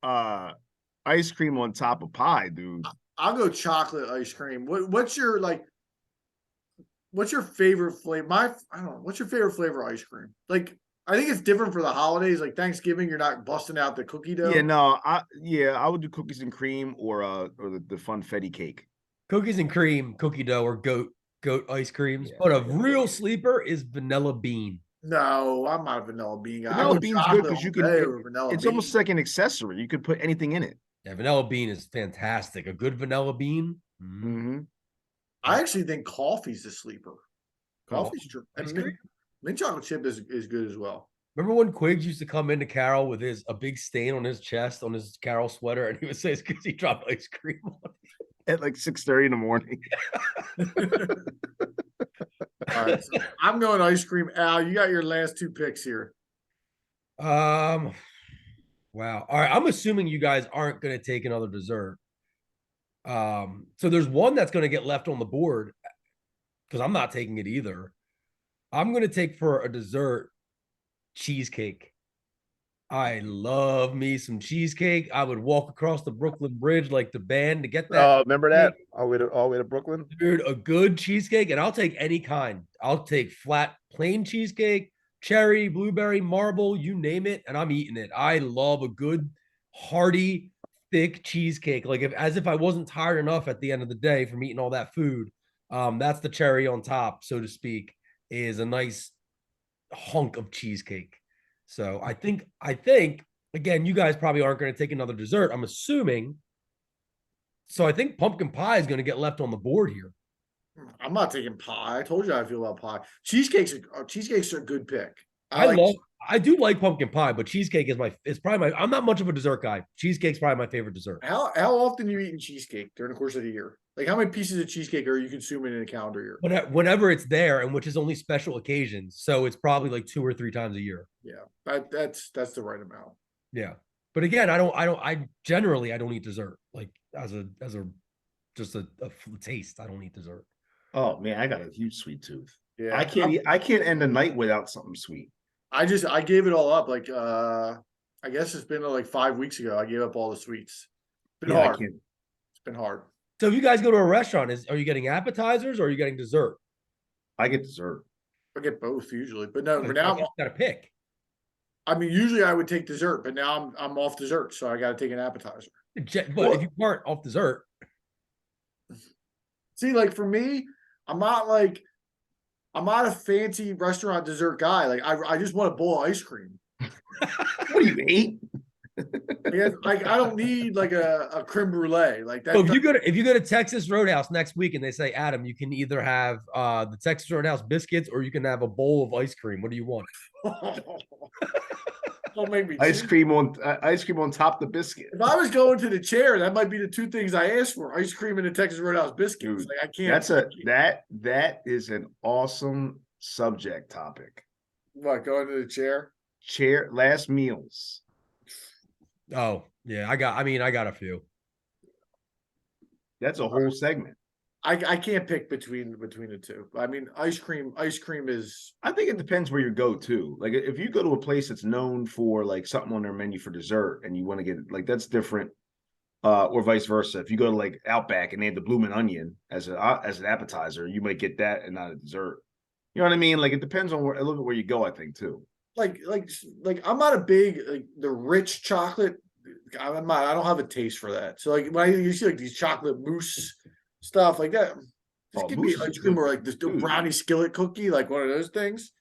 ice cream on top of pie, dude. I'll go chocolate ice cream. What's your favorite flavor? I don't know. What's your favorite flavor of ice cream? Like, I think it's different for the holidays. Like Thanksgiving, you're not busting out the cookie dough. Yeah, no, I would do cookies and cream or the funfetti cake. Cookies and cream, cookie dough, or goat ice creams. Yeah. But a real sleeper is vanilla bean. No, I'm not a vanilla bean guy. Vanilla bean's good because you can. It's bean. almost like an accessory. You could put anything in it. Yeah, vanilla bean is fantastic. A good vanilla bean. Mm-hmm. I actually think coffee's the sleeper. Coffee's true. Ice And cream? mint chocolate chip is good as well. Remember when Quiggs used to come into Carol with a big stain on his chest on his Carol sweater, and he would say it's because he dropped ice cream on it. At like 6:30 in the morning. All right, so I'm going ice cream. Al, you got your last 2 picks here. Wow. All right. I'm assuming you guys aren't going to take another dessert. So there's one that's going to get left on the board because I'm not taking it either. I'm going to take for a dessert cheesecake. I love me some cheesecake. I would walk across the Brooklyn Bridge like the band to get that. Oh, remember that? All the way to Brooklyn? Dude, a good cheesecake, and I'll take any kind. I'll take flat, plain cheesecake, cherry, blueberry, marble, you name it, and I'm eating it. I love a good, hearty, thick cheesecake. Like as if I wasn't tired enough at the end of the day from eating all that food. That's the cherry on top, so to speak, is a nice hunk of cheesecake. So I think again, you guys probably aren't going to take another dessert. I'm assuming. So I think pumpkin pie is going to get left on the board here. I'm not taking pie. I told you how I feel about pie. Cheesecakes are a good pick. I do like pumpkin pie, but cheesecake is probably my. I'm not much of a dessert guy. Cheesecake's probably my favorite dessert. How often are you eating cheesecake during the course of the year? Like how many pieces of cheesecake are you consuming in a calendar year? Whenever it's there, and which is only special occasions, so it's probably like 2 or 3 times a year. Yeah, that's the right amount. Yeah, but again, I generally don't eat dessert like as a just a taste. I don't eat dessert. Oh man, I got a huge sweet tooth. Yeah, I can't end the night without something sweet. I gave it all up. Like I guess it's been like 5 weeks ago. I gave up all the sweets. It's been hard. It's been hard. So if you guys go to a restaurant, are you getting appetizers or are you getting dessert? I get dessert. I get both usually, but no. But now you got to pick. I mean, usually I would take dessert, but now I'm off dessert, so I got to take an appetizer. But if you weren't off dessert, see, like for me, I'm not a fancy restaurant dessert guy. Like I just want a bowl of ice cream. What do you eat? Like I don't need like a creme brulee like that. So if you go to Texas Roadhouse next week and they say, Adam, you can either have the Texas Roadhouse biscuits or you can have a bowl of ice cream. What do you want? Don't make me ice cream on top of the biscuit. If I was going to the chair, that might be the 2 things I asked for: ice cream and the Texas Roadhouse biscuits. Dude, like I can't. That is an awesome subject topic. What, going to the chair? Last meals. Oh, yeah. I got a few. That's a whole segment. I can't pick between the 2. I mean, ice cream is. I think it depends where you go to. Like if you go to a place that's known for like something on their menu for dessert and you want to get like that's different. Or vice versa. If you go to like Outback and they have the bloomin' onion as an appetizer, you might get that and not a dessert. You know what I mean? Like it depends on a little bit where you go, I think too. Like I'm not a big like the rich chocolate. I don't have a taste for that. So like when you see like these chocolate mousse stuff like that, just give me ice cream or like this brownie skillet cookie, like one of those things.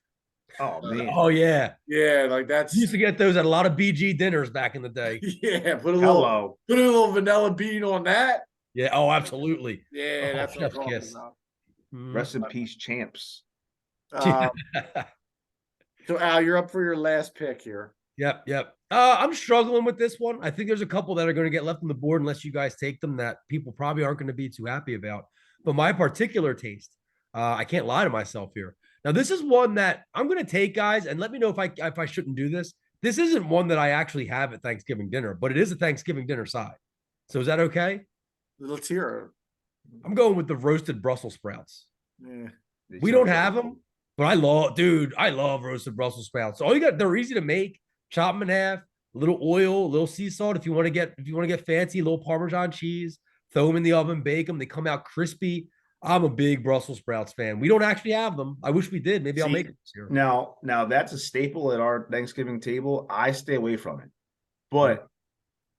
Oh man. Oh yeah. Yeah, like that's You used to get those at a lot of BG dinners back in the day. yeah, put a little vanilla bean on that. Yeah. Oh, absolutely. Yeah, Oh, that's what I'm chef's talking kiss. about. Mhm. Rest in peace, champs. Um, so Al, you're up for your last pick here. Yep, yep. I'm struggling with this one. I think there's a couple that are going to get left on the board unless you guys take them that people probably aren't going to be too happy about. But my particular taste, I can't lie to myself here. Now, this is one that I'm going to take, guys, and let me know if I shouldn't do this. This isn't one that I actually have at Thanksgiving dinner, but it is a Thanksgiving dinner side. So is that okay? Let's hear I'm going with the roasted Brussels sprouts. it. Yeah. We don't have them, but I love roasted Brussels sprouts. All you got, they're easy to make. Chop them in half, a little oil, a little sea salt. If you want to get fancy, a little Parmesan cheese, throw them in the oven, bake them. They come out crispy. I'm a big Brussels sprouts fan. We don't actually have them. I wish we did. Maybe I'll make it this year. Now that's a staple at our Thanksgiving table. I stay away from it, but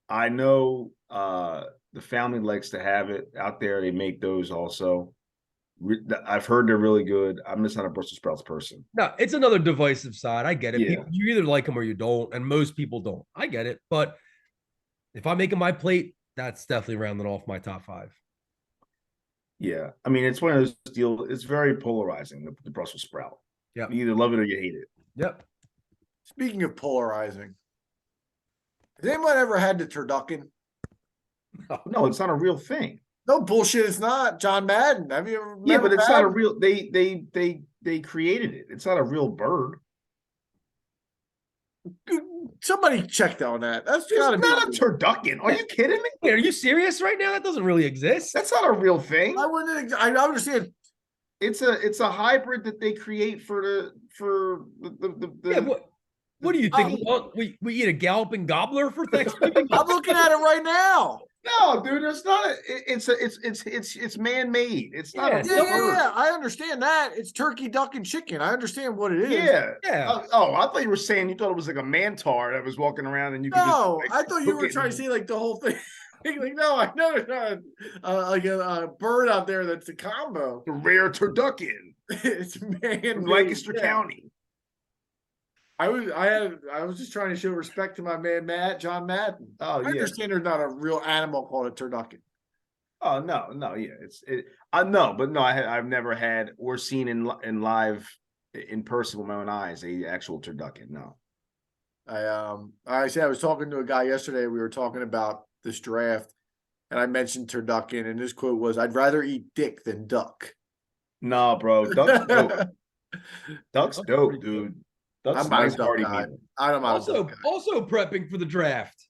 I know the family likes to have it out there. They make those also. I've heard they're really good. I'm just not a Brussels sprouts person. No, it's another divisive side. I get it. Yeah. People, you either like them or you don't, and most people don't. I get it. But if I'm making my plate, that's definitely rounding off my top 5. Yeah, I mean, it's one of those deals. It's very polarizing. The Brussels sprout. Yeah. You either love it or you hate it. Yep. Speaking of polarizing, has anyone ever had the turducken? No, it's not a real thing. No bullshit, it's not. John Madden. Have you ever? Yeah, but it's not a Madden? real. They created it. It's not a real bird. Somebody checked on that. That's It's gotta not a be. turducken. Are you kidding me? Wait, are you serious right now? That doesn't really exist. That's not a real thing. I wouldn't. I understand. It's a hybrid that they create for the Yeah, what do you think? Oh. We eat a galloping gobbler for Thanksgiving? I'm looking at it right now. No, dude, there's not a it's man-made. It's not a Yeah, real yeah, bird. yeah. I understand that. It's turkey, duck, and chicken. I understand what it is. Yeah. Yeah. I thought you were saying you thought it was like a mantar that was walking around and you could No, just I thought you were cook it trying to say like the whole thing. Like, no, I know there's not like a bird out there that's a combo. the rare turducken It's man from Lancaster County. I was just trying to show respect to my man John Madden. Oh, I yeah. understand there's not a real animal called a turducken. Oh no, yeah, I know, but no, I've never had or seen in live in person with my own eyes a actual turducken. No. I said I was talking to a guy yesterday. We were talking about this draft, and I mentioned turducken, and his quote was, "I'd rather eat dick than duck." No, bro, duck's dope. Duck's Duck's dope, pretty dude. Duck's I'm a not nice a duck party guy. meal. I'm not a duck guy. Also prepping for the draft.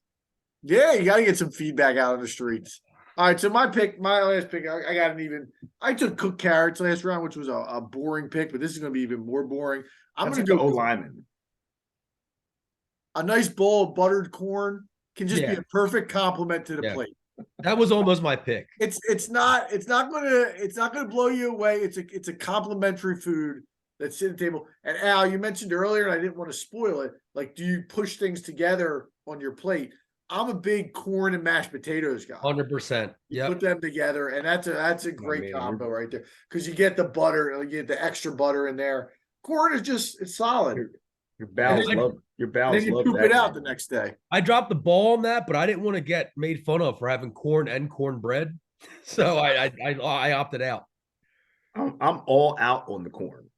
Yeah, you got to get some feedback out of the streets. All right, so my last pick, I got an even. I took cooked carrots last round, which was a boring pick, but this is going to be even more boring. I'm That's going like to the go O-lineman. a nice bowl of buttered corn can just be Yeah. a perfect complement to the Yeah. plate. That was almost my pick. It's not gonna blow you away. It's a complimentary food that's at the table. And Al, you mentioned earlier, and I didn't want to spoil it. Like, do you push things together on your plate? I'm a big corn and mashed potatoes guy. 100%. You put them together, and that's a great man, combo right there. Because you get the butter, you get the extra butter in there. Corn is it's solid. Your bowels And love your And bowels then you love poop that. it out the next day. I dropped the ball on that, but I didn't want to get made fun of for having corn and cornbread. So I opted out. I'm all out on the corn.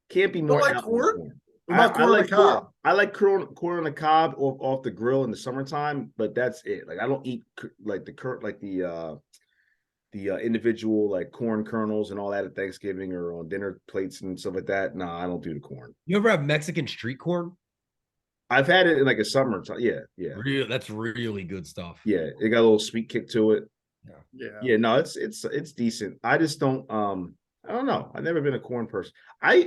Can't be You more don't like out on corn? the corn. What about corn on the cob? I like corn on the cob off the grill in the summertime, but that's it. Like I don't eat like the individual like corn kernels and all that at Thanksgiving or on dinner plates and stuff like that. No, I don't do the corn. You ever have Mexican street corn? I've had it in like a summer time. Yeah. That's really good stuff. Yeah, it got a little sweet kick to it. Yeah. No, it's decent. I just don't I don't know. I've never been a corn person.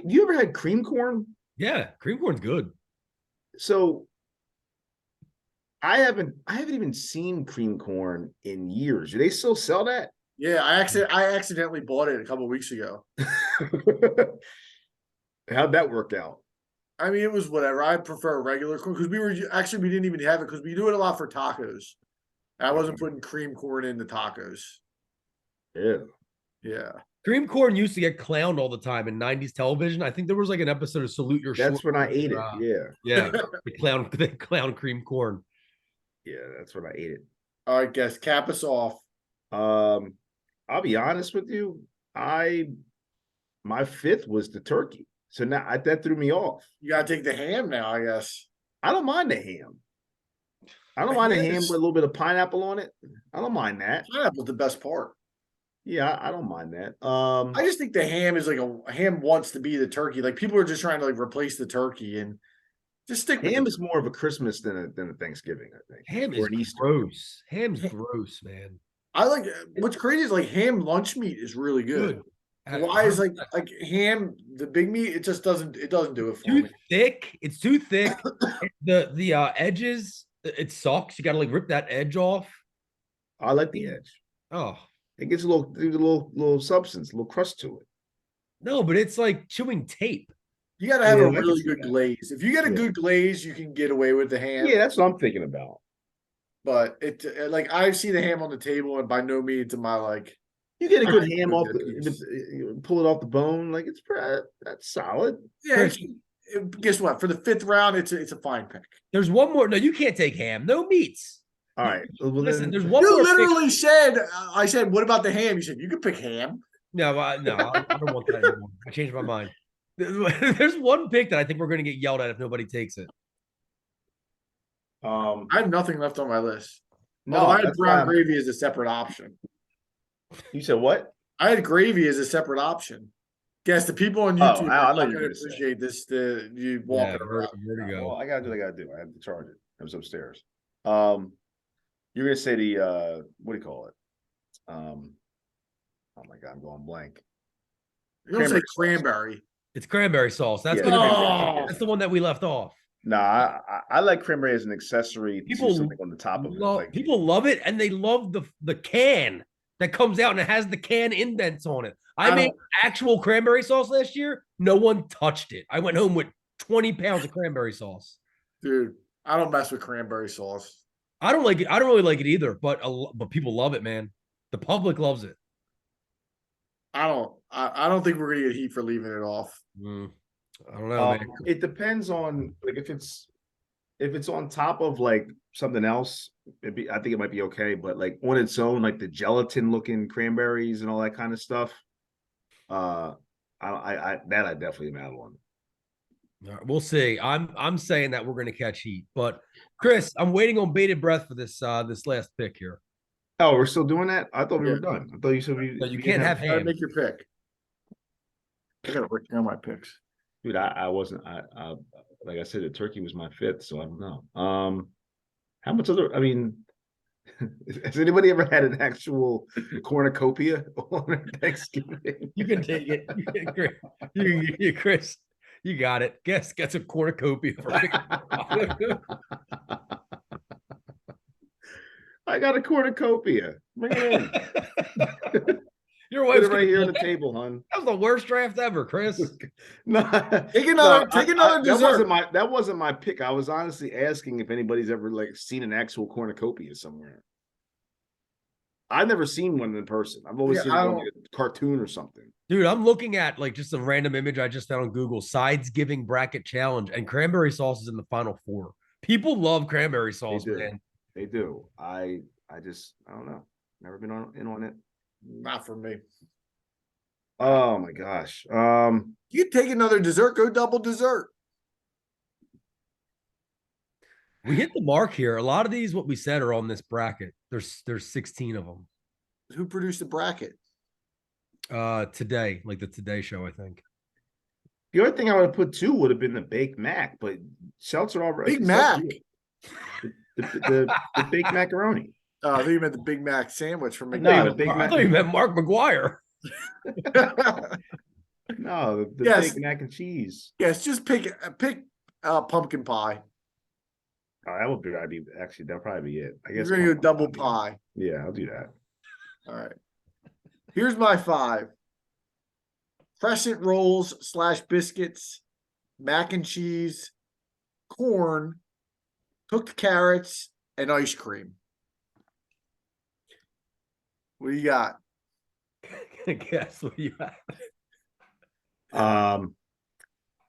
You ever had cream corn? Yeah, cream corn's good. So I haven't even seen cream corn in years. Do they still sell that? Yeah, I accidentally bought it a couple of weeks ago. How'd that work out? I mean, it was whatever. I prefer regular corn because we didn't even have it because we do it a lot for tacos. I wasn't putting cream corn in the tacos. Yeah. Yeah. Cream corn used to get clowned all the time in 90s television. I think there was like an episode of Salute Your That's Short. when I ate it. Yeah. They clown cream corn. Yeah, that's when I ate it. All right, guys, cap us off. I'll be honest with you. My fifth was the turkey. So now that threw me off. You gotta take the ham now, I guess. I don't mind the ham. I don't The mind a ham ham is- with a little bit of pineapple on it. I don't mind that. Pineapple's the best part. Yeah, I don't mind that. I just think the ham is like a ham wants to be the turkey. Like people are just trying to like replace the turkey and just stick with ham the is more of a Christmas than a Thanksgiving, I think. Ham Or is an Easter. gross. Ham's gross, man. I like what's crazy is like ham lunch meat is really good. Why is like ham the big meat? It just doesn't do it for too me. thick? It's too thick. The edges, it sucks. You gotta like rip that edge off. I like the edge. Oh It gets a little substance, a little crust to it. no, but it's like chewing tape. You gotta have Yeah, a I can really see good that. glaze. If you get a Yeah. good glaze, you can get away with the ham. Yeah, that's what I'm thinking about. But it like I see the ham on the table, and by no means am I like You get a good Alright, ham good off piece. you pull it off the bone, like that's solid. yeah. Guess what? For the fifth round, it's a fine pick. There's one more. No, you can't take ham. No meats. All right. Well, Listen, then- there's one You more. pick. literally said, I said, what about the ham? You said you could pick ham. No, I don't want that anymore. I changed my mind. There's one pick that I think we're going to get yelled at if nobody takes it. I have nothing left on my list. no, Although I had that's why brown I'm- gravy as a separate option. You said what? I had gravy as a separate option. Guess the people on Oh, YouTube I are know not you're going to gonna say. appreciate this. You Yeah, walking where, around. where to go? Well, I gotta do what I gotta do. I have to charge it. It was upstairs. You're gonna say the what do you call it? Oh my god, I'm going blank. You don't say Cranberry sauce. cranberry. It's cranberry sauce. That's Yeah, gonna cranberry. be that's the one that we left off. Nah, I like cranberry as an accessory People to something on the top of it. Like, People love it, and they love the can that comes out and it has the can indents on it. I I made don't- actual cranberry sauce last year. No one touched it. I went home with 20 pounds of cranberry sauce. Dude, I don't mess with cranberry sauce. I don't like it. I don't really like it either, but people love it, man. The public loves it. I don't think we're gonna get heat for leaving it off. I don't know, man. it depends on like if it's on top of like something else, I think it might be okay. But like on its own, like the gelatin looking cranberries and all that kind of stuff, I definitely am out on. All right, we'll see. I'm saying that we're going to catch heat, but Chris, I'm waiting on bated breath for this this last pick here. Oh, we're still doing that? I thought we Yeah. were done. I thought you said we. No, you we can't didn't have Gotta ham. make your pick. I gotta write down my picks. Dude, I wasn't. I like I said, the turkey was my fifth, so I don't know. How much other? I mean, has anybody ever had an actual cornucopia on Thanksgiving? You can take it. Chris. You got it. Guess get some cornucopia for I got a cornucopia. Bring it in. Your Put wife's it right gonna here on be the table, hon. That was the worst draft ever, Chris. No, Take another that dessert. wasn't my pick. I was honestly asking if anybody's ever like seen an actual cornucopia somewhere. I've never seen one in person. I've always Yeah, seen I it on don't- like a cartoon or something. Dude, I'm looking at like just a random image I just found on Google, sides giving bracket challenge, and cranberry sauce is in the final four. People love cranberry sauce, do. man. They do. I don't know. Never been in on it. Not for me. Oh my gosh. You take another dessert, go double dessert. We hit the mark here. A lot of these, what we said, are on this bracket. There's 16 of them. Who produced the bracket? Today, like the Today Show, I think. The only thing I would have put two would have been the baked mac, but Seltzer already Big Mac. the baked macaroni. I think you meant the Big Mac sandwich from No, McDonald's. the Big I Mac. thought you meant Mark McGuire. No, the Yes. baked mac and cheese. Yes, just pick pumpkin pie. Oh, that'd be actually that'll probably be it. I You're guess gonna go pumpkin double pie. pie. Yeah, I'll do that. All right. Here's my 5. Crescent rolls / biscuits, mac and cheese, corn, cooked carrots, and ice cream. What do you got? Guess what you have.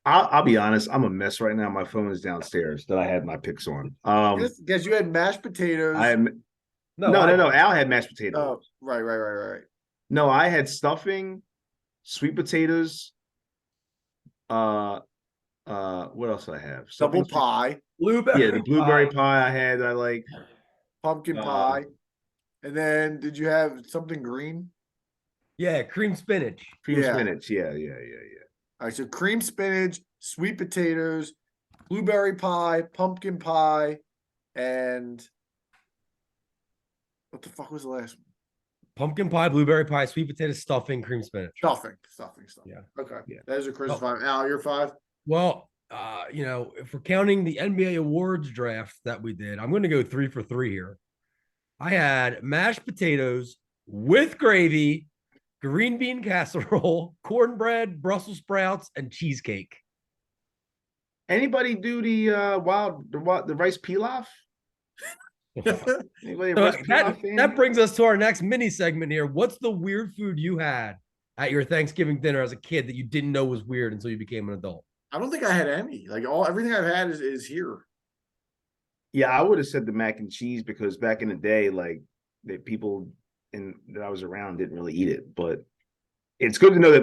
I'll be honest. I'm a mess right now. My phone is downstairs that I had my picks on. Guess you had mashed potatoes. No, Al had mashed potatoes. Oh, right. No, I had stuffing, sweet potatoes. What else did I have? Double pie, Blueberry. Yeah, the blueberry pie I had. I like pumpkin pie, and then did you have something green? Yeah, cream spinach. cream Yeah. spinach. Yeah. All right, so cream spinach, sweet potatoes, blueberry pie, pumpkin pie, and what the fuck was the last one? Pumpkin pie, blueberry pie, sweet potato stuffing, cream spinach. Stuffing. Yeah. Okay. Yeah. That is a Chris Oh. 5. Al, you're 5? Well, if we're counting the NBA awards draft that we did, I'm going to go 3 for 3 here. I had mashed potatoes with gravy, green bean casserole, cornbread, Brussels sprouts, and cheesecake. Anybody do the rice pilaf? Anybody a So rice pilaf fan? that brings us to our next mini segment here. What's the weird food you had at your Thanksgiving dinner as a kid that you didn't know was weird until you became an adult? I don't think I had any. Like everything I've had is here. Yeah, I would have said the mac and cheese because back in the day, like that people that I was around didn't really eat it. But it's good to know that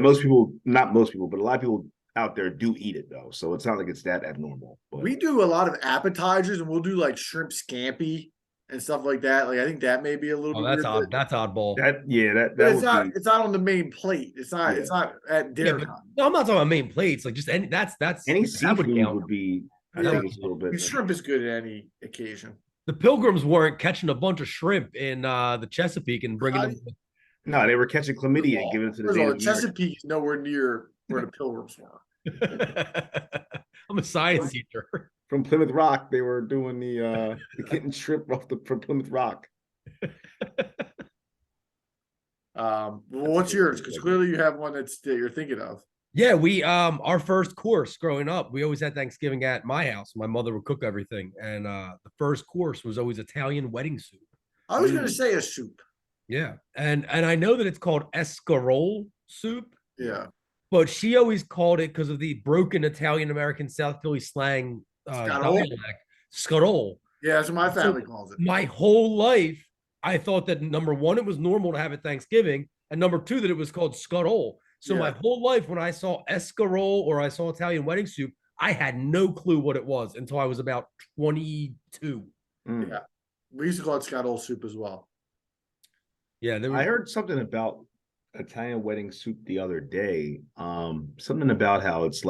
not most people, but a lot of people out there do eat it though. So it's not like it's that abnormal. But We do a lot of appetizers, and we'll do like shrimp scampi and stuff like that. Like I think that may be a little Oh, bit that's weird. odd. That's oddball. that But it's would not. be It's not on the main plate. It's not. Yeah. It's not at dinner time. No, I'm not talking about main plates. Like just any. That's any that would seafood count. would be. I Yeah. think it's a little bit. Shrimp is good at any occasion. The Pilgrims weren't catching a bunch of shrimp in the Chesapeake and bringing them. No, they were catching chlamydia and giving it to the First of all, Native Americans. Chesapeake is nowhere near where the Pilgrims were. I'm a science teacher. From Plymouth Rock. They were doing the getting shrimp from Plymouth Rock. Well, what's yours? Because clearly you have one that you're thinking of. Yeah, we our first course growing up, we always had Thanksgiving at my house. My mother would cook everything, and the first course was always Italian wedding soup. I was going to say a soup. Yeah, and I know that it's called escarole soup. Yeah. But she always called it because of the broken Italian American South Philly slang dialect, scarole. Yeah, that's what my family calls it. My whole life, I thought that number one, it was normal to have it Thanksgiving, and number two, that it was called scarole. So my whole life, when I saw escarole or I saw Italian wedding soup, I had no clue what it was until I was about 22. Yeah, we used to call it scottole soup as well. Yeah, I heard something about Italian wedding soup the other day. Something about how it's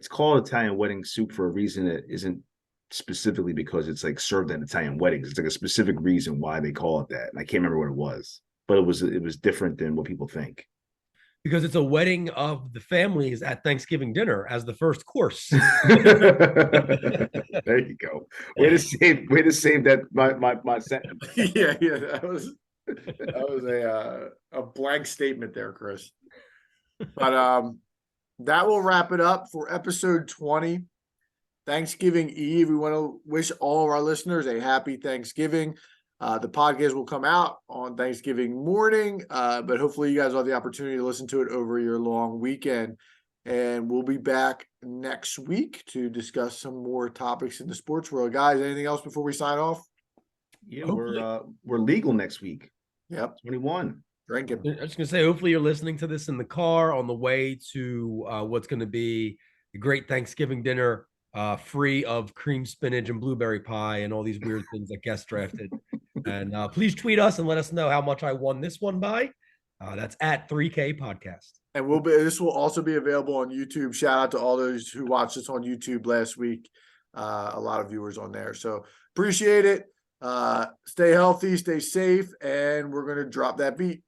called Italian wedding soup for a reason that isn't specifically because it's like served at Italian weddings. It's like a specific reason why they call it that. And I can't remember what it was, but it was different than what people think. Because it's a wedding of the families at Thanksgiving dinner as the first course. There you go. Way to save that my sentence. yeah, that was a blank statement there, Chris. But that will wrap it up for episode 20. Thanksgiving Eve. We want to wish all of our listeners a happy Thanksgiving. The podcast will come out on Thanksgiving morning, but hopefully you guys will have the opportunity to listen to it over your long weekend. And we'll be back next week to discuss some more topics in the sports world. Guys, anything else before we sign off? Yeah, we're legal next week. Yep. 21. Drinking. I'm just gonna say, hopefully you're listening to this in the car on the way to what's gonna be a great Thanksgiving dinner, free of cream spinach and blueberry pie and all these weird things that guest drafted. And please tweet us and let us know how much I won this one by. That's at 3K Podcast. And this will also be available on YouTube. Shout out to all those who watched us on YouTube last week. A lot of viewers on there. So appreciate it. Stay healthy, stay safe, and we're going to drop that beat.